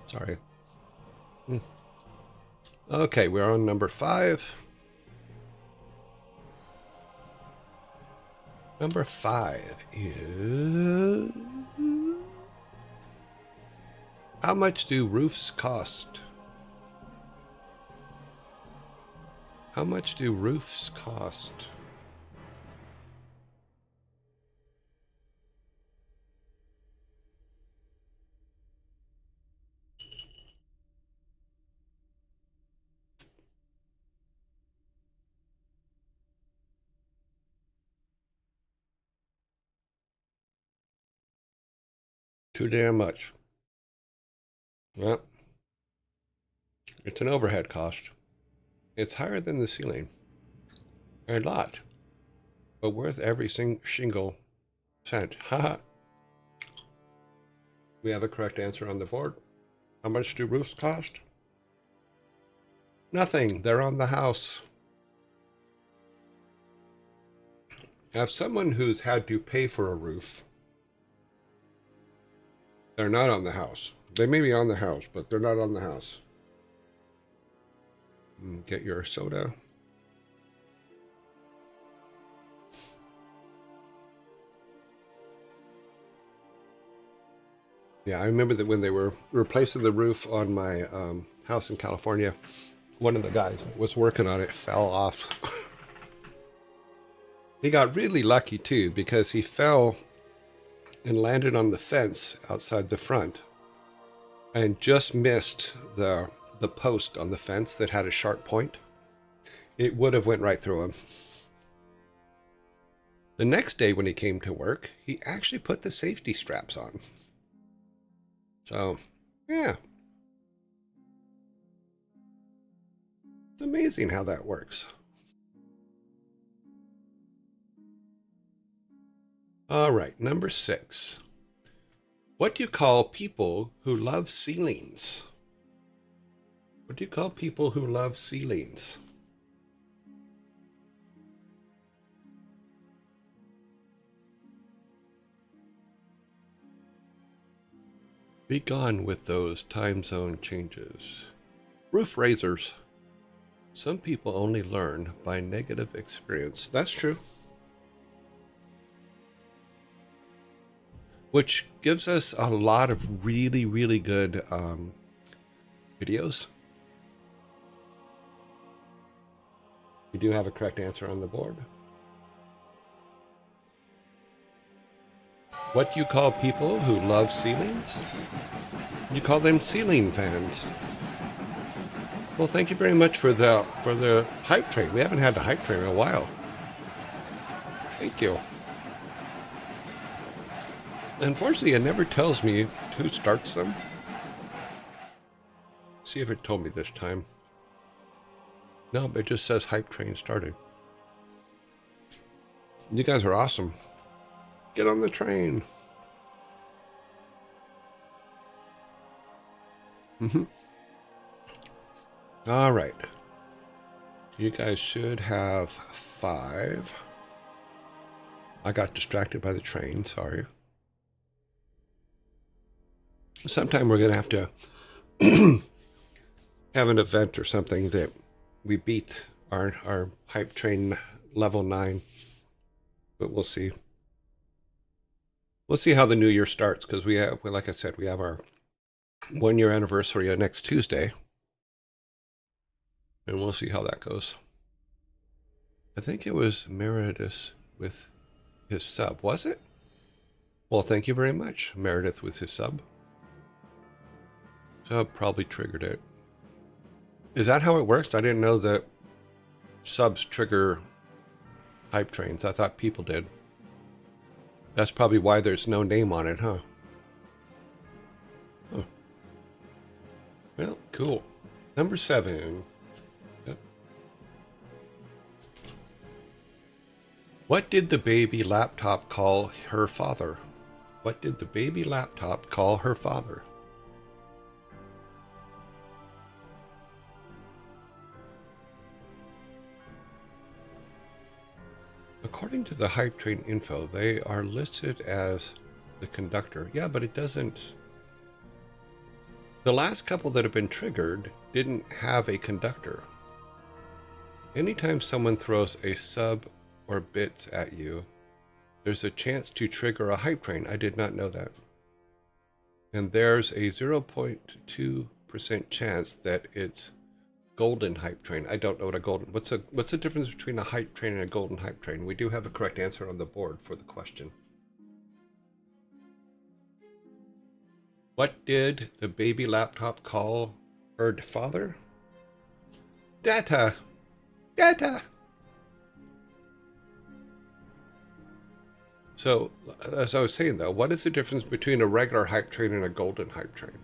Sorry. Okay, we're on number 5. Number 5 is... How much do roofs cost? How much do roofs cost? Too damn much. Yep. It's an overhead cost. It's higher than the ceiling. A lot. But worth every shingle cent. Haha. We have a correct answer on the board. How much do roofs cost? Nothing. They're on the house. As someone who's had to pay for a roof, they're not on the house. They may be on the house, but they're not on the house. Get your soda. Yeah, I remember that when they were replacing the roof on my house in California, one of the guys that was working on it fell off. He got really lucky too, because he fell and landed on the fence outside the front and just missed the post on the fence that had a sharp point. It would have went right through him. The next day when he came to work, he actually put the safety straps on. So, yeah. It's amazing how that works. All right, number 6. What do you call people who love ceilings? What do you call people who love ceilings? Be gone with those time zone changes. Roof raisers. Some people only learn by negative experience. That's true. Which gives us a lot of really, really good videos. You do have a correct answer on the board. What do you call people who love ceilings? You call them ceiling fans. Well, thank you very much for the hype train. We haven't had the hype train in a while. Thank you. Unfortunately, it never tells me who starts them. See if it told me this time. No, it just says hype train started. You guys are awesome. Get on the train. All right. You guys should have 5. I got distracted by the train, sorry. Sometime we're going to have to have an event or something that we beat our hype train level 9. But we'll see. We'll see how the new year starts, because we have, like I said, we have our 1-year anniversary next Tuesday. And we'll see how that goes. I think it was Meredith with his sub, was it? Well, thank you very much, Meredith with his sub. Sub probably triggered it. Is that how it works? I didn't know that subs trigger hype trains. I thought people did. That's probably why there's no name on it, huh? Huh. Well, cool. Number 7. Yep. What did the baby laptop call her father? What did the baby laptop call her father? According to the hype train info, they are listed as the conductor. Yeah, but it doesn't... The last couple that have been triggered didn't have a conductor. Anytime someone throws a sub or bits at you, there's a chance to trigger a hype train. I did not know that. And there's a 0.2% chance that it's golden hype train. I don't know what a golden... What's the difference between a hype train and a golden hype train? We do have a correct answer on the board for the question. What did the baby laptop call her father? Data! Data! So, as I was saying though, what is the difference between a regular hype train and a golden hype train?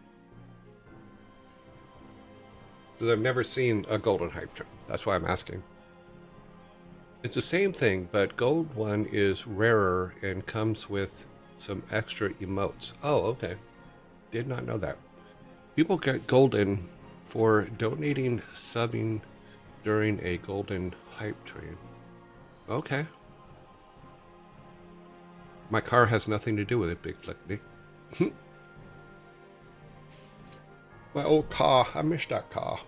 Because I've never seen a golden hype train. That's why I'm asking. It's the same thing, but gold one is rarer and comes with some extra emotes. Oh, okay. Did not know that. People get golden for donating, subbing during a golden hype train. Okay. My car has nothing to do with it, Big Flick Nick. My old car. I miss that car.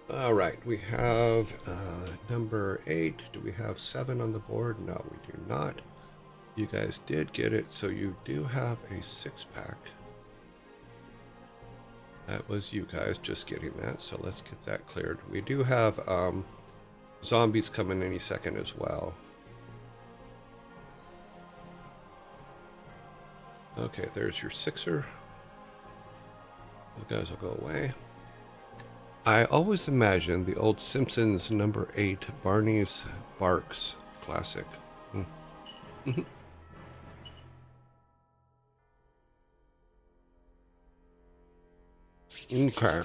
All right, we have number 8. Do we have 7 on the board? No, we do not. You guys did get it, so you do have a 6-pack. That was you guys just getting that, so let's get that cleared. We do have zombies coming any second as well. Okay, there's your 6er. You guys will go away. I always imagine the old Simpsons number 8, Barney's Barks classic. Okay.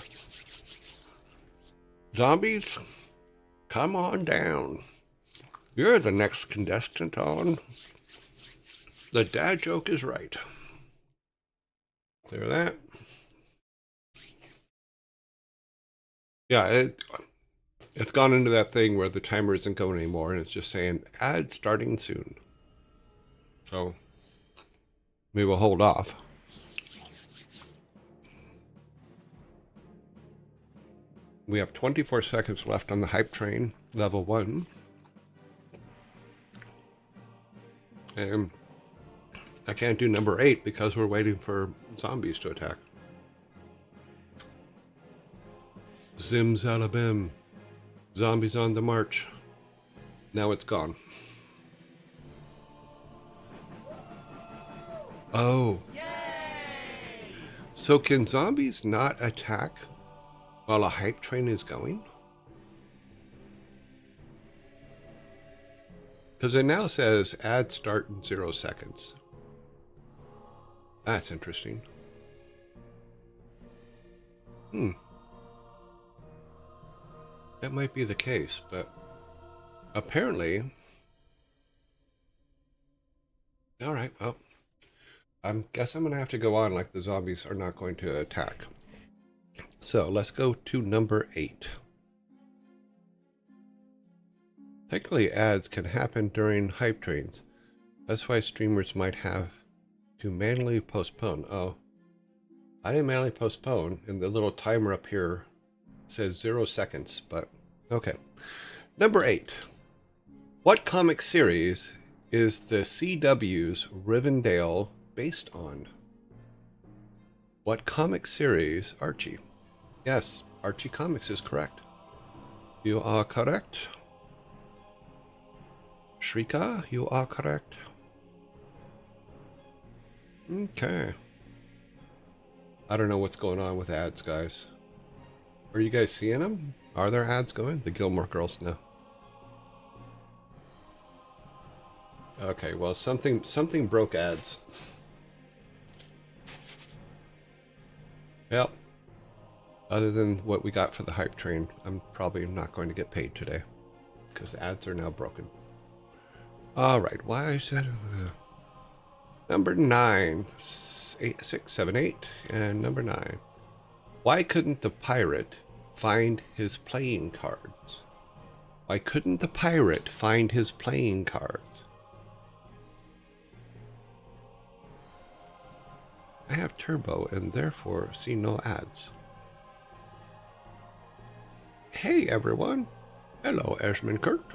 Zombies, come on down. You're the next contestant on. The dad joke is right. Clear that. Yeah, it's gone into that thing where the timer isn't going anymore, and it's just saying ad starting soon. So We will hold off. We have 24 seconds left on the hype train, level 1. And I can't do number 8 because we're waiting for zombies to attack. Zimzalabim. Zombies on the march. Now it's gone. Oh. Yay! So can zombies not attack while a hype train is going? Because it now says add start in 0 seconds. That's interesting. That might be the case, but apparently... Alright, well, I guess I'm going to have to go on like the zombies are not going to attack. So let's go to number 8. Technically, ads can happen during hype trains. That's why streamers might have to manually postpone. Oh, I didn't manually postpone, and the little timer up here says 0 seconds, but okay. Number 8. What comic series is the CW's Rivendell based on? What comic series? Archie. Yes, Archie Comics is correct. You are correct. Shrika, you are correct. Okay. I don't know what's going on with ads, guys. Are you guys seeing them? Are there ads going? The Gilmore Girls? No. Okay, well, something broke ads. Yep. Other than what we got for the hype train, I'm probably not going to get paid today because ads are now broken. All right, why is that? Number 9, 8, 6, 7, 8, and number 9. Why couldn't the pirate find his playing cards? Why couldn't the pirate find his playing cards? I have turbo and therefore see no ads. Hey everyone! Hello, Ashman Kirk.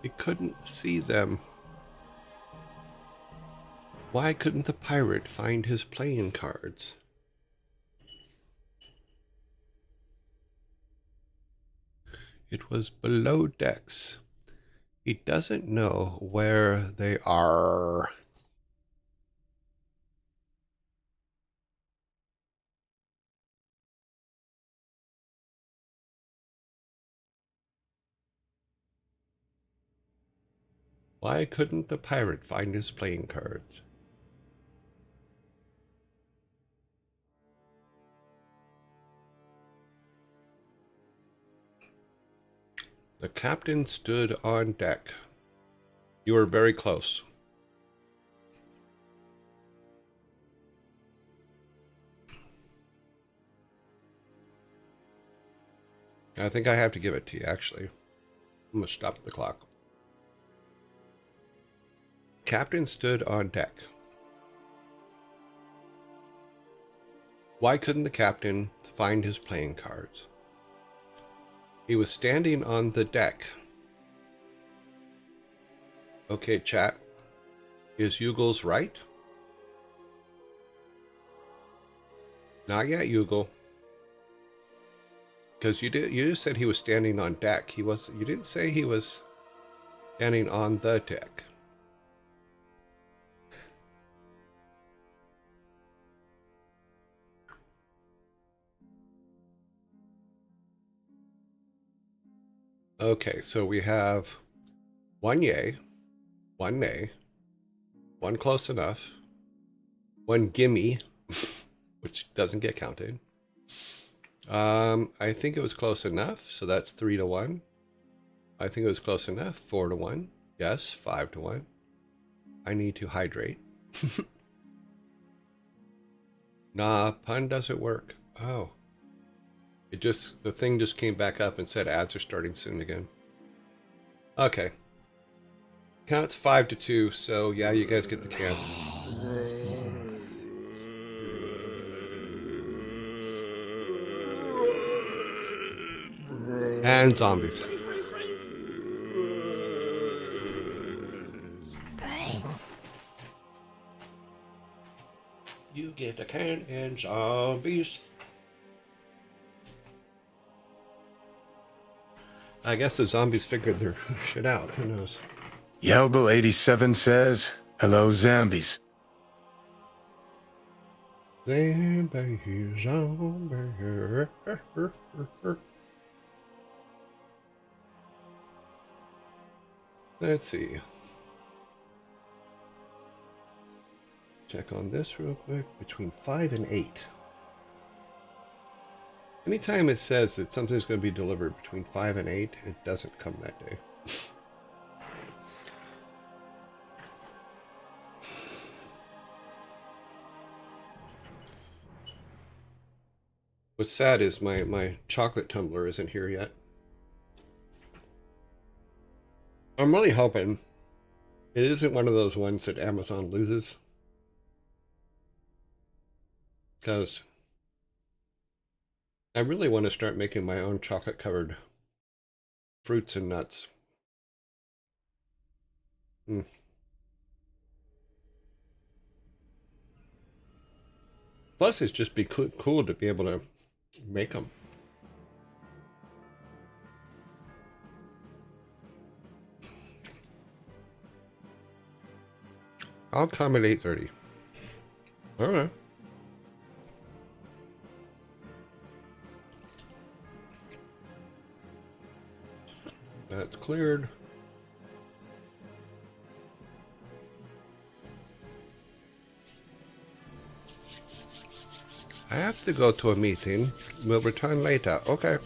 He couldn't see them. Why couldn't the pirate find his playing cards? It was below decks. He doesn't know where they are. Why couldn't the pirate find his playing cards? The captain stood on deck. You were very close. I think I have to give it to you, actually. I'm going to stop the clock. Captain stood on deck. Why couldn't the captain find his playing cards? He was standing on the deck. Okay, chat. Is Yugel's right? Not yet, Yugel. Because you just said he was standing on deck. You didn't say he was standing on the deck. Okay, so we have 1 yay, 1 nay, 1 close enough, 1 gimme, which doesn't get counted. I think it was close enough, so that's 3 to 1. I think it was close enough, 4 to 1. Yes, 5 to 1. I need to hydrate. Nah, pun doesn't work. Oh. The thing just came back up and said ads are starting soon again. Okay. Counts 5 to 2, so yeah, you guys get the can. And zombies. You get a can and zombies. I guess the zombies figured their shit out. Who knows? Yelbel 87 says, hello, zombies. Zombie, zombie. Let's see. Check on this real quick. Between 5 and 8. Anytime it says that something's going to be delivered between 5 and 8, it doesn't come that day. What's sad is my chocolate tumbler isn't here yet. I'm really hoping it isn't one of those ones that Amazon loses. Because I really want to start making my own chocolate-covered fruits and nuts. Plus, it's just be cool to be able to make them. I'll come at 8:30. All right. That's cleared. I have to go to a meeting. We'll return later. Okay.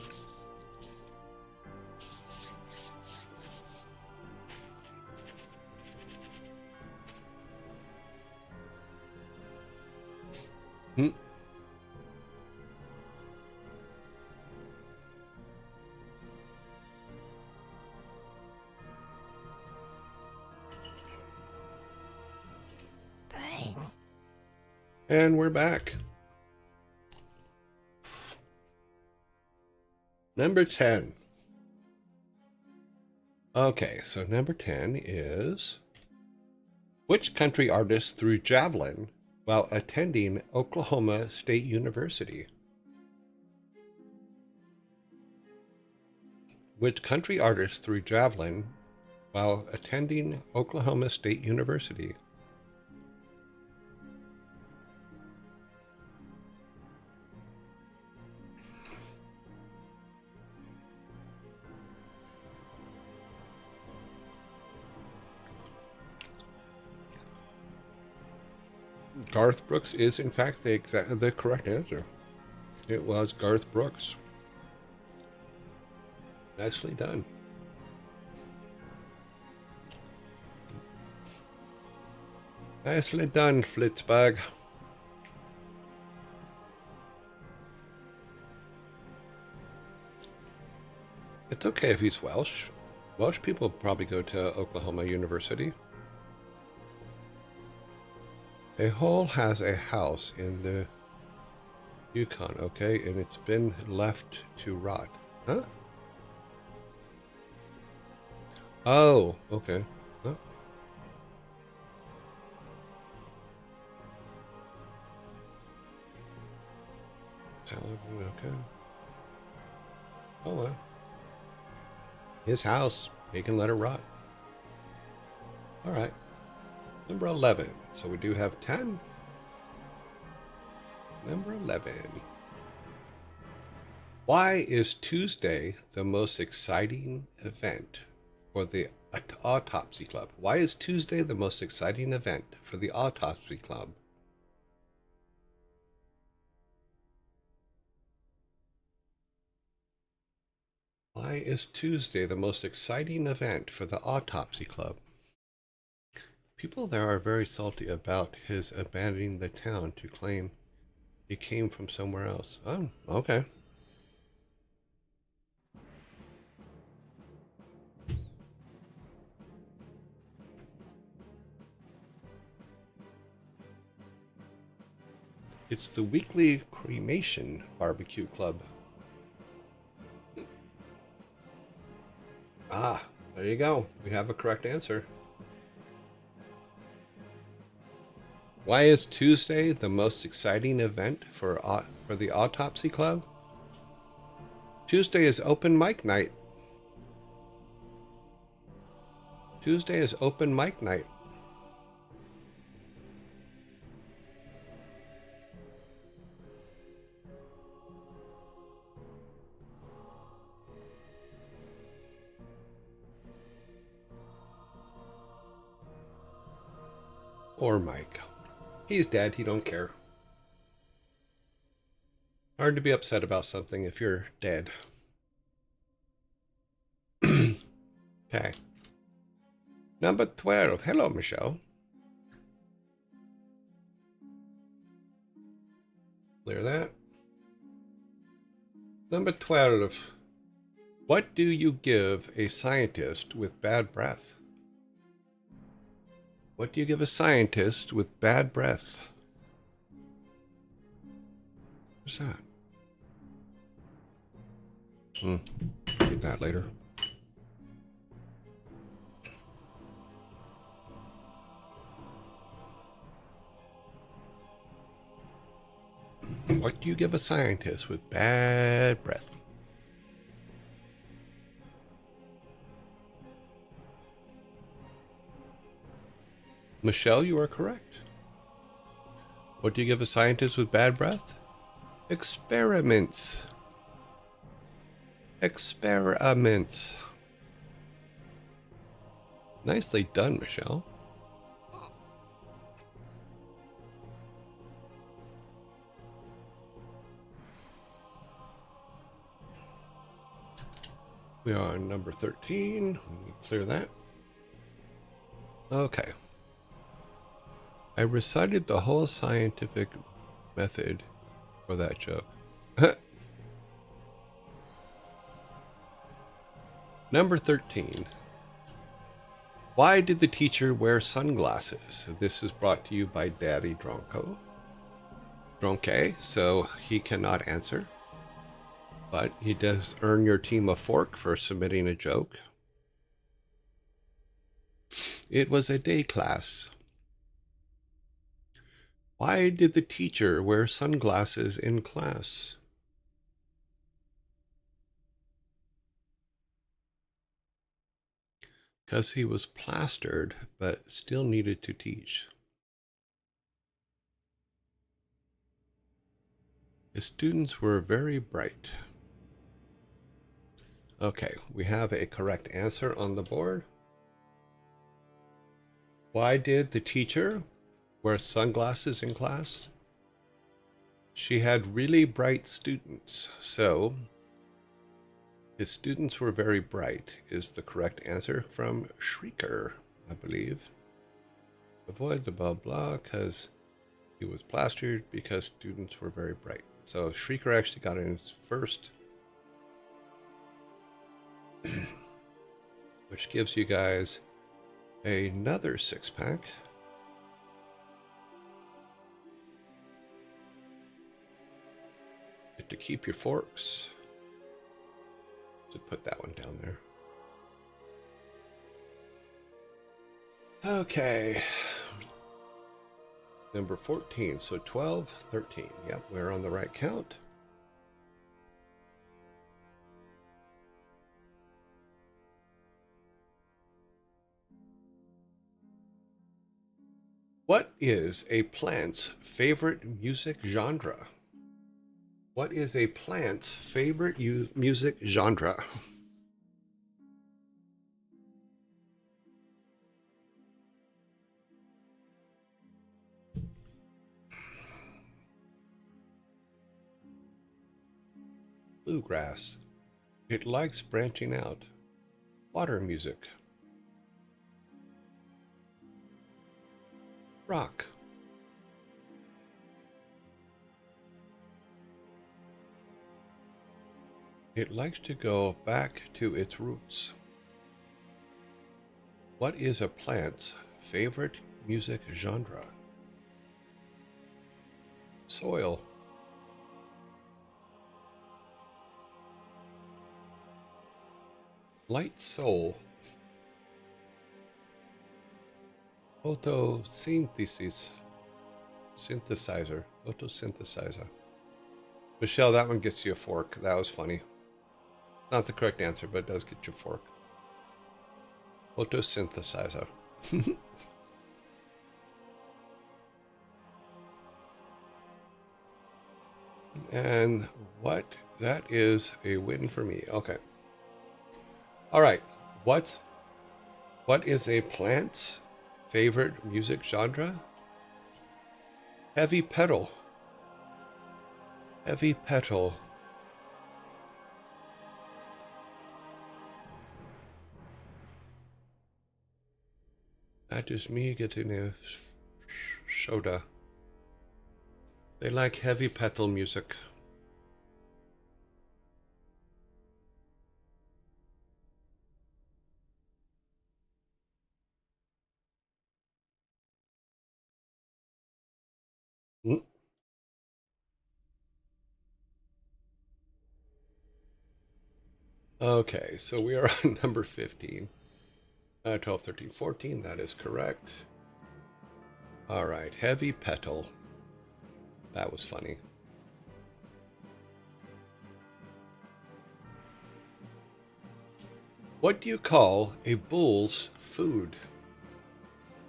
And we're back. Number 10. Okay, so number 10 is... Which country artist threw javelin while attending Oklahoma State University? Which country artist threw javelin while attending Oklahoma State University? Garth Brooks is, in fact, the correct answer. It was Garth Brooks. Nicely done. Nicely done, Flitzbag. It's okay if he's Welsh. Welsh people probably go to Oklahoma University. A hole has a house in the Yukon, okay, and it's been left to rot. Huh? Oh, okay. Huh? Okay. Oh well. His house, he can let it rot. All right. Number 11. So we do have 10. Number 11. Why is Tuesday the most exciting event for the Autopsy Club? Why is Tuesday the most exciting event for the Autopsy Club? Why is Tuesday the most exciting event for the Autopsy Club? People there are very salty about his abandoning the town to claim he came from somewhere else. Oh, okay. It's the weekly cremation barbecue club. Ah, there you go. We have a correct answer. Why is Tuesday the most exciting event for the Autopsy Club? Tuesday is open mic night. Tuesday is open mic night. Or Mike. He's dead. He don't care. Hard to be upset about something if you're dead. Okay. Number 12. Hello, Michelle. Clear that. Number 12. What do you give a scientist with bad breath? What do you give a scientist with bad breath? What's that? Get that later. What do you give a scientist with bad breath? Michelle, you are correct. What do you give a scientist with bad breath? Experiments. Experiments. Nicely done, Michelle. We are on number 13. Clear that. Okay. I recited the whole scientific method for that joke. Number 13. Why did the teacher wear sunglasses? This is brought to you by Daddy Dronko. Dronke, so he cannot answer. But he does earn your team a fork for submitting a joke. It was a day class. Why did the teacher wear sunglasses in class? Because he was plastered, but still needed to teach. His students were very bright. Okay, we have a correct answer on the board. Why did the teacher wear sunglasses in class? She had really bright students, so his students were very bright is the correct answer from Shrieker, I believe. Avoid the blah blah because he was plastered because students were very bright. So Shrieker actually got in his first, which gives you guys another 6-pack. Get to keep your forks. To put that one down there. Okay. Number 14. So 12, 13. Yep, we're on the right count. What is a plant's favorite music genre? What is a plant's favorite music genre? Bluegrass. It likes branching out. Water music. Rock. It likes to go back to its roots. What is a plant's favorite music genre? Soil. Light soul. Photosynthesis. Synthesizer. Photosynthesizer. Michelle, that one gets you a fork. That was funny. Not the correct answer, but it does get you a fork. Photosynthesizer. And what? That is a win for me. Okay. All right. What is a plant's favorite music genre? Heavy metal. Heavy metal. That is me getting a soda. They like heavy metal music. Mm. Okay, so we are on number 15. 12, 13, 14, that is correct. All right, heavy metal. That was funny. What do you call a bull's food?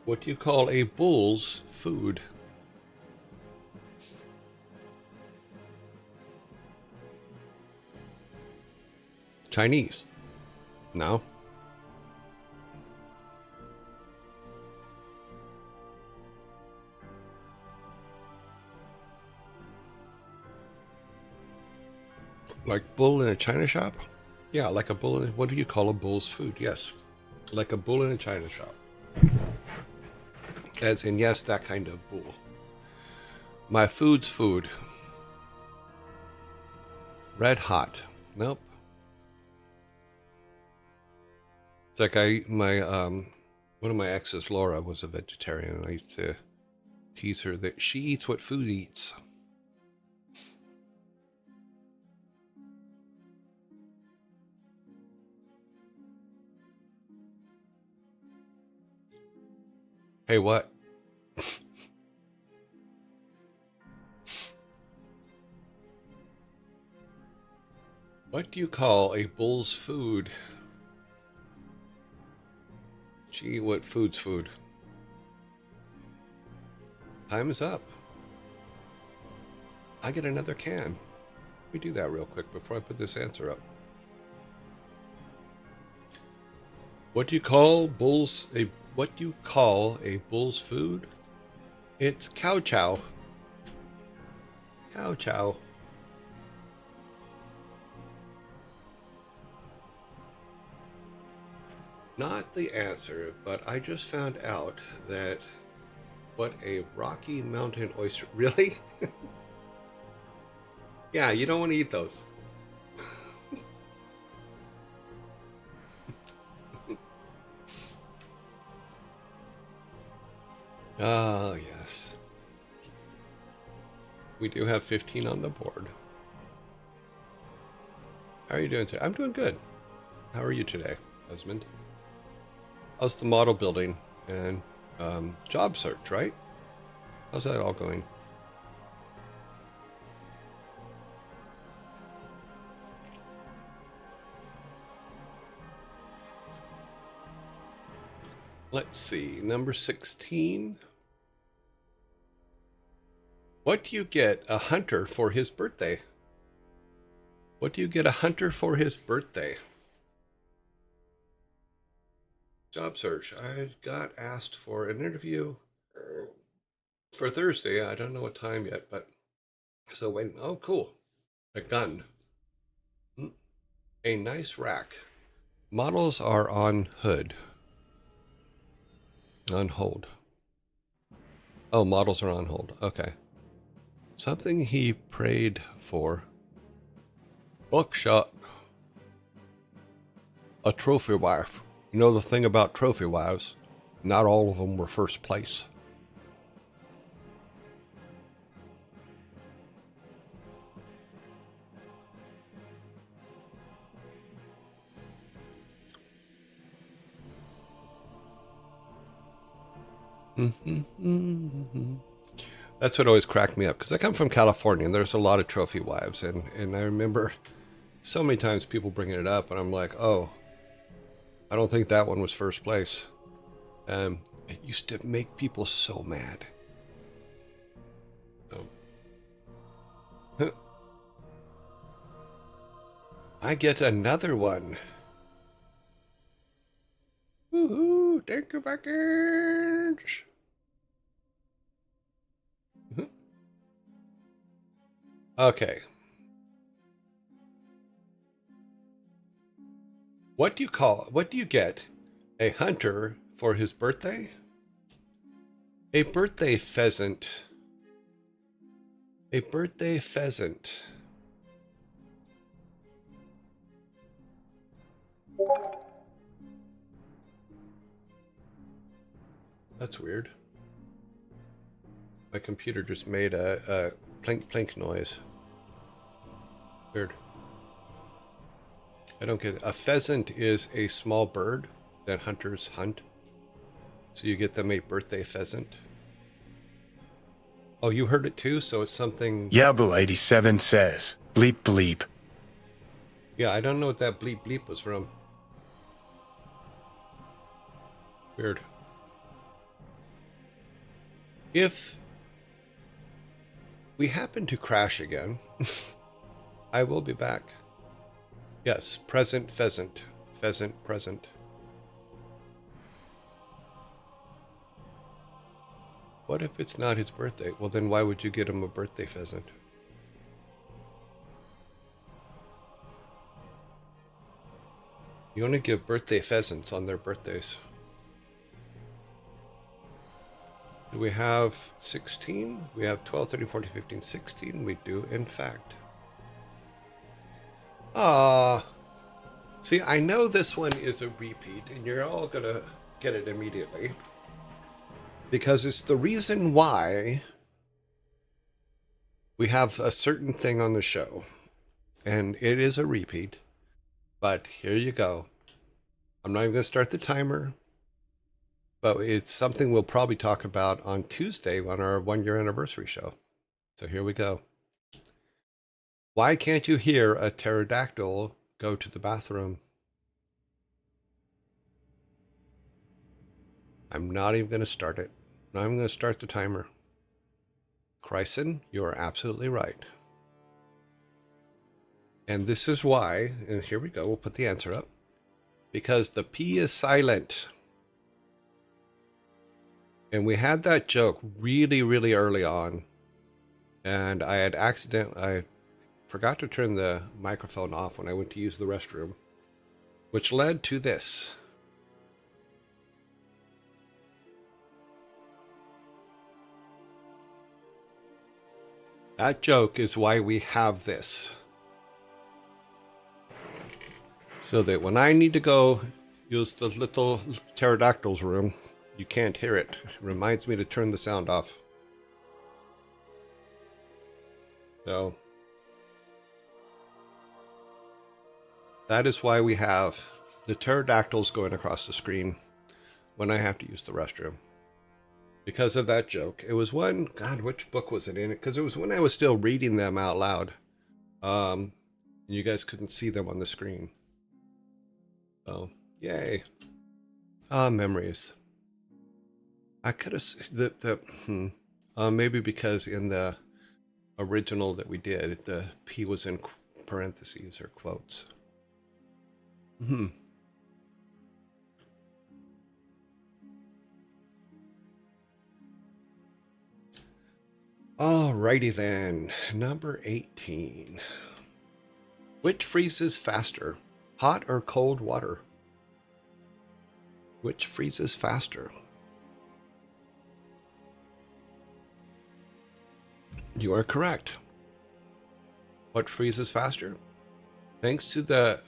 What do you call a bull's food? Chinese. No. Like bull in a china shop? Yeah, like a bull. What do you call a bull's food? Yes. Like a bull in a china shop. As in, yes, that kind of bull. My food's food. Red hot. Nope. It's like one of my exes, Laura, was a vegetarian, and I used to tease her that she eats what food eats. Hey, what? What do you call a bull's food? Gee, what food's food? Time is up. I get another can. Let me do that real quick before I put this answer up. What do you call a bull's food? It's cow chow. Cow chow. Not the answer, but I just found out that what a Rocky Mountain oyster. Really? Yeah, you don't want to eat those. Oh, yes. We do have 15 on the board. How are you doing today? I'm doing good. How are you today, husband? How's the model building and job search, right? How's that all going? Let's see, number 16. What do you get a hunter for his birthday? What do you get a hunter for his birthday? Job search. I got asked for an interview for Thursday. I don't know what time yet, but so wait. Oh, cool. A gun. A nice rack. Models are on hood. On hold. Oh, models are on hold. Okay. Something he prayed for. Buckshot. A trophy wife. You know the thing about trophy wives? Not all of them were first place. That's what always cracked me up, because I come from California and there's a lot of trophy wives, and I remember so many times people bringing it up, and I'm like, oh, I don't think that one was first place. It used to make people so mad. So, I get another one. Woohoo! Thank you, package. Okay. What do you get a hunter for his birthday? A birthday pheasant. A birthday pheasant. That's weird. My computer just made a plink plink noise. Weird. I don't get it. A pheasant is a small bird that hunters hunt. So you get them a birthday pheasant. Oh, you heard it too? So it's something... Yabble87 says, bleep bleep. Yeah, I don't know what that bleep bleep was from. Weird. If we happen to crash again, I will be back. Yes, present pheasant. Pheasant present. What if it's not his birthday? Well, then why would you get him a birthday pheasant? You only give birthday pheasants on their birthdays. Do we have 16? We have 12, 13, 14, 15, 16. We do, in fact. See, I know this one is a repeat, and you're all gonna get it immediately. Because it's the reason why we have a certain thing on the show. And it is a repeat. But here you go. I'm not even going to start the timer. But it's something we'll probably talk about on Tuesday on our 1-year anniversary show. So here we go. Why can't you hear a pterodactyl go to the bathroom? I'm not even going to start it. Now I'm going to start the timer. Chryson, you are absolutely right. And this is why, and here we go, we'll put the answer up. Because the P is silent. And we had that joke really, really early on. And I forgot to turn the microphone off when I went to use the restroom. Which led to this. That joke is why we have this. So that when I need to go use the little pterodactyl's room, you can't hear it. It reminds me to turn the sound off. So that is why we have the pterodactyls going across the screen when I have to use the restroom. Because of that joke. It was one, God, which book was it in? Because it was when I was still reading them out loud. You guys couldn't see them on the screen. So, yay. Memories. I could have, maybe because in the original that we did, the P was in parentheses or quotes. Alrighty then, number 18. Which freezes faster, hot or cold water? Which freezes faster? You are correct. What freezes faster? Thanks to the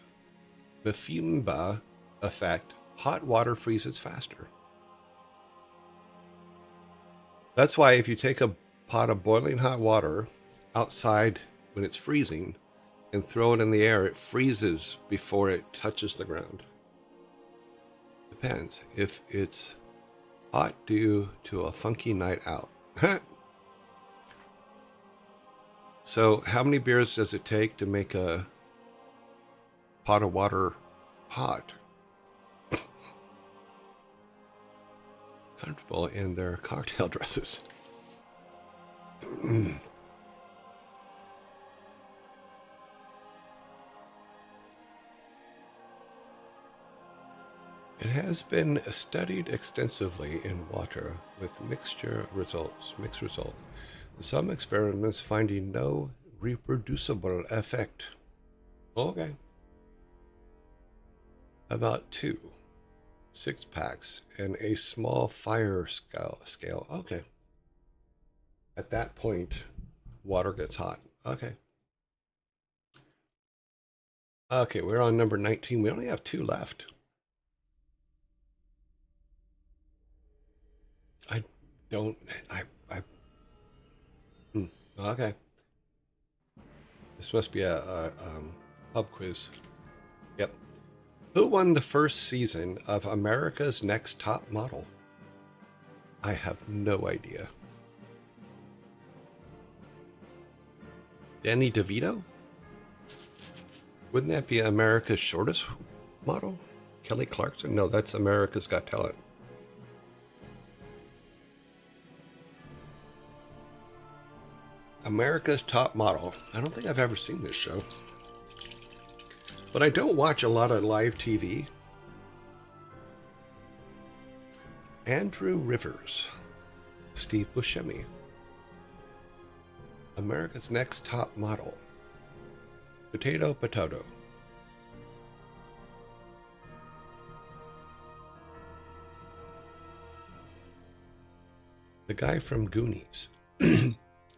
Bifimba effect, hot water freezes faster. That's why if you take a pot of boiling hot water outside when it's freezing and throw it in the air, it freezes before it touches the ground. Depends. If it's Hot due to a funky night out. So how many beers does it take to make a pot of water hot? Comfortable in their cocktail dresses. It has been studied extensively in water with mixed results. Some experiments finding no reproducible effect. Okay. About 2 6-packs and a small fire scale. Okay. At that point, water gets hot. Okay. Okay, we're on number 19. We only have 2 left. Okay. This must be a pub quiz. Yep. Who won the first season of America's Next Top Model? I have no idea. Danny DeVito? Wouldn't that be America's Shortest Model? Kelly Clarkson? No, that's America's Got Talent. America's Top Model. I don't think I've ever seen this show. But I don't watch a lot of live TV. Andrew Rivers. Steve Buscemi. America's Next Top Model. Potato, potato. The guy from Goonies.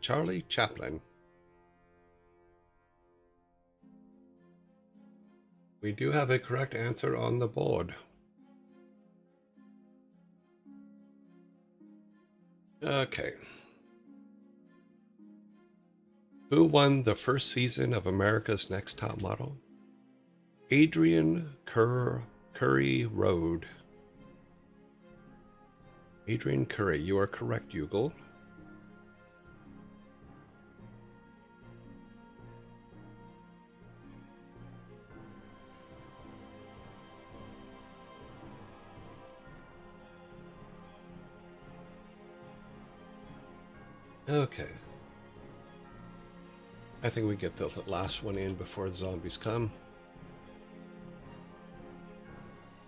Charlie Chaplin. We do have a correct answer on the board. Okay. Who won the first season of America's Next Top Model? Adrian Curry Road. Adrian Curry, you are correct, Ugle. Okay. I think we get the last one in before the zombies come.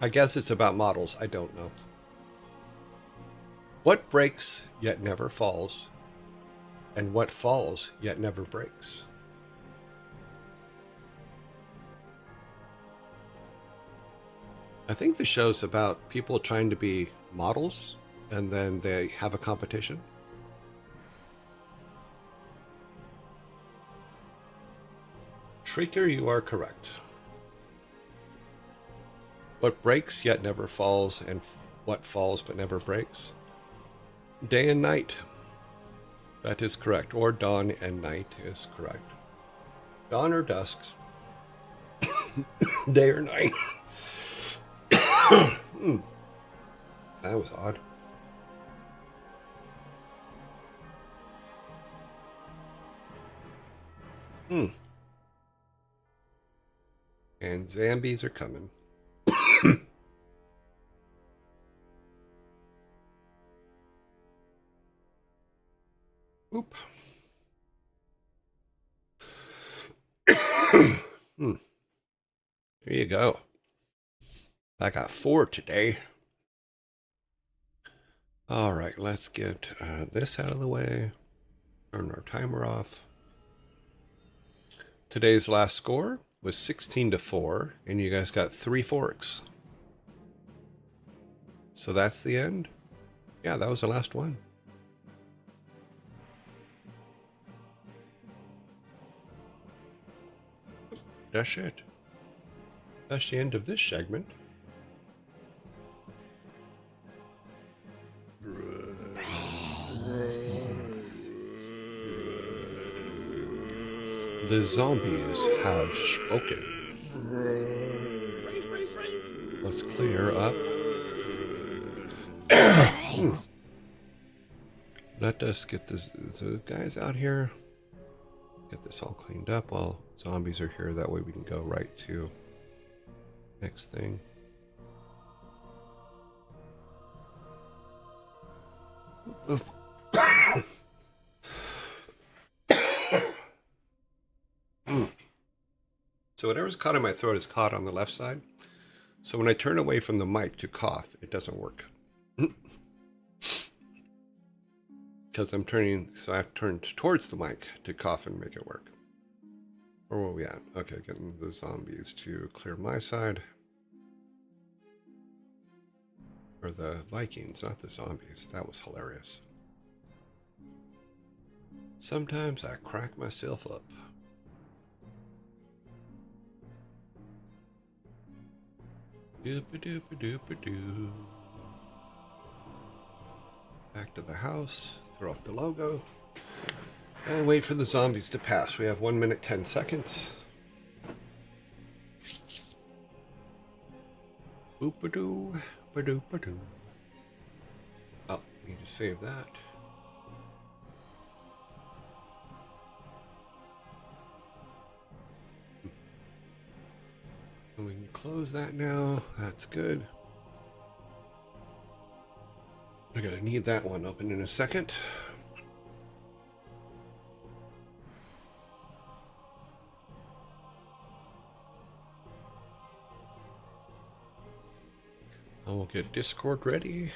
I guess it's about models. I don't know. What breaks yet never falls? And what falls yet never breaks? I think the show's about people trying to be models and then they have a competition. Shrieker, you are correct. What breaks yet never falls, and what falls but never breaks? Day and night. That is correct. Or dawn and night is correct. Dawn or dusk. Day or night. That was odd. And zombies are coming. Oop. Here you go. I got 4 today. All right, let's get this out of the way. Turn our timer off. Today's last score was 16-4, and you guys got 3 forks. So that's the end? Yeah, that was the last one. That's it. That's the end of this segment. The zombies have spoken. Let's clear up Let us get the guys out here. Get this all cleaned up while zombies are here. That way we can go right to next thing. Oof. So whatever's caught in my throat is caught on the left side. So when I turn away from the mic to cough, it doesn't work. Because I'm turning, so I have to turn towards the mic to cough and make it work. Where were we at? Okay, getting the zombies to clear my side. Or the Vikings, not the zombies. That was hilarious. Sometimes I crack myself up. Doop-a-doop-a-doop-a-doo. Back to the house, throw up the logo, and wait for the zombies to pass. We have 1 minute, 10 seconds. Boop-a-doo, ba-doop-a-doo. Oh, need to save that. And we can close that now. That's good. I'm gonna need that one open in a second. I will get Discord ready.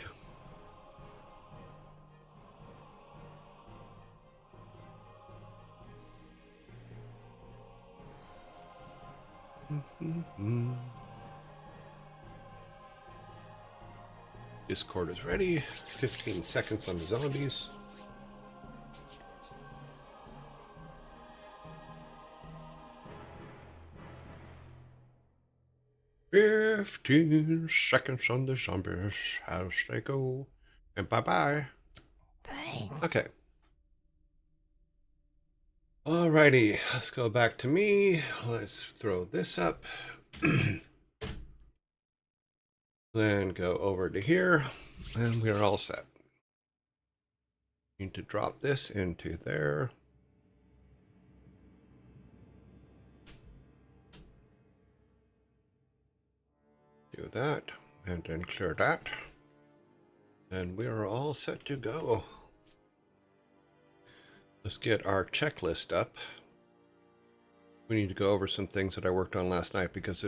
Discord is ready. 15 seconds on the zombies. "15 seconds on the zombies as they go." And bye-bye. Okay. Alrighty, let's go back to me. Let's throw this up. Then go over to here, and we're all set. Need to drop this into there. Do that, and then clear that. And we are all set to go. Let's get our checklist up. We need to go over some things that I worked on last night because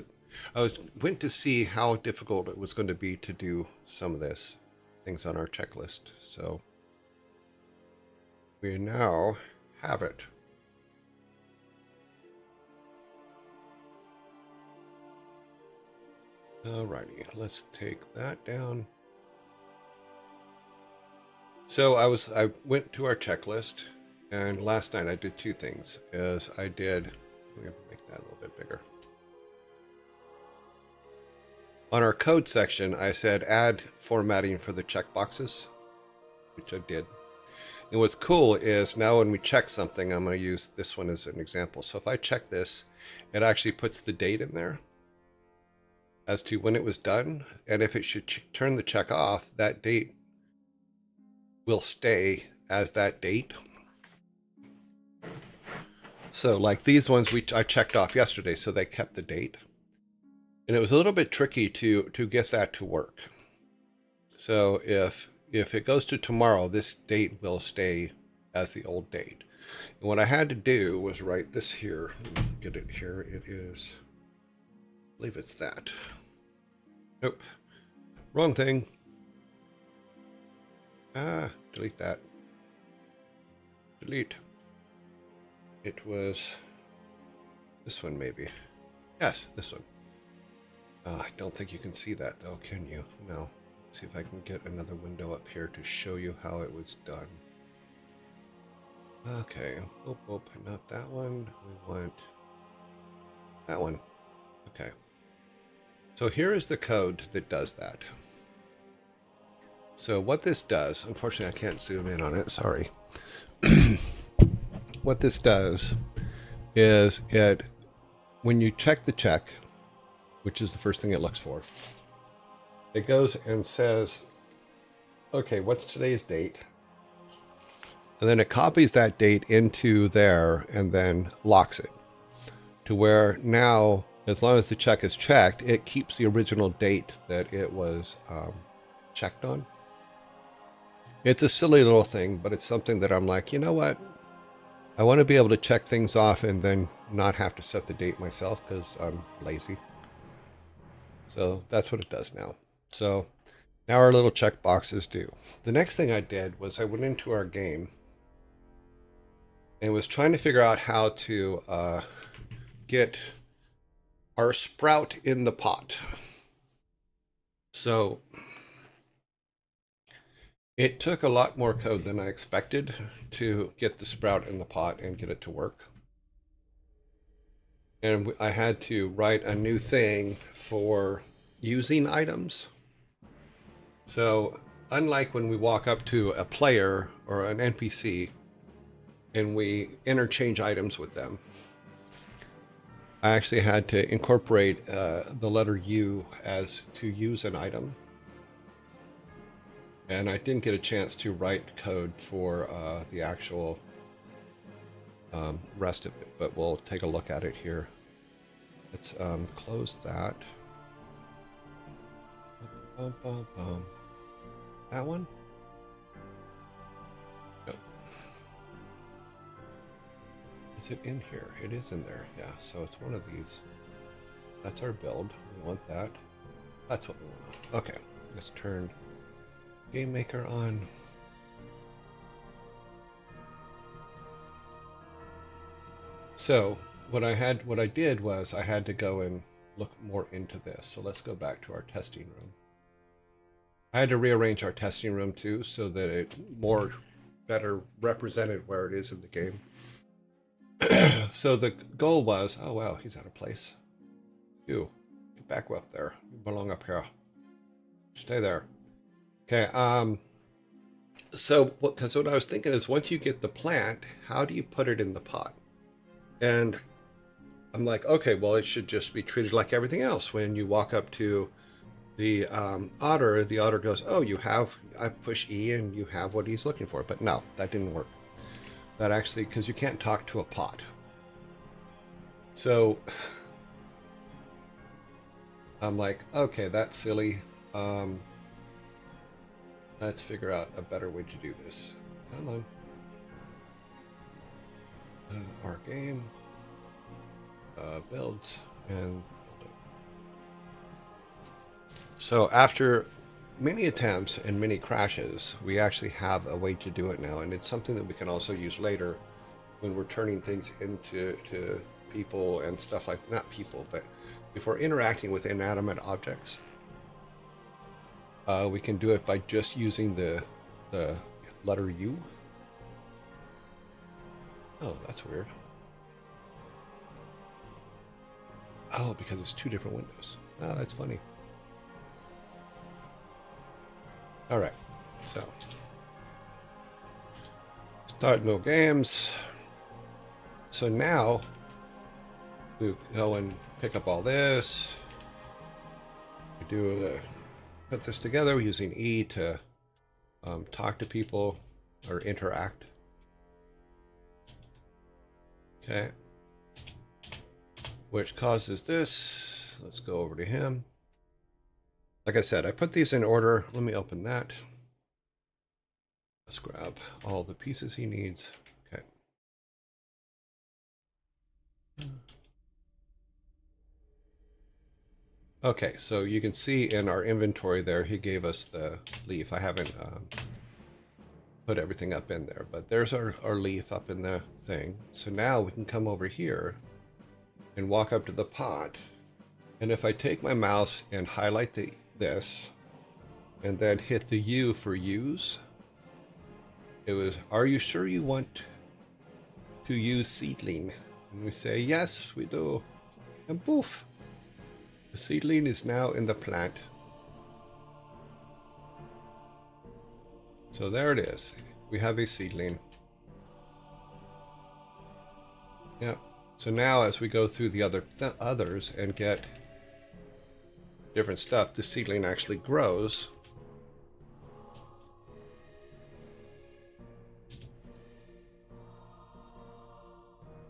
I went to see how difficult it was going to be to do some of this things on our checklist. So we now have it. Alrighty, let's take that down. So I went to our checklist, and last night I did two things. Let me make that a little bit bigger. On our code section, I said add formatting for the checkboxes, which I did. And what's cool is now when we check something, I'm going to use this one as an example. So if I check this, it actually puts the date in there as to when it was done. And if it should turn the check off, that date will stay as that date. So like these ones I checked off yesterday, so they kept the date. And it was a little bit tricky to get that to work. So if it goes to tomorrow, this date will stay as the old date. And what I had to do was write this here. Get it here. It is, I believe it's that. Nope. Wrong thing. Delete that. Delete. It was this one maybe. Yes, this one. I don't think you can see that though, can you? No. Let's see if I can get another window up here to show you how it was done. Okay. Oh, not that one. We want that one. Okay. So here is the code that does that. So what this does, unfortunately I can't zoom in on it, sorry. What this does is when you check the check, which is the first thing it looks for, it goes and says okay, what's today's date? And then it copies that date into there and then locks it to where now, as long as the check is checked, it keeps the original date that it was checked on. It's a silly little thing, but it's something that I'm like, you know what? I want to be able to check things off and then not have to set the date myself because I'm lazy. So that's what it does now. So now our little check boxes do. The next thing I did was I went into our game and was trying to figure out how to get our sprout in the pot. So it took a lot more code than I expected to get the sprout in the pot and get it to work. And I had to write a new thing for using items. So unlike when we walk up to a player or an NPC and we interchange items with them, I actually had to incorporate the letter U as to use an item. And I didn't get a chance to write code for the actual rest of it, but we'll take a look at it here. Let's close that. That one? No. Is it in here? It is in there. Yeah, so it's one of these. That's our build. We want that. That's what we want. Okay, let's turn Game Maker on. So what I did was I had to go and look more into this. So let's go back to our testing room. I had to rearrange our testing room too, so that it better represented where it is in the game. So the goal was, oh wow, he's out of place. You, get back up there. You belong up here. Stay there. Okay. So because what I was thinking is, once you get the plant, how do you put it in the pot? And I'm like, okay, well, it should just be treated like everything else. When you walk up to the otter goes, oh, I push E and you have what he's looking for. But no, that didn't work. That actually, because you can't talk to a pot. So I'm like, okay, that's silly. Let's figure out a better way to do this. Come on. Our game. Builds and so after many attempts and many crashes, we actually have a way to do it now, and it's something that we can also use later when we're turning things into people and stuff like, not people, but if we're interacting with inanimate objects, we can do it by just using the letter U. Oh, that's weird. Oh, because it's two different windows. Oh, that's funny. All right, so start no games. So now we go and pick up all this. We do put this together using E to talk to people or interact. Okay. Which causes this. Let's go over to him. Like I said, I put these in order. Let me open that. Let's grab all the pieces he needs. Okay. Okay, so you can see in our inventory there, he gave us the leaf. I haven't put everything up in there, but there's our leaf up in the thing. So now we can come over here and walk up to the pot. And if I take my mouse and highlight this and then hit the U for use, it was, are you sure you want to use seedling? And we say, yes, we do. And poof, the seedling is now in the plant. So there it is. We have a seedling. Yeah. So now as we go through the others and get different stuff, the seedling actually grows.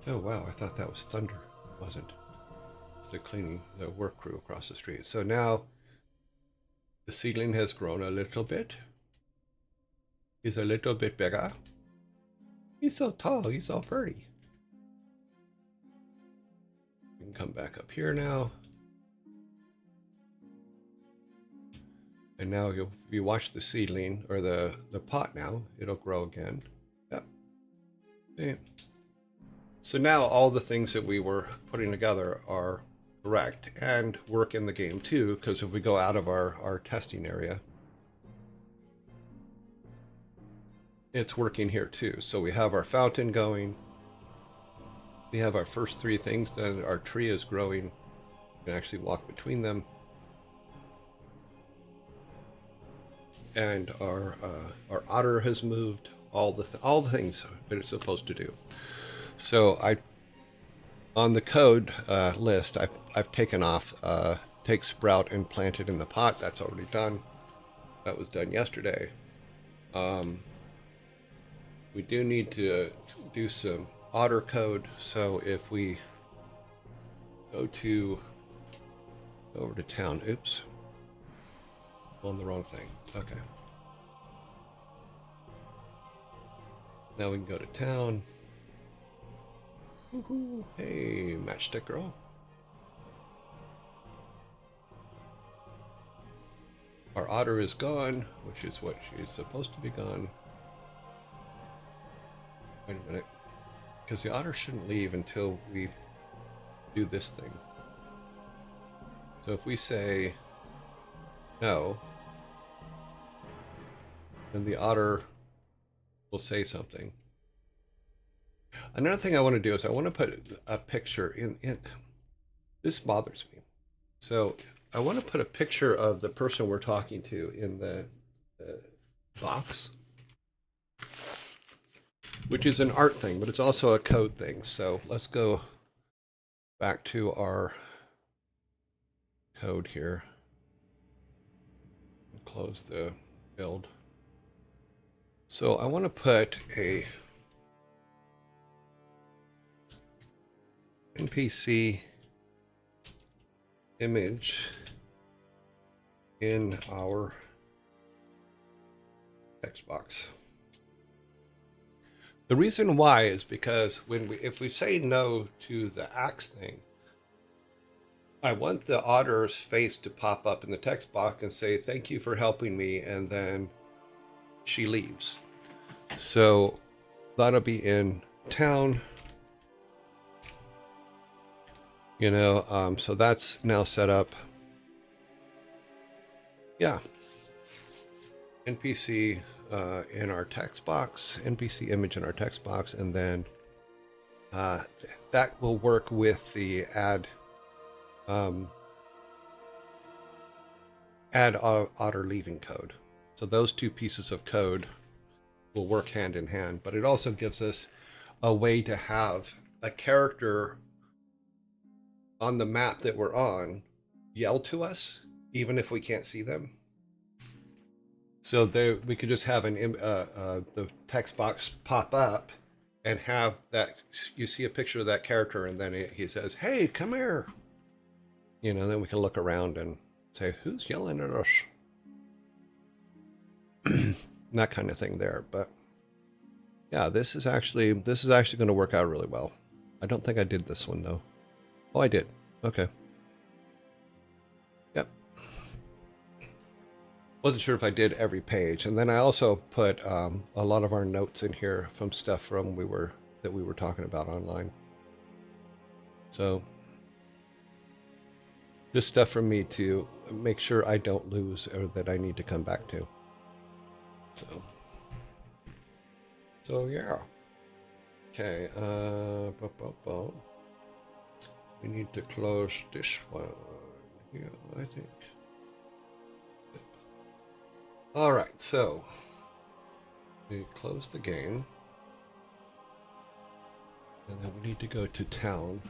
Oh wow, I thought that was thunder. It wasn't. It's the cleaning, the work crew across the street. So now the seedling has grown a little bit. He's a little bit bigger. He's so tall, he's so pretty. We can come back up here now. And now if you watch the seedling, or the pot now, it'll grow again. Yep. Okay. So now all the things that we were putting together are correct and work in the game too, because if we go out of our testing area, it's working here too. So we have our fountain going. We have our first three things done. Our tree is growing. You can actually walk between them. And our otter has moved. All the things that it's supposed to do. So on the code list, I've taken off take sprout and plant it in the pot. That's already done. That was done yesterday. We do need to do some otter code. So if we go over to town, oops, on the wrong thing. Okay. Now we can go to town. Woohoo! Hey, matchstick girl. Our otter is gone, which is what she's supposed to be gone. Wait a minute. Because the otter shouldn't leave until we do this thing. So if we say no, then the otter will say something. Another thing I want to do is I want to put a picture in this bothers me. So I want to put a picture of the person we're talking to in the box, which is an art thing, but it's also a code thing. So let's go back to our code here. Close the build. So I want to put a NPC image in our text box. The reason why is because if we say no to the axe thing, I want the otter's face to pop up in the text box and say, thank you for helping me, and then she leaves. So that'll be in town. You know, so that's now set up. Yeah. NPC in our text box, NPC image in our text box, and then that will work with the add otter leaving code. So those two pieces of code will work hand in hand, but it also gives us a way to have a character on the map that we're on yell to us, even if we can't see them. So there, we could just have the text box pop up and have that, you see a picture of that character, and then he says, hey, come here. You know, then we can look around and say, who's yelling at us? That kind of thing there. But yeah, this is actually going to work out really well. I don't think I did this one though. Oh, I did. Okay. Yep. Wasn't sure if I did every page. And then I also put a lot of our notes in here from stuff from that we were talking about online. So just stuff from me to make sure I don't lose or that I need to come back to. So yeah. Okay. We need to close this one. Yeah, I think. Yep. All right. So we close the game, and then we need to go to town.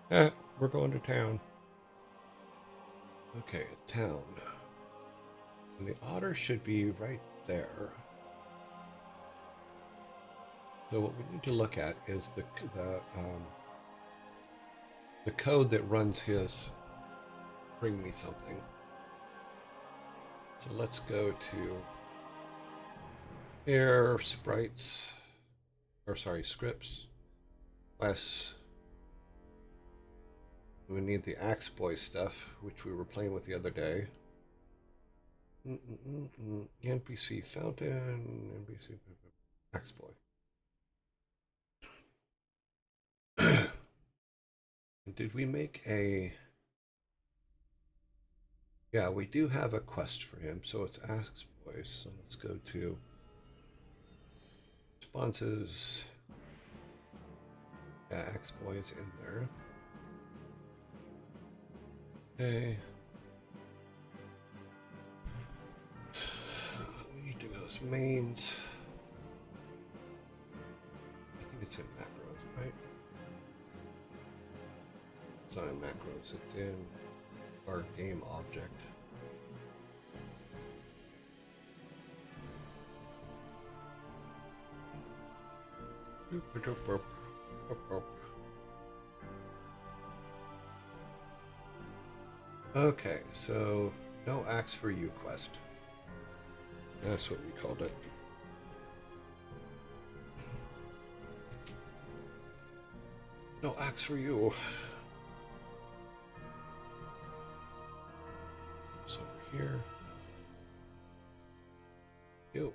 We're going to town. Okay, town. And the otter should be right there. So what we need to look at is the code that runs his bring me something. So let's go to air sprites, or sorry, scripts. Less. We need the Axe Boy stuff, which we were playing with the other day. NPC Fountain, NPC Axe Boy. Did we make a... Yeah, we do have a quest for him, so it's Axe Boy. So let's go to responses. Yeah, Axe Boy is in there. Okay. We need to go to mains. I think it's in macros, right? It's not in macros, it's in our game object. Okay, so no axe for you quest. That's what we called it. No axe for you. It's over here. Ew.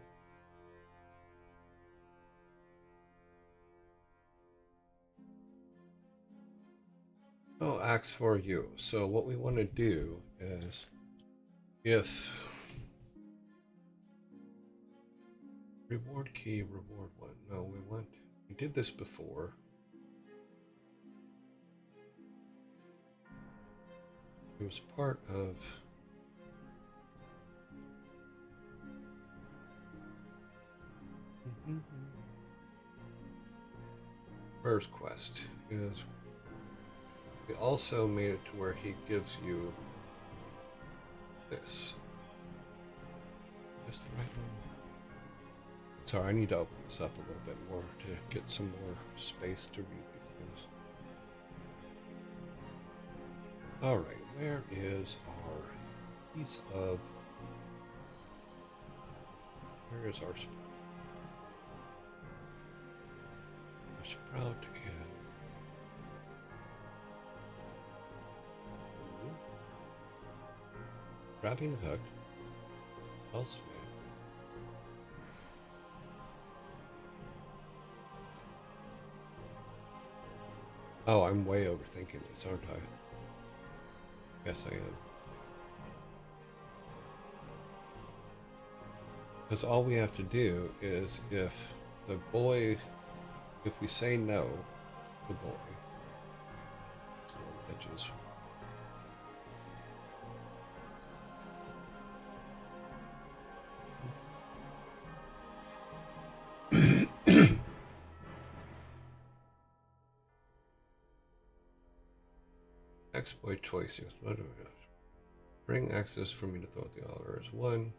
No axe for you. So what we want to do is, if reward key, reward one. No, we did this before. It was part of first quest is we also made it to where he gives you this. Is the right one? Sorry, I need to open this up a little bit more to get some more space to read these things. Alright, where is our piece of... Where is our sprout? Our sprout is... Grabbing the hook. Elsewhere. Oh, I'm way overthinking this, aren't I? Yes, I am. Because all we have to do is if the boy, if we say no, the boy, edges. Exploit choice, yes. Bring access for me to throw at the altar is 1.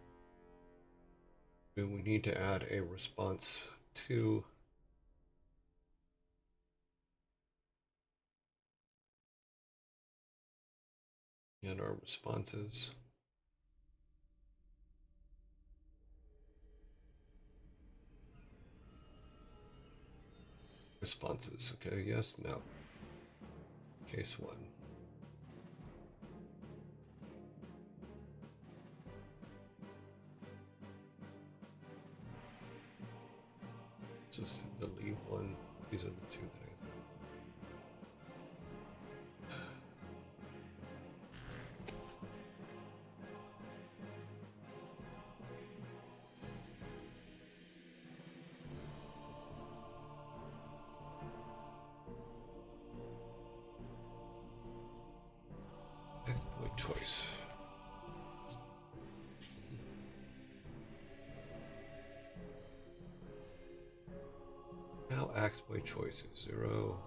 And we need to add a response to in our responses. Responses, okay, yes, no. Case 1. This is the lead one. These are the two that exploit choice. Now exploit choice is 0.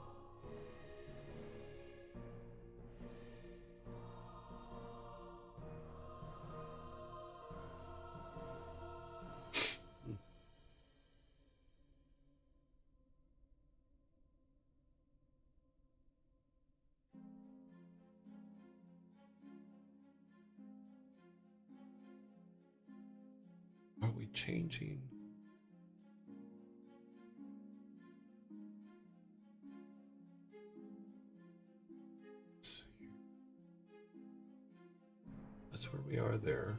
changing? That's where we are there.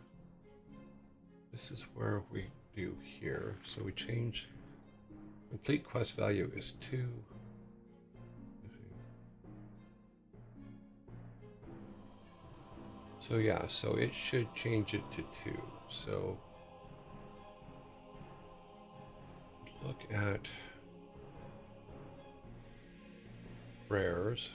This is where we do here. So we change complete quest value is 2. So yeah, so it should change it to 2. So look at rares.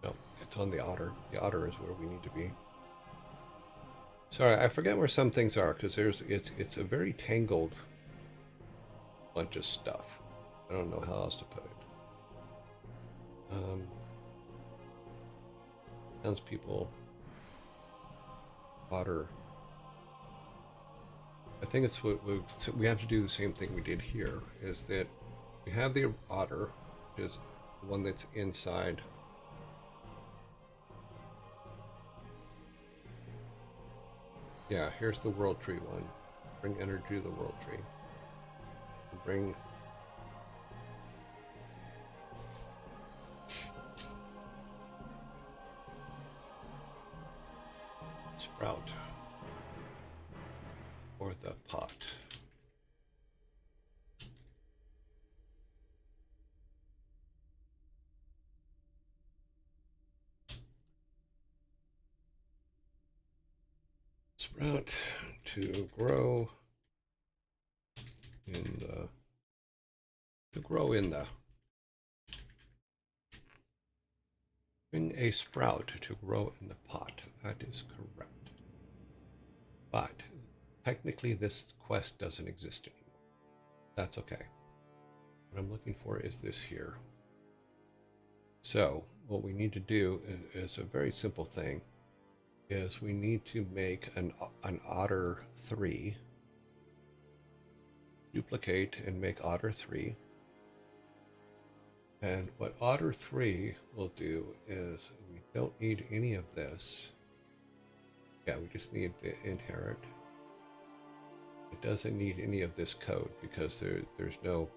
No, it's on the otter. The otter is where we need to be. Sorry, I forget where some things are because it's a very tangled bunch of stuff. I don't know how else to put it. Townspeople, otter. I think it's what we have to do the same thing we did here. Is that we have the otter, which is the one that's inside. Yeah, here's the world tree one. Bring energy to the world tree. Bring sprout or the pot. Sprout to grow in the bring a sprout to grow in the pot. That is correct. But technically this quest doesn't exist anymore. That's okay. What I'm looking for is this here. So what we need to do is a very simple thing. Is we need to make an otter 3, duplicate and make otter 3, and what otter 3 will do is we don't need any of this. Yeah, we just need the inherit. It doesn't need any of this code because there's not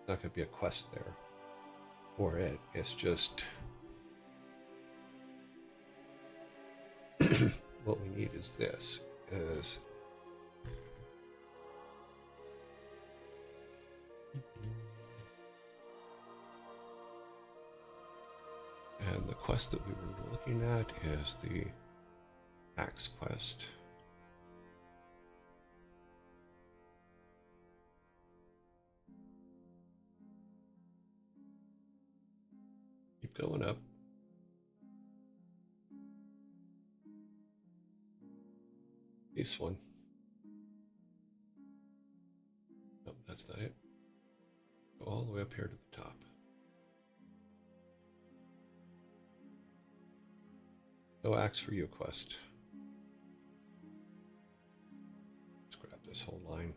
going to be a quest there for it. It's just what we need is this, and the quest that we were looking at is the axe quest. Keep going up. This one. Nope, that's not it. Go all the way up here to the top. No axe for you quest. Let's grab this whole line.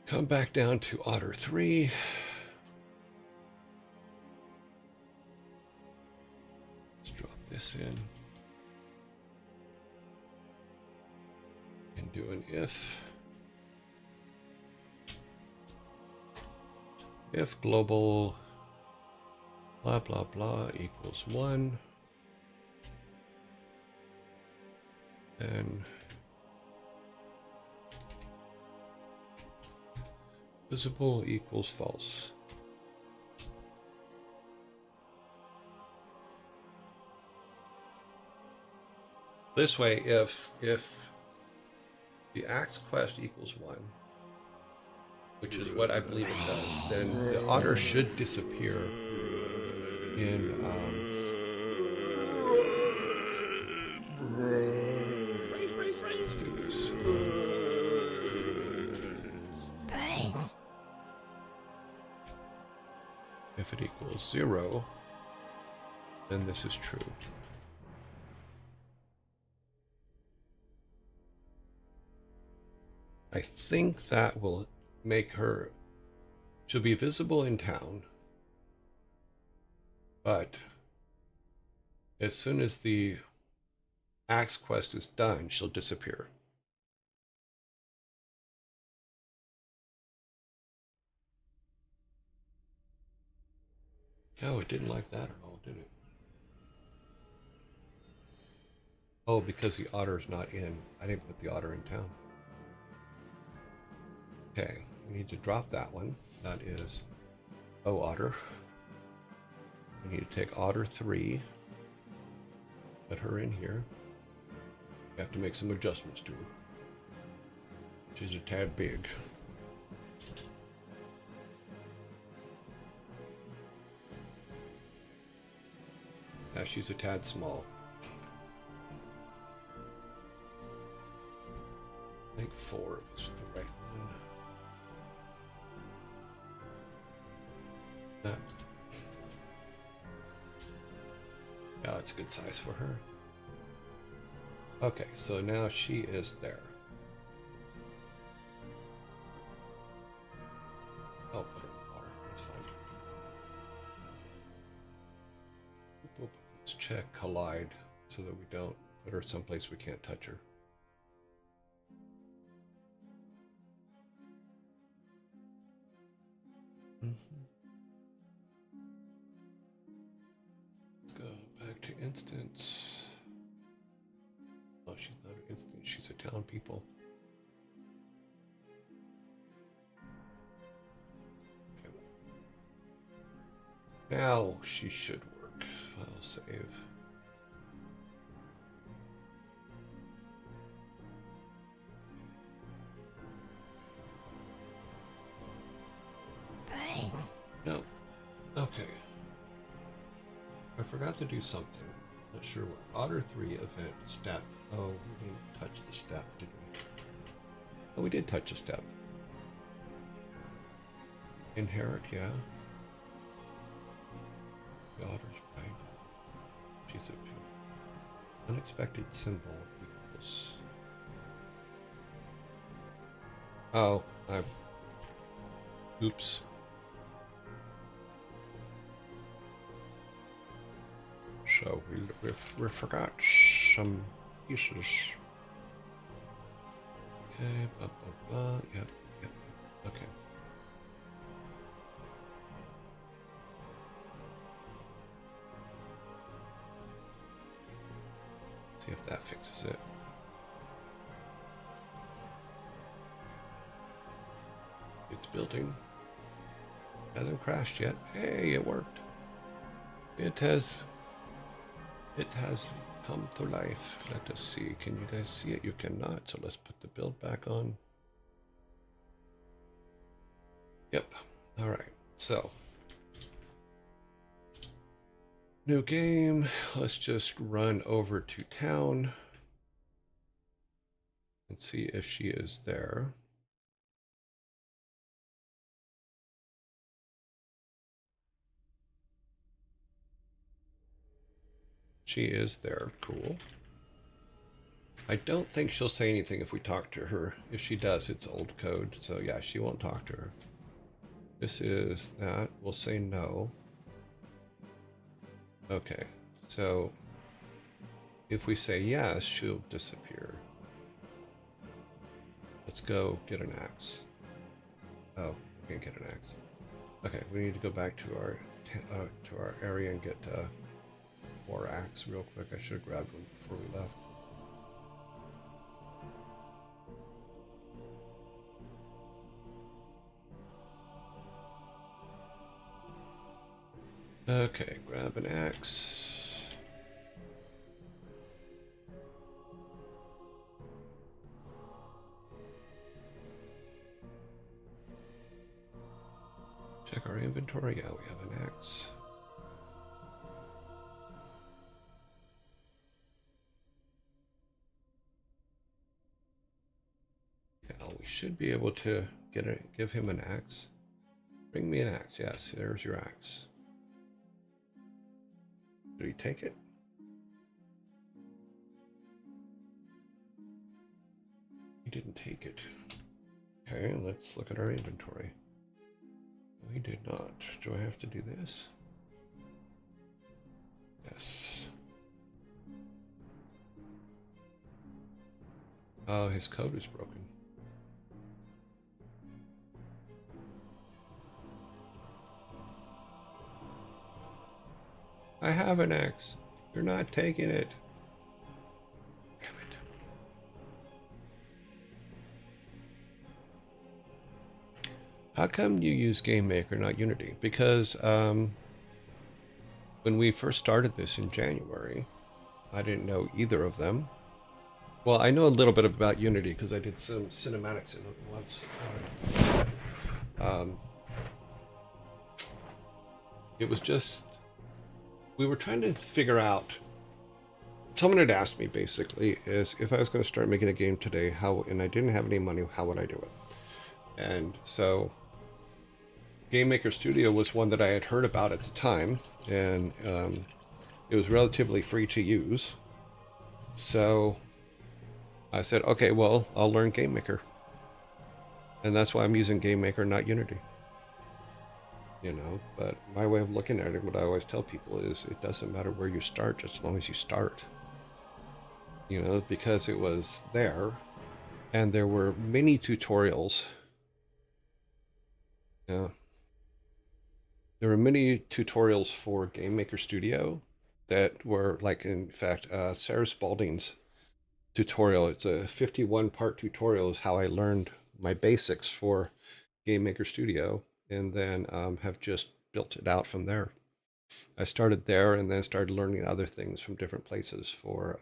Come back down to otter 3. This in and do an if global blah blah blah equals 1, and visible equals false. This way, if the axe quest equals 1, which is what I believe it does, then the otter should disappear in let's do this. If it equals 0, then this is true. I think that will make her, she'll be visible in town, but as soon as the axe quest is done, she'll disappear. Oh, it didn't like that at all, did it? Oh, because the otter's not in. I didn't put the otter in town. Okay, we need to drop that one. That is otter. We need to take otter 3. Put her in here. We have to make some adjustments to her. She's a tad big. Yeah, she's a tad small. I think 4 is the right one. That. Yeah, that's a good size for her. Okay, so now she is there. Oh, put her in the water. That's fine. Boop, boop. Let's check collide so that we don't put her someplace we can't touch her. Let's go back to instance. Oh, she's not an instance. She's a town people. Okay. Now she should work. File save. No. Okay. I forgot to do something. Not sure what. Otter 3 event step. Oh, we didn't touch the step, did we? Oh, we did touch a step. Inherit, yeah. The otter's right. She's a unexpected symbol equals. Oh, oops. So we forgot some pieces. Okay, yep. Okay. See if that fixes it. It's building. Hasn't crashed yet. Hey, it worked. It has come to life. Let us see. Can you guys see it? You cannot. So let's put the build back on. Yep. All right. So new game. Let's just run over to town and see if she is there. She is there. Cool. I don't think she'll say anything if we talk to her. If she does, it's old code. So yeah, she won't talk to her. This is that. We'll say no. Okay. So if we say yes, she'll disappear. Let's go get an axe. Oh, we can't get an axe. Okay, we need to go back to our area and get more axe real quick. I should have grabbed one before we left. Okay, grab an axe. Check our inventory. Yeah, we have an axe. Now we should be able to give him an axe. Bring me an axe. Yes, there's your axe. Did he take it? He didn't take it. Okay, let's look at our inventory. We did not. Do I have to do this? Yes. Oh, his code is broken. I have an axe. You're not taking it. Damn it. How come you use Game Maker, not Unity? Because when we first started this in January, I didn't know either of them. Well, I know a little bit about Unity because I did some cinematics in it once. It was just, we were trying to figure out, someone had asked me basically is if I was going to start making a game today, how, and I didn't have any money, how would I do it? And so Game Maker Studio was one that I had heard about at the time, and it was relatively free to use. So I said, okay, well, I'll learn Game Maker. And that's why I'm using Game Maker, not Unity. You know, but my way of looking at it, what I always tell people is it doesn't matter where you start, just as long as you start. You know, because it was there, and there were many tutorials. Yeah. There were many tutorials for Game Maker Studio that were like, in fact, Sarah Spalding's tutorial. It's a 51-part tutorial is how I learned my basics for Game Maker Studio, and then have just built it out from there. I started there and then started learning other things from different places for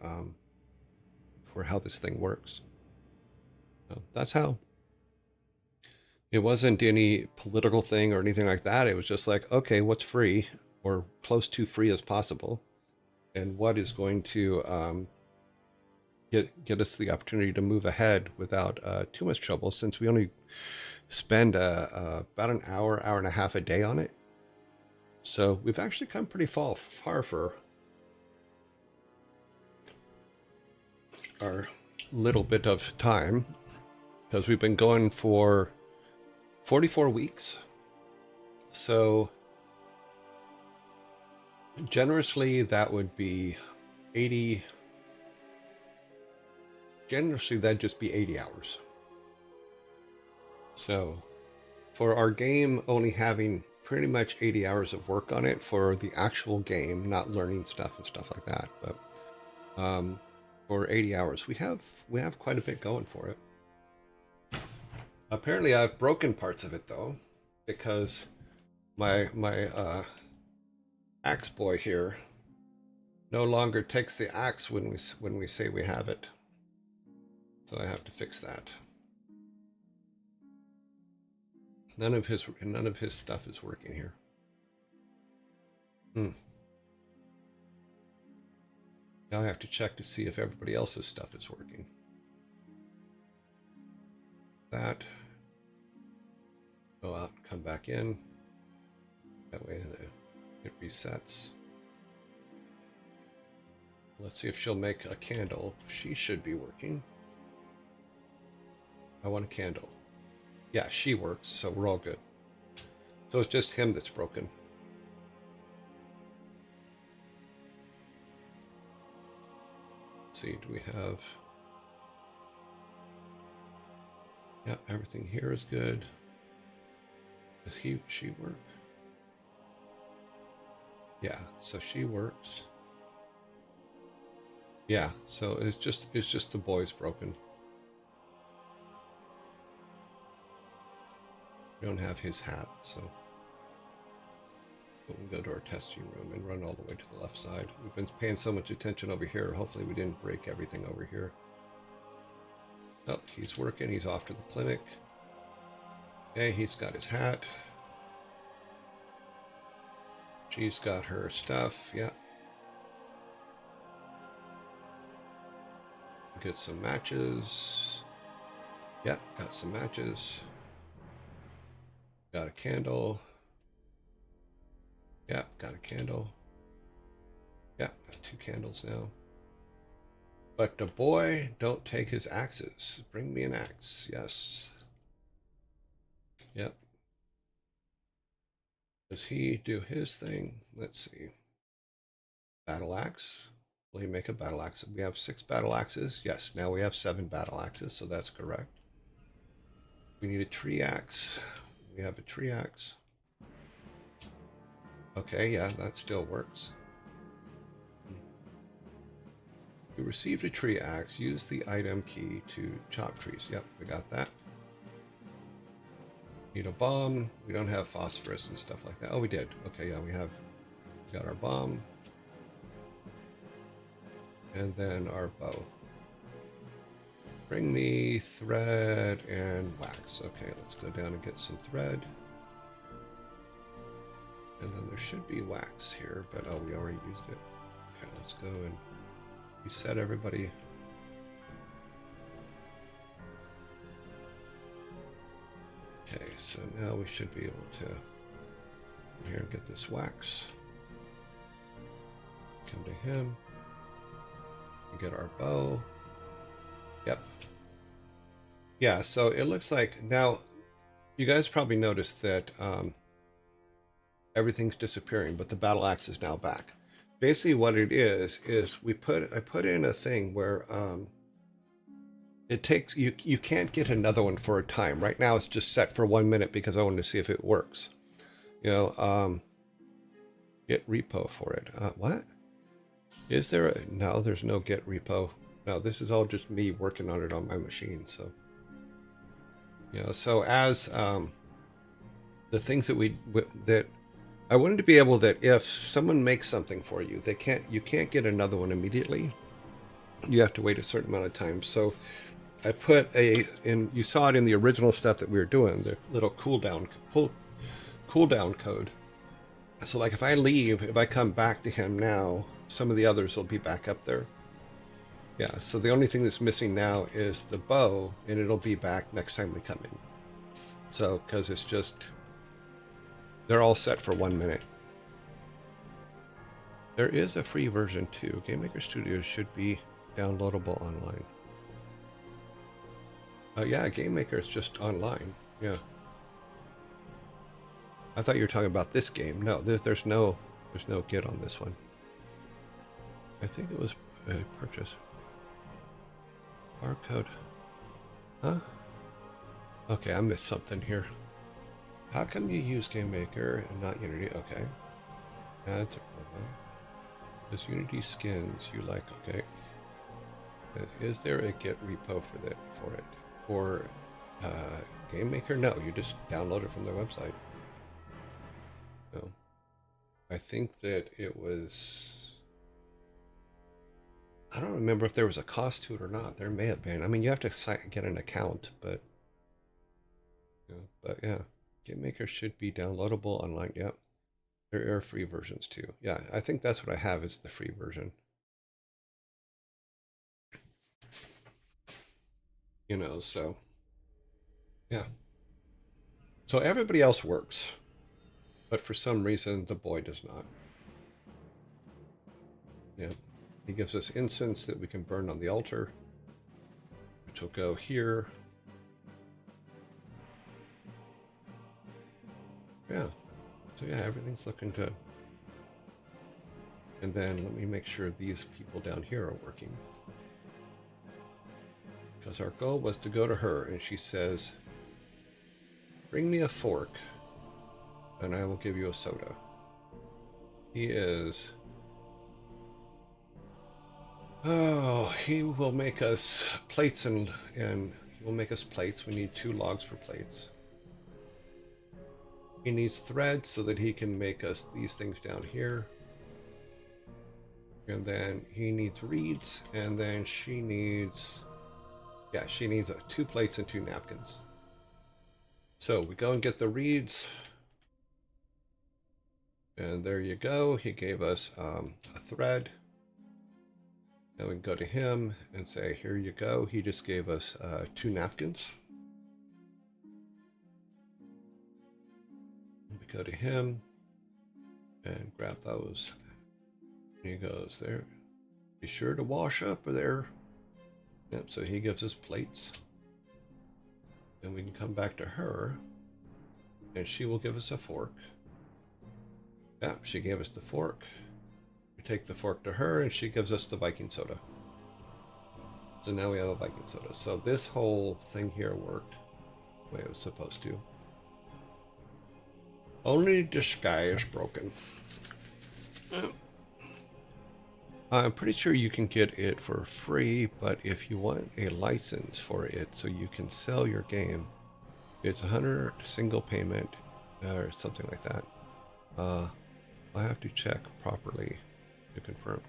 how this thing works. So that's how. It wasn't any political thing or anything like that. It was just like, okay, what's free or close to free as possible, and what is going to get us the opportunity to move ahead without too much trouble, since we only spend about an hour and a half a day on it. So we've actually come pretty far for our little bit of time, because we've been going for 44 weeks. So generously that would be 80. Generously that'd just be 80 hours. So for our game only having pretty much 80 hours of work on it for the actual game, not learning stuff and stuff like that, but for 80 hours we have quite a bit going for it. Apparently I've broken parts of it though, because my axe boy here no longer takes the axe when we say we have it. So I have to fix that. None of his stuff is working here. Now I have to check to see if everybody else's stuff is working. That. Go out and come back in. That way it resets. Let's see if she'll make a candle. She should be working. I want a candle. Yeah, she works, so we're all good. So it's just him that's broken. Let's see, do we have... Yeah, everything here is good. Does she work? Yeah, so she works. Yeah, so it's just the boy's broken. We don't have his hat, so we'll go to our testing room and run all the way to the left side. We've been paying so much attention over here. Hopefully we didn't break everything over here. Oh, he's working. He's off to the clinic. Okay, he's got his hat. She's got her stuff. Yeah. Get some matches. Yep, got some matches. Got a candle. Yep, got a candle. Yep, got 2 candles now. But the boy don't take his axes. Bring me an axe. Yes. Yep. Does he do his thing? Let's see. Battle axe. Will he make a battle axe? We have 6 battle axes. Yes, now we have 7 battle axes, so that's correct. We need a tree axe. We have a tree axe. Okay, yeah, that still works. You received a tree axe. Use the item key to chop trees. Yep, we got that. Need a bomb. We don't have phosphorus and stuff like that. Oh, we did. Okay, yeah, we got our bomb. And then our bow. Bring me thread and wax. Okay, let's go down and get some thread. And then there should be wax here, but oh, we already used it. Okay, let's go and reset everybody. Okay, so now we should be able to come here and get this wax. Come to him. And get our bow. Yep. Yeah, so it looks like now you guys probably noticed that everything's disappearing, but the battle axe is now back. Basically what it is I put in a thing where it takes you can't get another one for a time. Right now it's just set for 1 minute because I wanted to see if it works. You know, get repo for it. What? Is there a no, there's no get repo. No, this is all just me working on it on my machine, so you know, so as the things that I wanted to be able that if someone makes something for you, you can't get another one immediately. You have to wait a certain amount of time. So I put you saw it in the original stuff that we were doing, the little cooldown code. So like if I leave, if I come back to him now, some of the others will be back up there. Yeah, so the only thing that's missing now is the bow, and it'll be back next time we come in. So, because it's just, they're all set for 1 minute. There is a free version too. Game Maker Studios should be downloadable online. Yeah, Game Maker is just online. Yeah. I thought you were talking about this game. No, there's no Git on this one. I think it was a purchase. Barcode. Huh? Okay, I missed something here. How come you use Game Maker and not Unity? Okay. Add to program. Does Unity skins you like? Okay. Is there a Git repo for it? Or Game Maker? No, you just download it from their website. So I think that it was. I don't remember if there was a cost to it or not. There may have been. I mean, you have to get an account, but yeah, Game Maker should be downloadable online. Yep, there are free versions too. Yeah, I think that's what I have is the free version. You know, so yeah. So everybody else works, but for some reason the boy does not. Yeah. He gives us incense that we can burn on the altar, which will go here. Yeah. So yeah, everything's looking good. And then let me make sure these people down here are working. Because our goal was to go to her, and she says, bring me a fork, and I will give you a soda. He is... Oh, he will make us plates and he will make us plates. We need 2 logs for plates. He needs thread so that he can make us these things down here. And then he needs reeds, and then she needs, yeah, she needs 2 plates and 2 napkins. So we go and get the reeds. And there you go. He gave us a thread. Now we can go to him and say, here you go. He just gave us 2 napkins. We go to him and grab those. He goes there. Be sure to wash up there. Yep, so he gives us plates. Then we can come back to her. And she will give us a fork. Yeah, she gave us the fork. We take the fork to her, and she gives us the Viking soda. So now we have a Viking soda. So this whole thing here worked the way it was supposed to. Only the sky is broken. I'm pretty sure you can get it for free, but if you want a license for it so you can sell your game, it's 100 single payment or something like that. I have to check properly to confirm.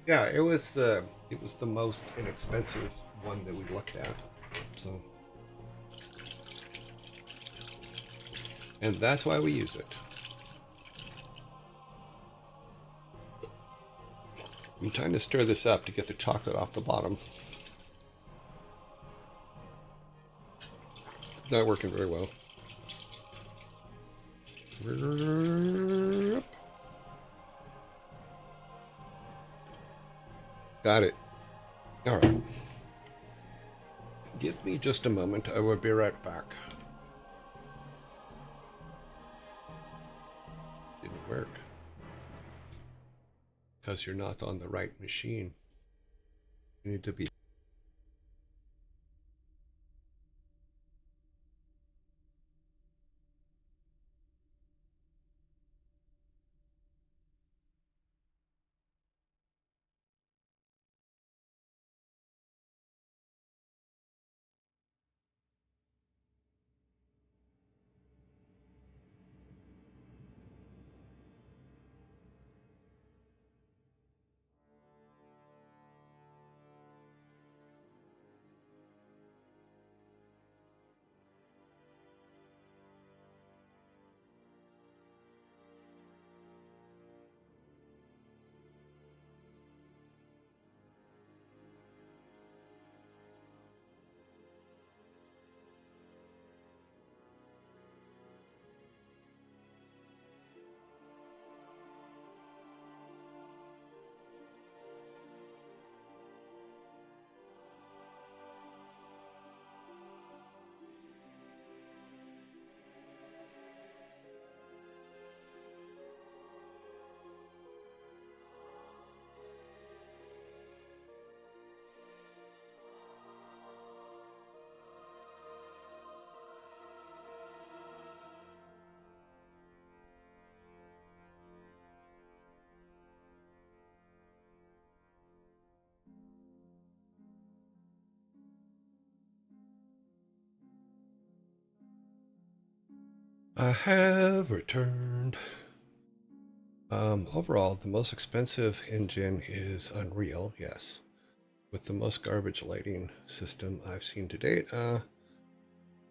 Yeah, it was the most inexpensive one that we looked at. So, and that's why we use it. I'm trying to stir this up to get the chocolate off the bottom. Not working very well. Got it. All right. Give me just a moment. I will be right back. Didn't work. Because you're not on the right machine. You need to be. I have returned. Overall, the most expensive engine is Unreal, yes. With the most garbage lighting system I've seen to date.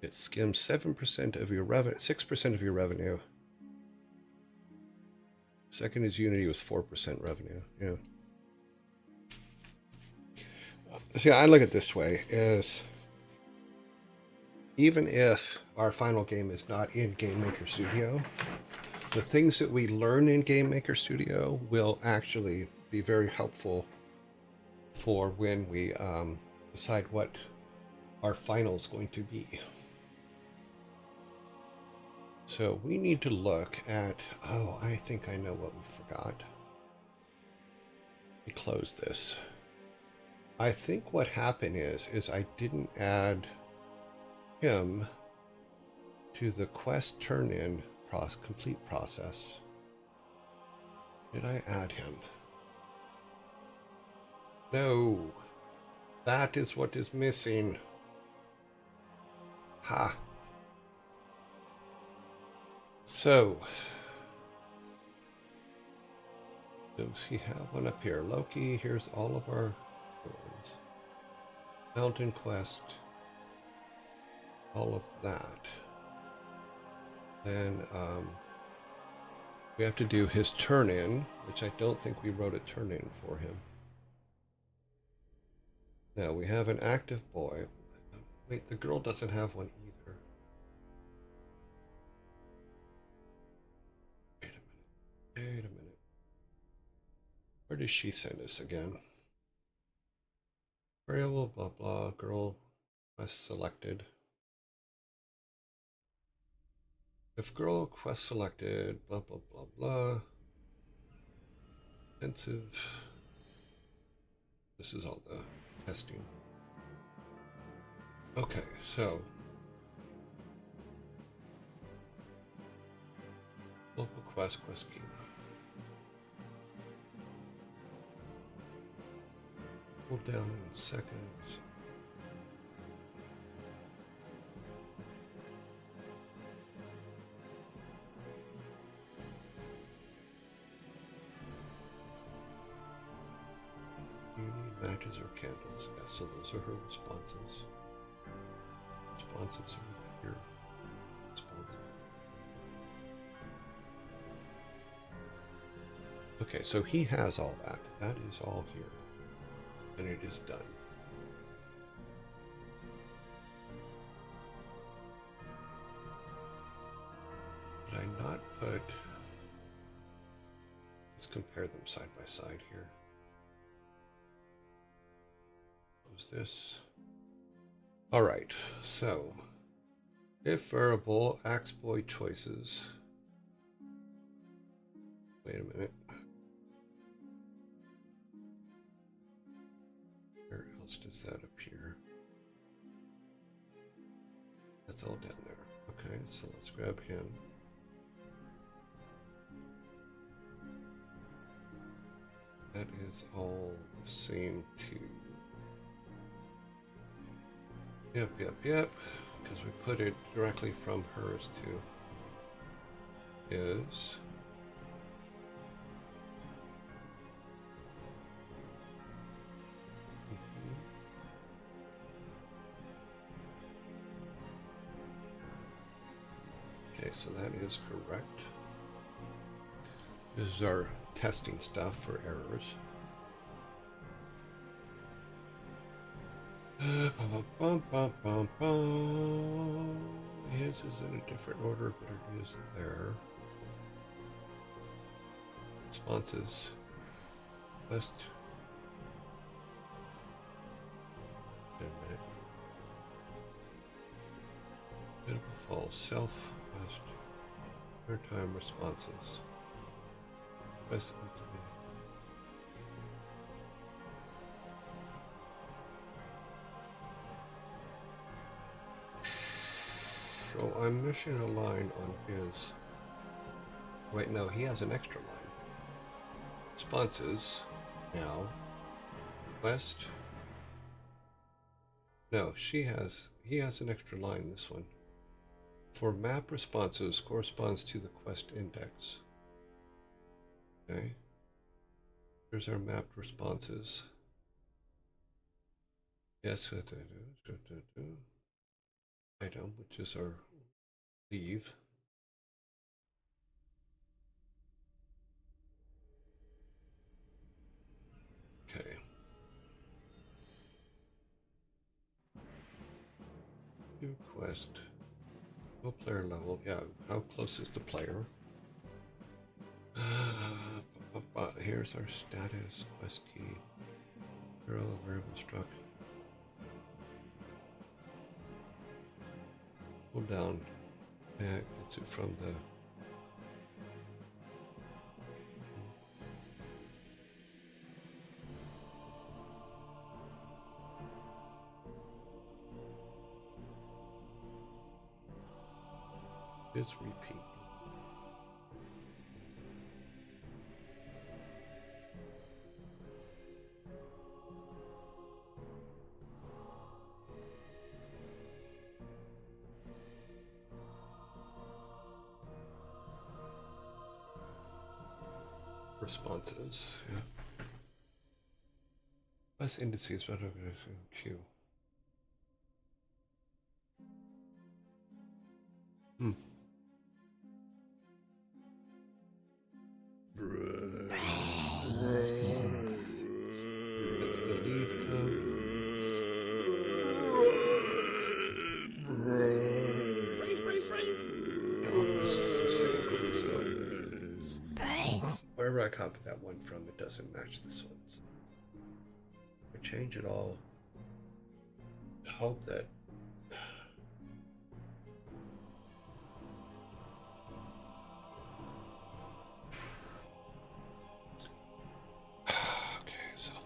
It skims 7% of your revenue, 6% of your revenue. Second is Unity with 4% revenue. Yeah. See, I look at it this way: is even if our final game is not in Game Maker Studio, the things that we learn in Game Maker Studio will actually be very helpful for when we decide what our final is going to be. So we need to look at, oh, I think I know what we forgot. Let me close this. I think what happened is I didn't add him to the quest turn-in complete process. Did I add him? No. That is what is missing. Ha. So, does he have one up here? Loki, here's all of our ones. Mountain Quest. All of that. Then we have to do his turn-in, which I don't think we wrote a turn-in for him. Now we have an active boy. Wait, the girl doesn't have one either. Wait a minute. Wait a minute. Where did she send us again? Variable, blah, blah, girl was selected. If girl quest selected, blah blah blah blah. Intensive. This is all the testing. Okay, so local quest key. Hold down in seconds. You need matches or candles. Yeah, so those are her responses. Responses are here. Responses. Okay, so he has all that. That is all here. And it is done. Did I not put... Let's compare them side by side here. What was this? All right, so if variable, axe boy choices. Wait a minute. Where else does that appear? That's all down there. Okay, so let's grab him. That is all the same too. Yep, because we put it directly from hers to his. Okay, so that is correct. This is our testing stuff for errors. His is in a different order, but it is there. Responses. List. Wait a minute. Beautiful falls. Self. West. Airtime responses. Best to be. So I'm missing a line on his. Wait, no, he has an extra line. Responses. Now. West. No, he has an extra line, this one. For map responses corresponds to the quest index. Okay. Here's our mapped responses. Yes, item, which is our leave. Okay. New quest. No player level. Yeah, how close is the player? Here's our status quest key. Hero variable struck. Hold down. Back gets it from the. It's repeat. Responses, yeah. Less indices, but Q. That's the leave code. This is the same code, so wherever I copied that one from, it doesn't match this one. So I change it all. I hope that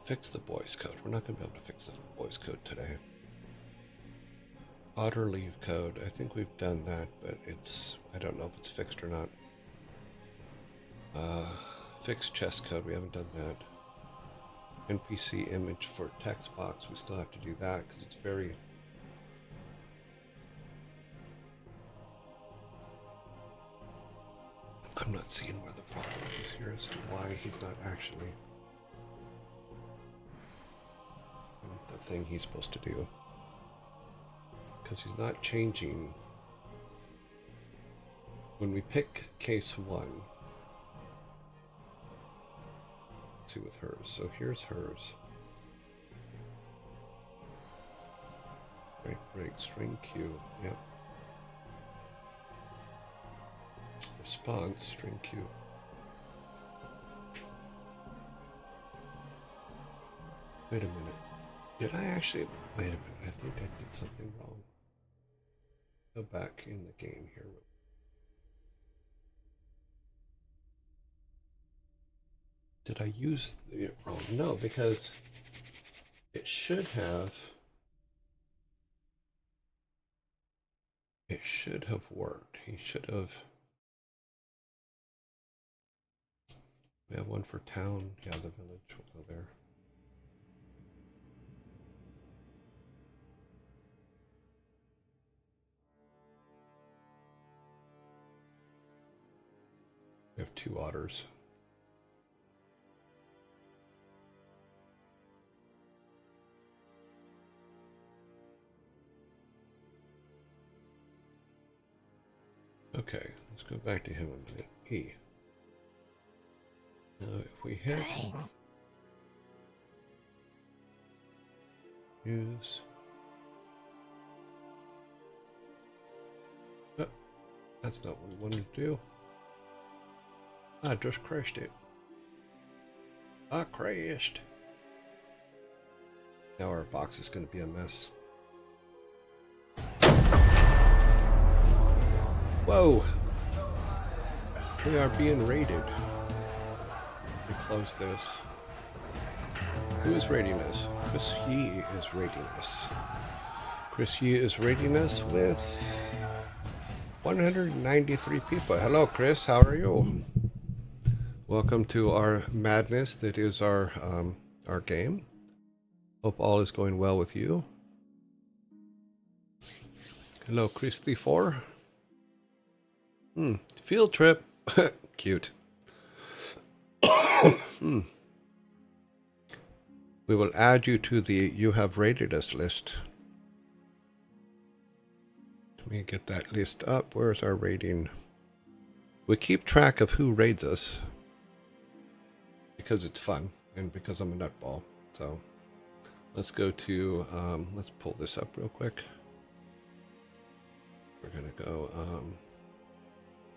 fix the boys code. We're not going to be able to fix the boys code today. Otter leave code. I think we've done that, but it's, I don't know if it's fixed or not. Fix chest code. We haven't done that. NPC image for text box. We still have to do that because it's very... I'm not seeing where the problem is here as to why he's not actually doing the thing he's supposed to do. Because he's not changing. When we pick case 1, let's see with hers. So here's hers. Break, string Q. Yep. Response, string Q. Wait a minute. Did I actually... Wait a minute. I think I did something wrong. Go back in the game here. Did I use the wrong? No, because it should have... It should have worked. He should have... We have one for town. Yeah, the village will go there. We have 2 otters. Okay, let's go back to him a minute. E. Now, if we hit use, oh, that's not what we wanted to do. I just crashed it. I crashed. Now our box is going to be a mess. Whoa! We are being raided. Let me close this. Who is raiding us? Chris Yee is raiding us. Chris Yee is raiding us with 193 people. Hello, Chris. How are you? Welcome to our madness that is our game. Hope all is going well with you. Hello, Christy 4. Field trip. Cute. We will add you to the You Have Raided Us list. Let me get that list up. Where's our rating? We keep track of who raids us because it's fun and because I'm a nutball. So let's go to, let's pull this up real quick. We're going to go,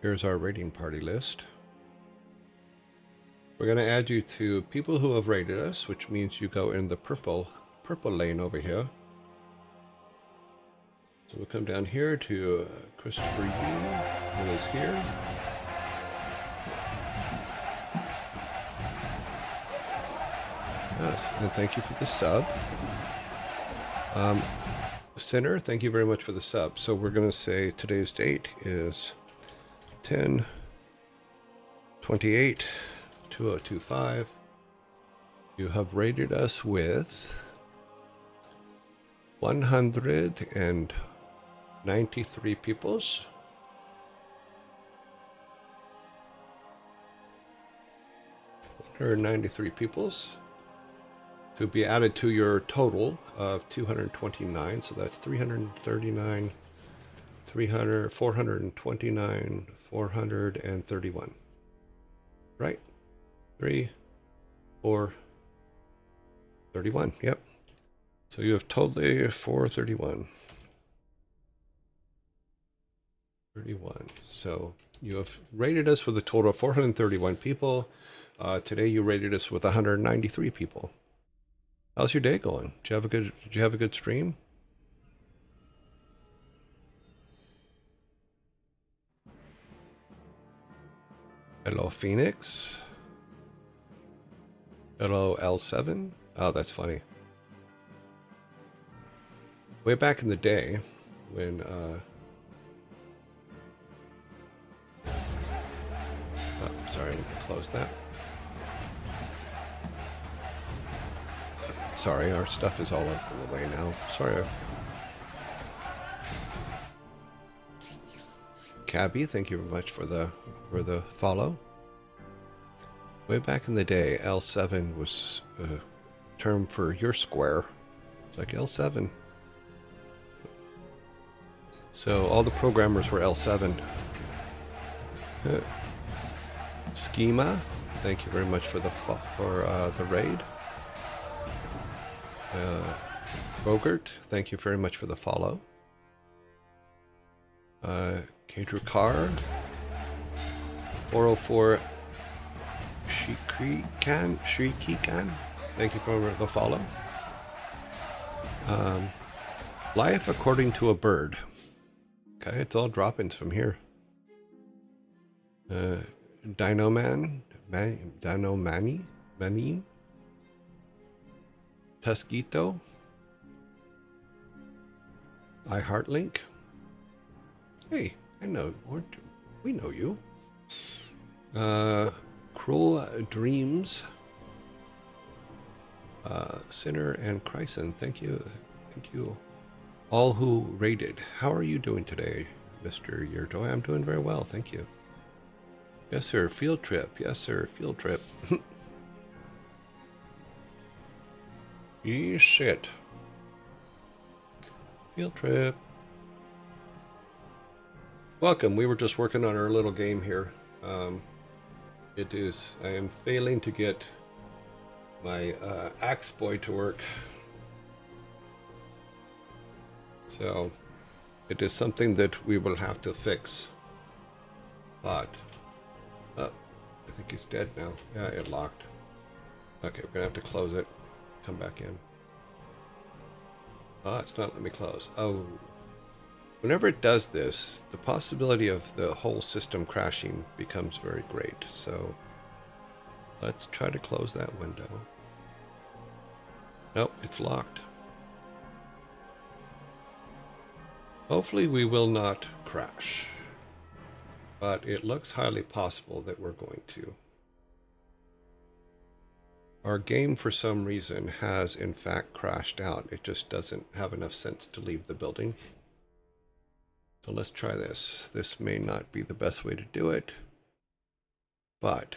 here's our raiding party list. We're going to add you to people who have raided us, which means you go in the purple lane over here. So we'll come down here to Christopher Yee, who is here. Yes, and thank you for the sub. Sinner, thank you very much for the sub. So we're going to say today's date is 10/28/2025. You have rated us with 193 peoples. 193 peoples to be added to your total of 229. So that's 339, 429, 431. Right? 3, 4, 31. Yep. So you have totally 431. 31. So you have rated us with a total of 431 people. Today you rated us with 193 people. How's your day going? Did you have a good stream? Hello, Phoenix. Hello, L7. Oh, that's funny. Way back in the day, when oh, sorry, let me close that. Sorry, our stuff is all over the way now. Sorry. Cabby, thank you very much for the follow. Way back in the day, L7 was a term for your square. It's like L7. So all the programmers were L7. Schema, thank you very much for the raid. Bogart, thank you very much for the follow. Kadru Carr, 404 Shrikikan, thank you for the follow. Life according to a bird. Okay, it's all drop-ins from here. Dinoman, Manin, Tusquito, iHeartLink. Hey, we know you. Cruel Dreams, Sinner and Chryson, thank you. All who raided. How are you doing today, Mr. Yerto? I'm doing very well, thank you. Yes, sir. Field trip. Yes, sir. Field trip. Shit. Field trip. Welcome. We were just working on our little game here. I am failing to get my Axe Boy to work. So, it is something that we will have to fix. But, I think he's dead now. Yeah, it locked. Okay, we're gonna have to close it. Come back in. Oh, it's not letting me close. Oh. Whenever it does this, the possibility of the whole system crashing becomes very great. So, let's try to close that window. Nope, it's locked. Hopefully we will not crash, but it looks highly possible that we're going to. Our game, for some reason, has in fact crashed out. It just doesn't have enough sense to leave the building. So let's try this. This may not be the best way to do it, but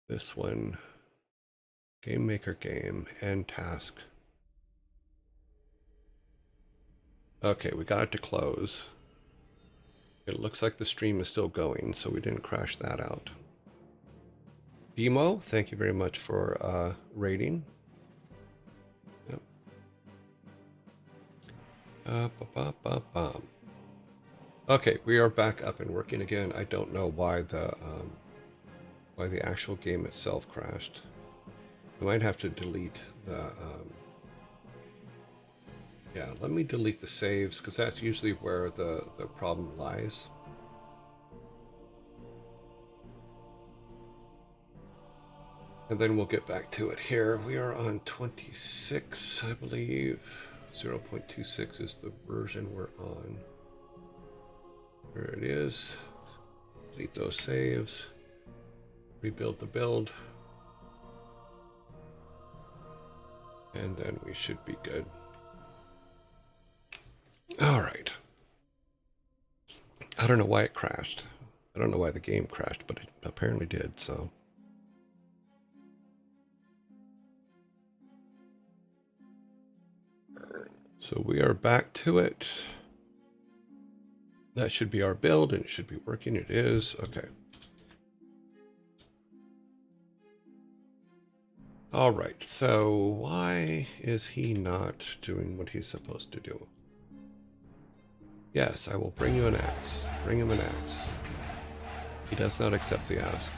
this one, Game Maker Game, End Task. Okay, we got it to close. It looks like the stream is still going, so we didn't crash that out. Bimo, thank you very much for rating. Yep. Okay, we are back up and working again. I don't know why the actual game itself crashed. I might have to delete the. Yeah, let me delete the saves, because that's usually where the problem lies. And then we'll get back to it here. We are on 26, I believe. 0.26 is the version we're on. There it is. Delete those saves. Rebuild the build. And then we should be good. All right. I don't know why it crashed. I don't know why the game crashed, but it apparently did, so. So we are back to it. That should be our build, and it should be working. It is. Okay. All right. So why is he not doing what he's supposed to do? Yes, I will bring you an axe. Bring him an axe. He does not accept the axe.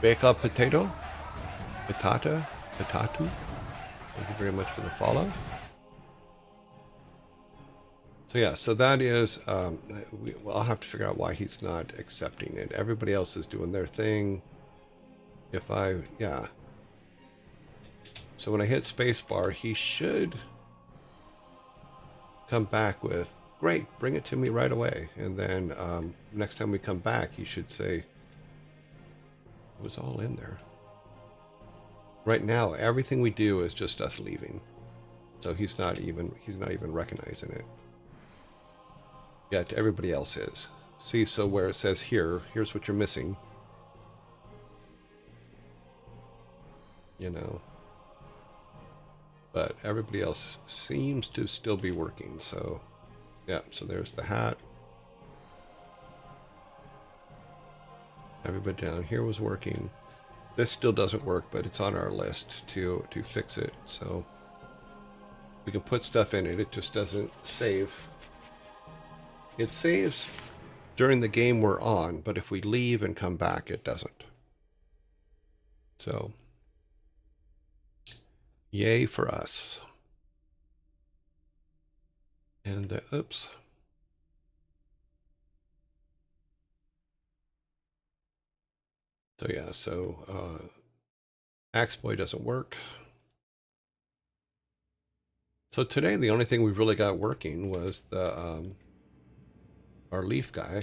Bake up potato? Potata? Potatu? Thank you very much for the follow. So yeah, so that is, I'll have to figure out why he's not accepting it. Everybody else is doing their thing. If I, yeah. So when I hit spacebar, he should come back with, great, bring it to me right away. And then next time we come back, he should say, it was all in there. Right now, everything we do is just us leaving. So he's not even recognizing it. Yet everybody else is. See, so where it says here's what you're missing. You know. But everybody else seems to still be working, so yeah, so there's the hat. Everybody down here was working. This still doesn't work, but it's on our list to fix it, so we can put stuff in it. It just doesn't save. It saves during the game we're on, but if we leave and come back, it doesn't. So, yay for us. And, oops. So yeah, so Axe Boy doesn't work. So today the only thing we really got working was the our leaf guy.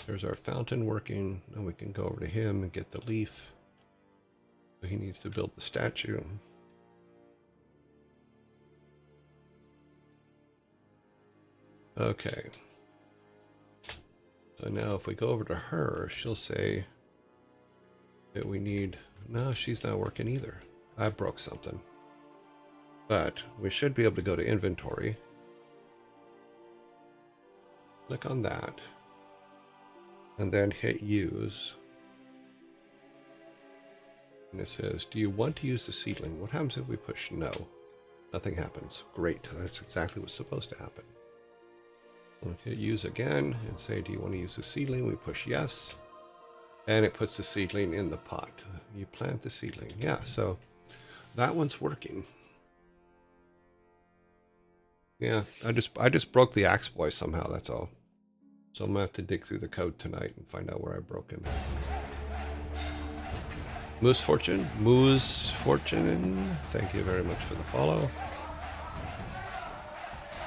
There's our fountain working. Now we can go over to him and get the leaf. So he needs to build the statue. Okay. So now if we go over to her, she'll say that we need... No, she's not working either. I broke something. But we should be able to go to inventory. Click on that. And then hit use. And it says, do you want to use the seedling? What happens if we push no? Nothing happens. Great. That's exactly what's supposed to happen. We'll hit use again and say, do you want to use the seedling? We push yes. And it puts the seedling in the pot. You plant the seedling. Yeah, so that one's working. Yeah, I just broke the Axe Boy somehow, that's all. So I'm gonna have to dig through the code tonight and find out where I broke him. Moose Fortune, thank you very much for the follow.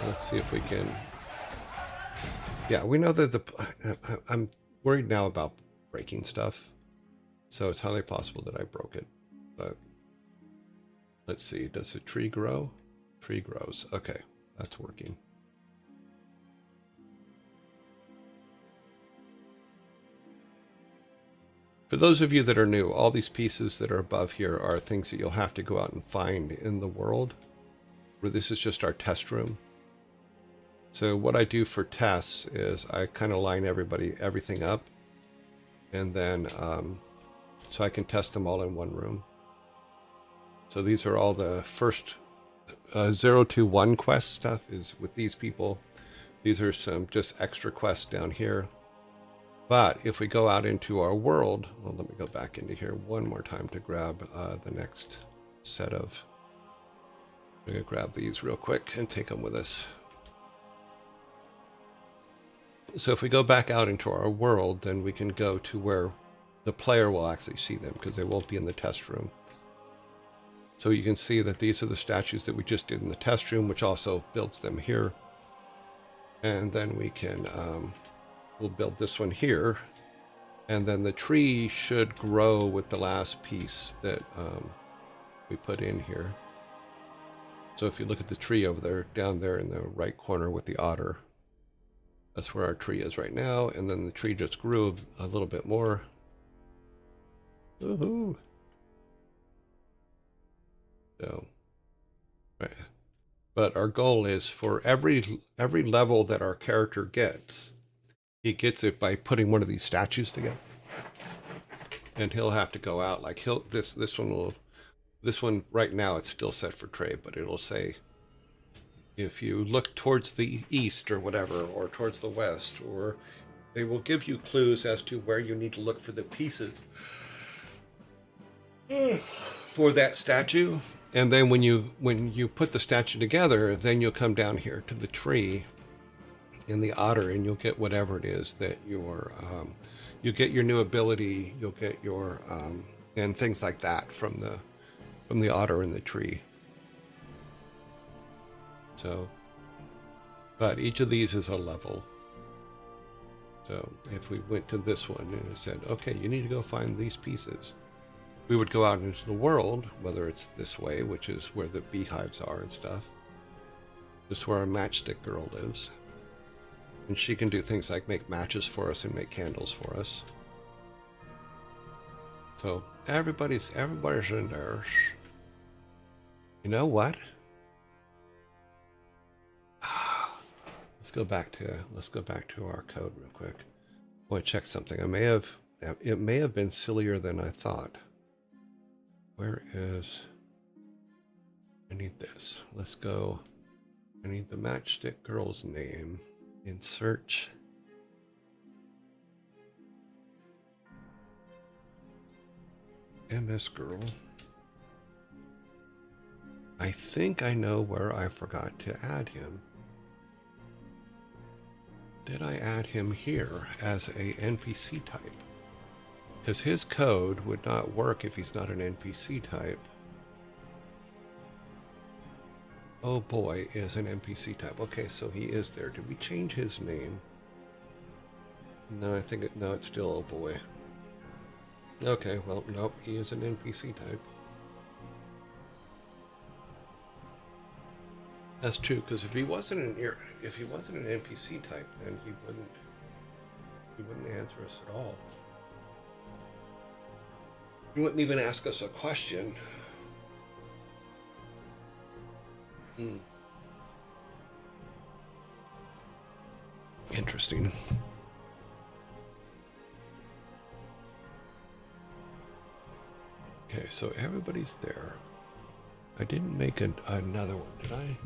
Let's see if we can... Yeah, we know that I'm worried now about breaking stuff. So it's highly possible that I broke it. But let's see, does the tree grow? Tree grows. Okay, that's working. For those of you that are new, all these pieces that are above here are things that you'll have to go out and find in the world. Where this is just our test room. So what I do for tests is I kind of line everything up. And then, so I can test them all in one room. So these are all the first 0 to 1 quest stuff is with these people. These are some just extra quests down here. But if we go out into our world, well, let me go back into here one more time to grab the next set of... I'm going to grab these real quick and take them with us. So if we go back out into our world, then we can go to where the player will actually see them because they won't be in the test room. So you can see that these are the statues that we just did in the test room, which also builds them here. And then we can, we'll build this one here. And then the tree should grow with the last piece that we put in here. So if you look at the tree over there, down there in the right corner with the otter, that's where our tree is right now. And then the tree just grew a little bit more. Woohoo! So, right. But our goal is for every level that our character gets, he gets it by putting one of these statues together. And he'll have to go out like this one right now it's still set for trade, but it'll say if you look towards the east or whatever, or towards the west, or they will give you clues as to where you need to look for the pieces for that statue. And then when you put the statue together, then you'll come down here to the tree in the otter, and you'll get whatever it is that you get your new ability, you'll get your and things like that from the otter in the tree. So, but each of these is a level. So if we went to this one and it said, okay, you need to go find these pieces, we would go out into the world, whether it's this way, which is where the beehives are and stuff. This is where our matchstick girl lives. And she can do things like make matches for us and make candles for us. So everybody's in there. You know what? Let's go back to our code real quick. I want to check something. It may have been sillier than I thought. Where is? I need this. Let's go. I need the matchstick girl's name. In search. MS girl. I think I know where I forgot to add him. Did I add him here as a NPC type? Because his code would not work if he's not an NPC type. Oh boy is an NPC type. Okay, so he is there. Did we change his name? No, I think no, it's still oh boy. Okay, well, nope, he is an NPC type. That's true, because if he wasn't an NPC type, then he wouldn't answer us at all. He wouldn't even ask us a question. Interesting. Okay, so everybody's there. I didn't make another one, did I?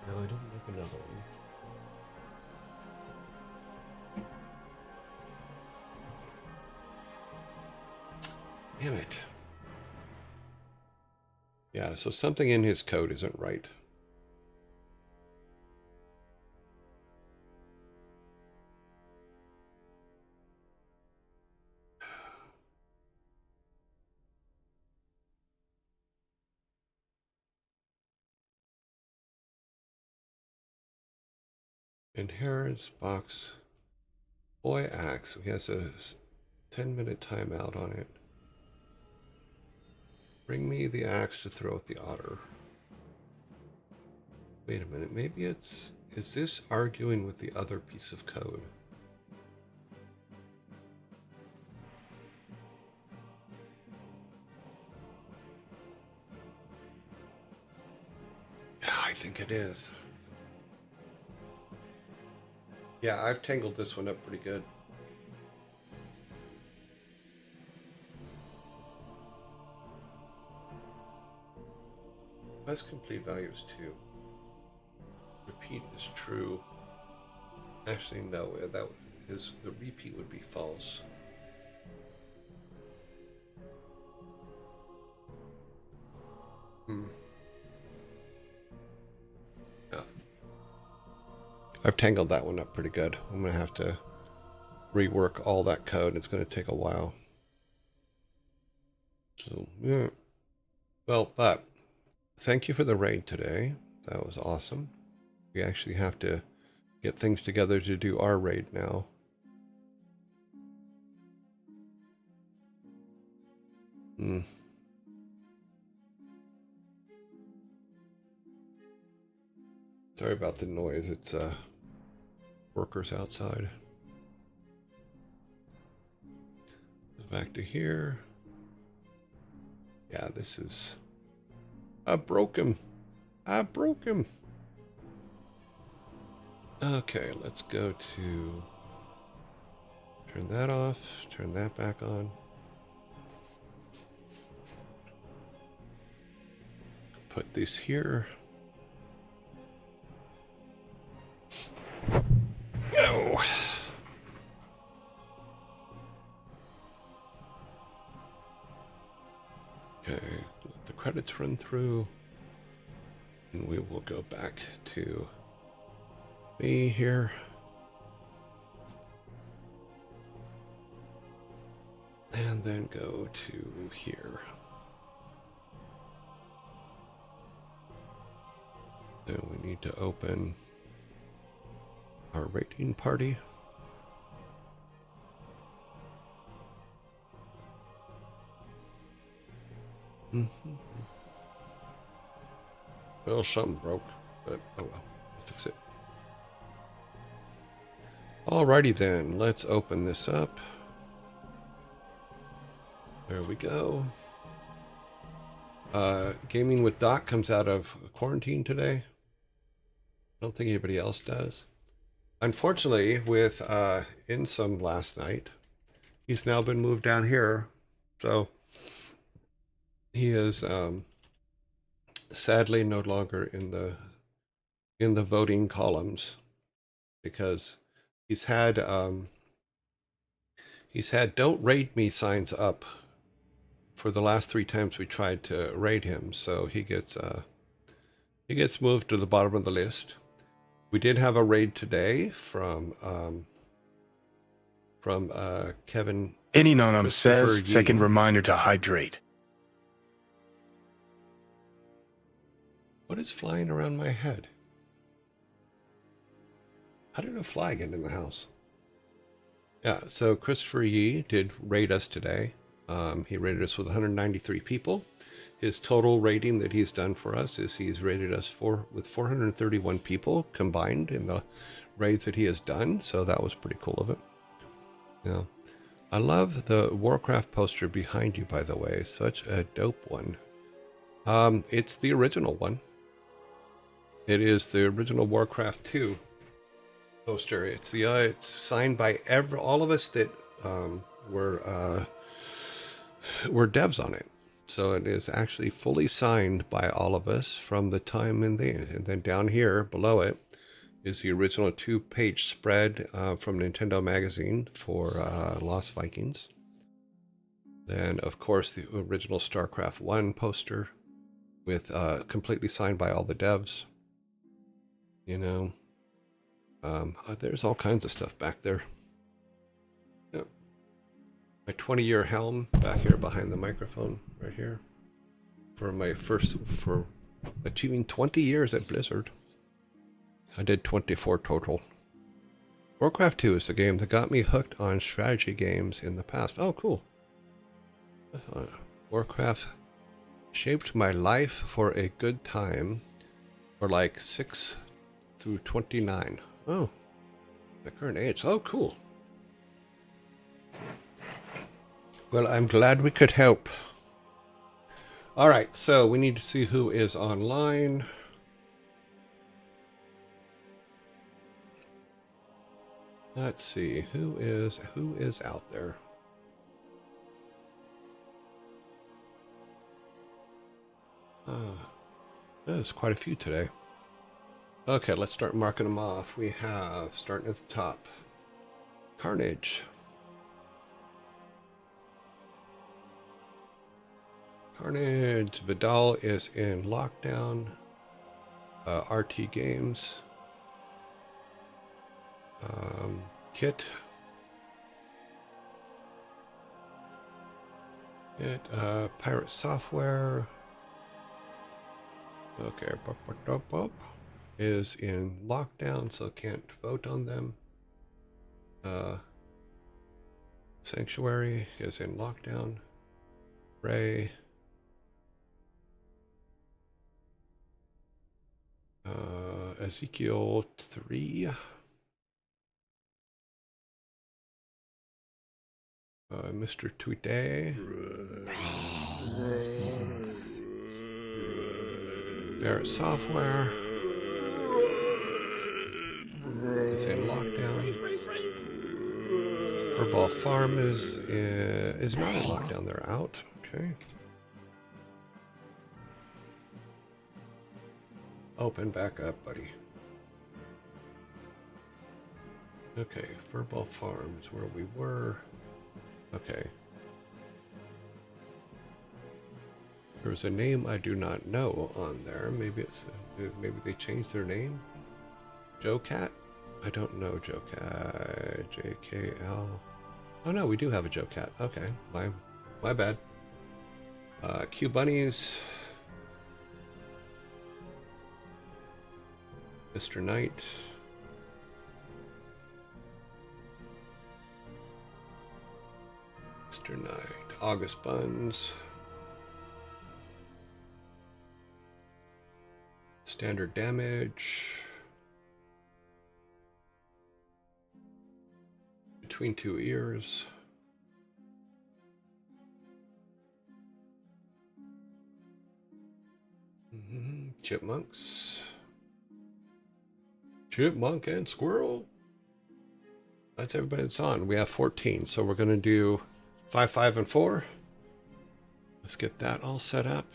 No, I didn't make another one. Damn it. Yeah, so something in his code isn't right. Inheritance box. Boy axe. He has a 10-minute timeout on it. Bring me the axe to throw at the otter. Wait a minute, maybe it's... Is this arguing with the other piece of code? Yeah, I think it is. Yeah, I've tangled this one up pretty good. Quest complete values 2. Repeat is true. Actually, no, that is the repeat would be false. Yeah. I've tangled that one up pretty good. I'm gonna have to rework all that code. It's gonna take a while. So yeah. Well, but thank you for the raid today. That was awesome. We actually have to get things together to do our raid now. Sorry about the noise. It's workers outside. Back to here. Yeah, this is... I broke him. I broke him. Okay, let's go to... Turn that off. Turn that back on. Put this here. Go! Okay, through. And we will go back to me here. And then go to here. Then we need to open our rating party. Well, something broke, but oh well, I'll fix it. Alrighty then, let's open this up. There we go. Gaming with Doc comes out of quarantine today. I don't think anybody else does. Unfortunately, with Insum last night, he's now been moved down here. So he is sadly no longer in the voting columns because he's had "Don't raid me" signs up for the last 3 times we tried to raid him. So he gets moved to the bottom of the list. We did have a raid today from Kevin. Eninonum says, Yee. second reminder to hydrate. What is flying around my head? How did a fly get in the house? Yeah, so Christopher Yee did raid us today. He rated us with 193 people. His total rating that he's done for us is he's rated us with 431 people combined in the raids that he has done. So that was pretty cool of it. Yeah. I love the Warcraft poster behind you, by the way. Such a dope one. It's the original one. It is the original Warcraft 2 poster. It's signed by all of us that were devs on it. So it is actually fully signed by all of us from the time and then down here below it is the original 2-page spread from Nintendo Magazine for Lost Vikings. Then, of course, the original StarCraft 1 poster with completely signed by all the devs. You know, there's all kinds of stuff back there. Yep. My 20-year helm back here behind the microphone, right here, for achieving 20 years at Blizzard. I did 24 total. Warcraft 2 is the game that got me hooked on strategy games in the past. Oh, cool. Warcraft shaped my life for a good time for like 6 through 29. Oh, my current age. Oh, cool. Well, I'm glad we could help. All right, so we need to see who is online. Let's see who is out there. There's quite a few today. Okay, let's start marking them off. We have, starting at the top, Carnage. Vidal is in lockdown. RT Games. Kit. Pirate Software. Okay, is in lockdown, so can't vote on them. Sanctuary is in lockdown. Ray. Ezekiel 3. Mr. Tweeday. Barrett Software is in lockdown. Furball Farm is not in lockdown. They're out. Okay. Open back up, buddy. Okay, Furball Farm is where we were. Okay. There's a name I do not know on there. Maybe it's maybe they changed their name. Joe Cat? I don't know Joe Cat. JKL. Oh no, we do have a Joe Cat. Okay, my bad. Q Bunnies. Mr. Knight. Mr. Knight. August Buns. Standard damage. Between two ears. Chipmunks. Chipmunk and squirrel. That's everybody that's on. We have 14, so we're going to do 5, 5, and 4. Let's get that all set up.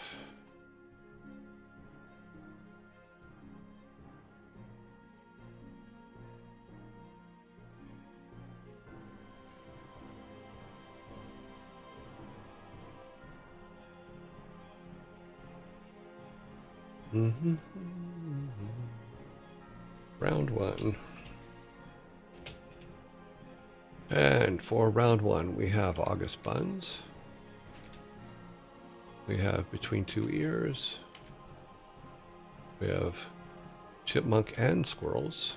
Round 1. And for round 1, we have August Buns. We have Between Two Ears. We have Chipmunk and Squirrels.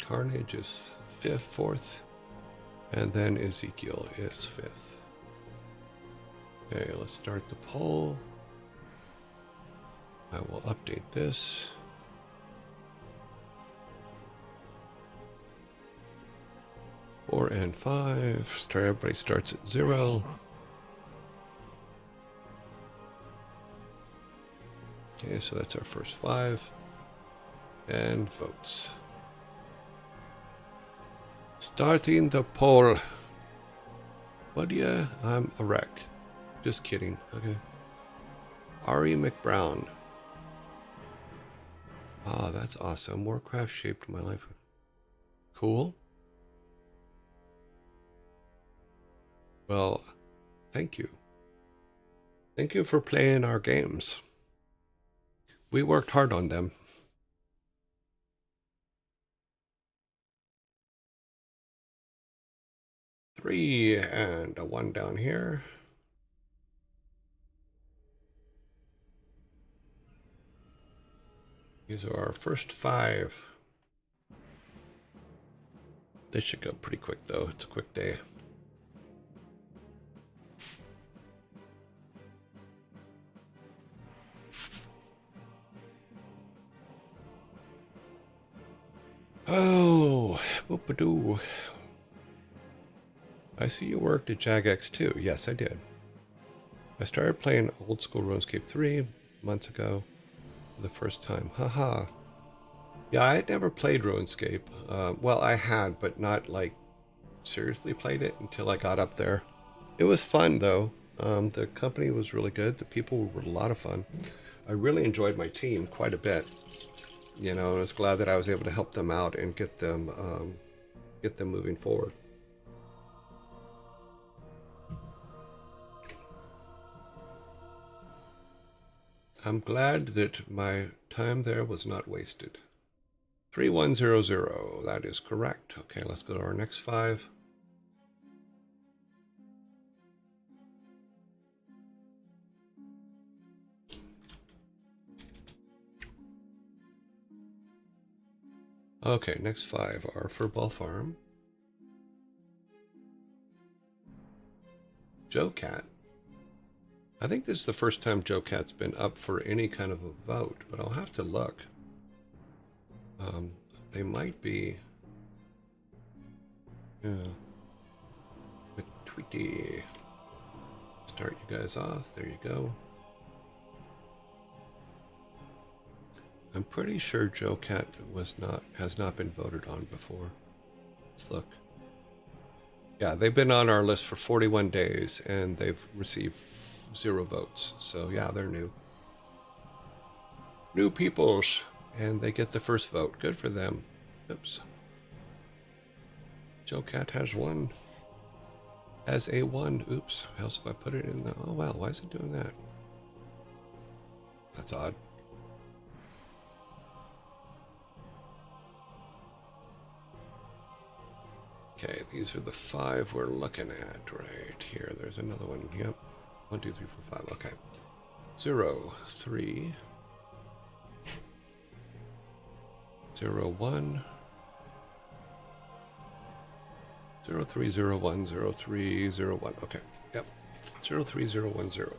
Carnage is 5th, 4th. And then Ezekiel is 5th. Okay, let's start the poll. I will update this. Four and 5. Everybody starts at 0. Okay, so that's our first 5. And votes. Starting the poll. What do you? I'm a wreck. Just kidding. Okay. Ari McBrown. Ah, that's awesome. Warcraft shaped my life. Cool. Well, thank you. Thank you for playing our games. We worked hard on them. Three and a 1 down here. These are our first 5. This should go pretty quick though. It's a quick day. Oh, whoop-a-doo. I see you worked at Jagex too. Yes, I did. I started playing old school RuneScape 3 months ago for the first time. Haha. Yeah, I had never played RuneScape. Well, I had, but not like seriously played it until I got up there. It was fun though. The company was really good. The people were a lot of fun. I really enjoyed my team quite a bit. You know, and I was glad that I was able to help them out and get them moving forward. I'm glad that my time there was not wasted. 3100, that is correct. Okay, let's go to our next 5. Okay, next 5 are Furball Farm. Joe Cat. I think this is the first time Joe Cat's been up for any kind of a vote, but I'll have to look. They might be. Yeah. Tweety. Start you guys off. There you go. I'm pretty sure Joe Cat has not been voted on before. Let's look. Yeah, they've been on our list for 41 days and they've received 0 votes. So yeah, they're new. New peoples, and they get the first vote. Good for them. Oops. Joe Cat has won. as a 1. Oops, how else if I put it in the... Oh, wow, why is it doing that? That's odd. Okay, these are the 5 we're looking at right here. There's another one. Yep. 1, 2, 3, 4, 5. Okay. 0, 3, 0, 1, 0, 3, 0, 1, 0, 3, 0, 1. Okay. Yep. 0, 3, 0, 1, 0.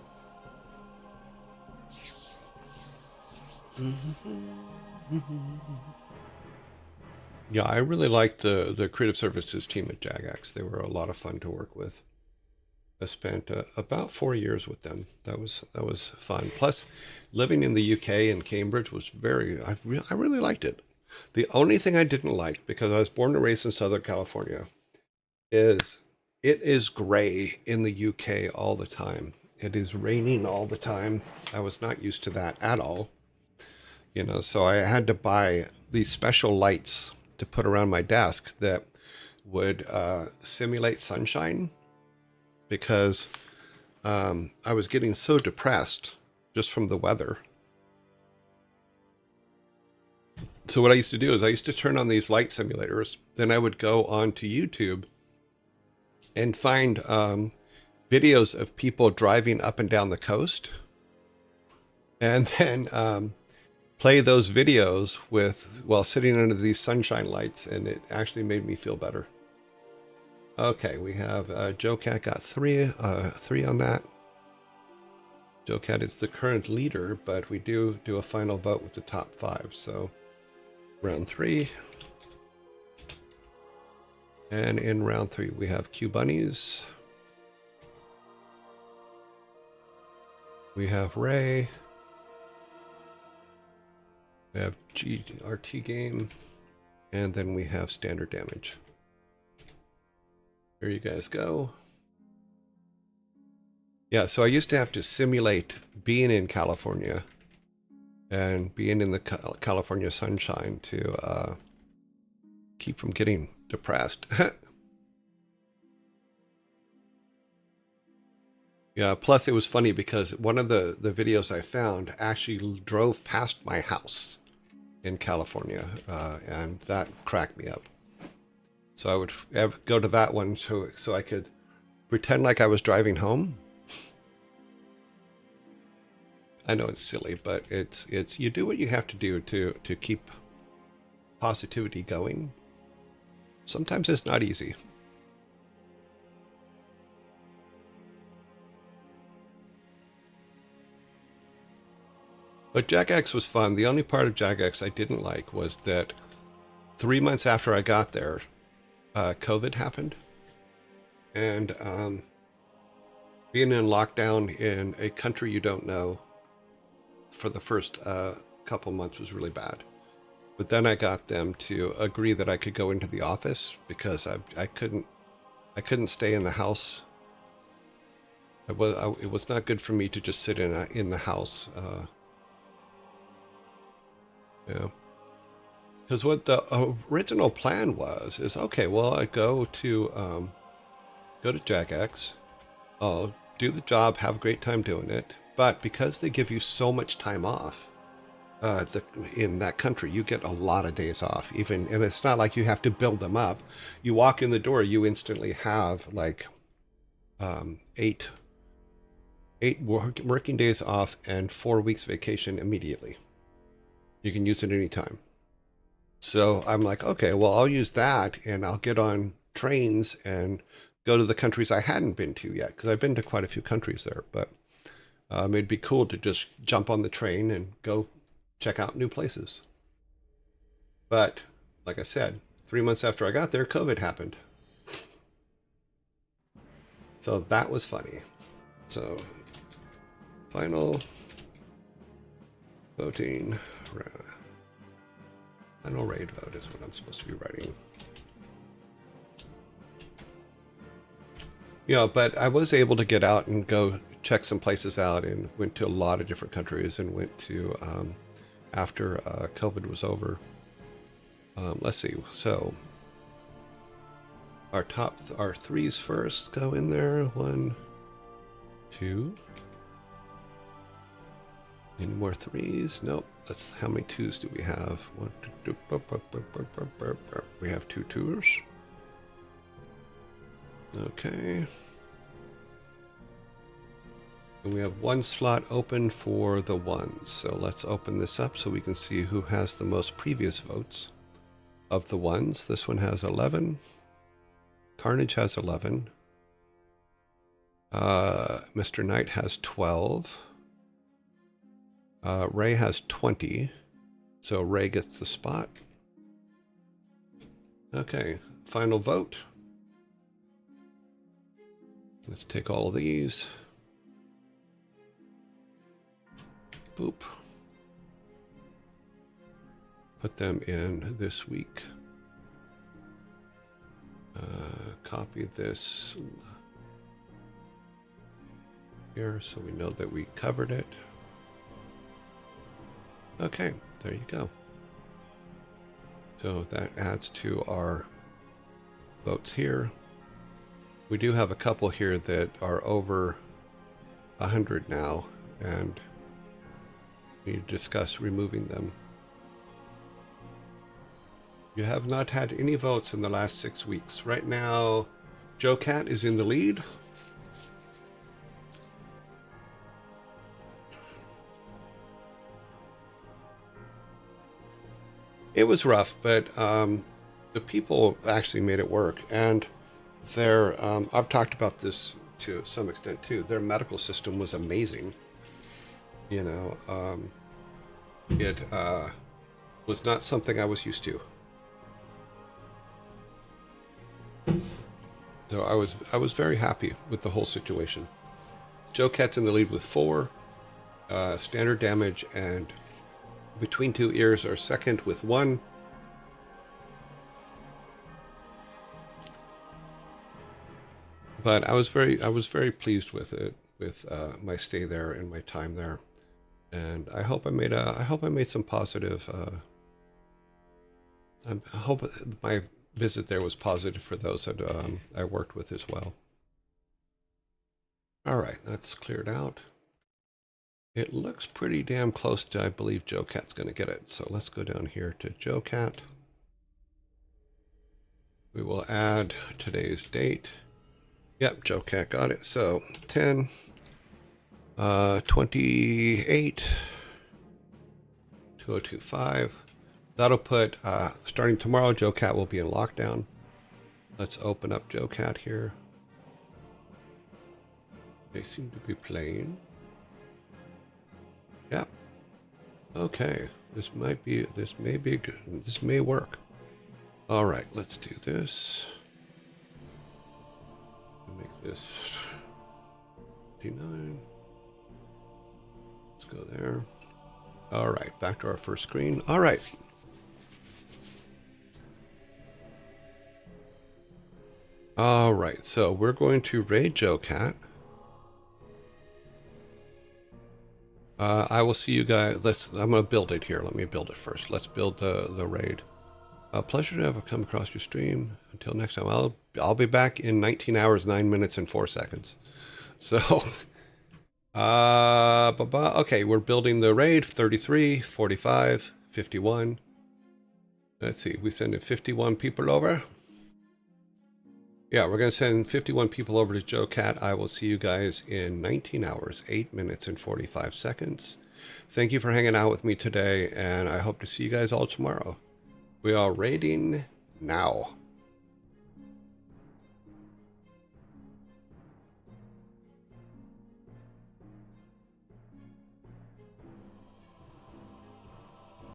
Yeah, I really liked the creative services team at Jagex. They were a lot of fun to work with. I spent about 4 years with them. That was fun. Plus, living in the UK in Cambridge was I really liked it. The only thing I didn't like, because I was born and raised in Southern California, is it is gray in the UK all the time. It is raining all the time. I was not used to that at all. You know, so I had to buy these special lights to put around my desk that would simulate sunshine, because I was getting so depressed just from the weather. So what I used to do is I used to turn on these light simulators. Then I would go onto YouTube and find videos of people driving up and down the coast, and then play those videos while sitting under these sunshine lights, and it actually made me feel better. Okay, we have Joe Cat got 3 on that. Joe Cat is the current leader, but we do a final vote with the top 5. So round 3. And in round 3, we have Q Bunnies. We have Ray. We have GRT game. And then we have standard damage. Here you guys go. Yeah, so I used to have to simulate being in California and being in the California sunshine to keep from getting depressed. Yeah, plus it was funny because one of the videos I found actually drove past my house in California, and that cracked me up. So I would go to that one so I could pretend like I was driving home. I know it's silly, but it's you do what you have to do to keep positivity going. Sometimes it's not easy. But Jagex was fun. The only part of Jagex I didn't like was that 3 months after I got there, COVID happened. And being in lockdown in a country you don't know for the first couple months was really bad. But then I got them to agree that I could go into the office because I couldn't stay in the house. It was not good for me to just sit in the house. Yeah. Because what the original plan is okay, well, I go to Jagex, I'll do the job, have a great time doing it, but because they give you so much time off in that country, you get a lot of days off, and it's not like you have to build them up. You walk in the door, you instantly have like 8 working days off and 4 weeks vacation immediately. You can use it anytime. So I'm like, okay, well, I'll use that and I'll get on trains and go to the countries I hadn't been to yet, because I've been to quite a few countries there, but it'd be cool to just jump on the train and go check out new places. But like I said, 3 months after I got there, COVID happened. So that was funny. So final voting. Final raid vote is what I'm supposed to be writing. Yeah, but I was able to get out and go check some places out, and went to a lot of different countries, and went to, after COVID was over. Let's see, so our threes first go in there. 1, 2. Any more threes? Nope. That's how many twos do we have? 1, 2, 2. We have 2 twos. Okay. And we have 1 slot open for the ones. So let's open this up so we can see who has the most previous votes of the ones. This one has 11. Carnage has 11. Mr. Knight has 12. Ray has 20. So Ray gets the spot. Okay, final vote. Let's take all of these. Boop. Put them in this week. Copy this here so we know that we covered it. Okay, there you go. So that adds to our votes here. We do have a couple here that are over 100 now, and we discuss removing them. You have not had any votes in the last 6 weeks. Right now, Joe Cat is in the lead. It was rough, but the people actually made it work. And their, I've talked about this to some extent too. Their medical system was amazing. You know, it was not something I was used to. So I was very happy with the whole situation. Joe Cat's in the lead with 4 standard damage, and Between Two Ears are second with 1. But I was very pleased with it, with my stay there and my time there, and I hope I made some positive. I hope my visit there was positive for those that I worked with as well. All right, that's cleared out. It looks pretty damn close to, I believe Joe Cat's going to get it. So let's go down here to Joe Cat. We will add today's date. Yep, Joe Cat got it. So 10, 28, 2025. That'll put, starting tomorrow, Joe Cat will be in lockdown. Let's open up Joe Cat here. They seem to be playing. Yep. Okay. This may good. This may work. All right, let's do this. Make this 59. Let's go there. All right, back to our first screen. All right. All right, so we're going to raid Joe Cat. I will see you guys. I'm going to build it here. Let me build it first. Let's build the raid. Pleasure to have come across your stream. Until next time, I'll be back in 19 hours, 9 minutes, and 4 seconds. So, okay, we're building the raid. 33, 45, 51. Let's see. We sending 51 people over. Yeah, we're going to send 51 people over to Joe Cat. I will see you guys in 19 hours, 8 minutes, and 45 seconds. Thank you for hanging out with me today, and I hope to see you guys all tomorrow. We are raiding now.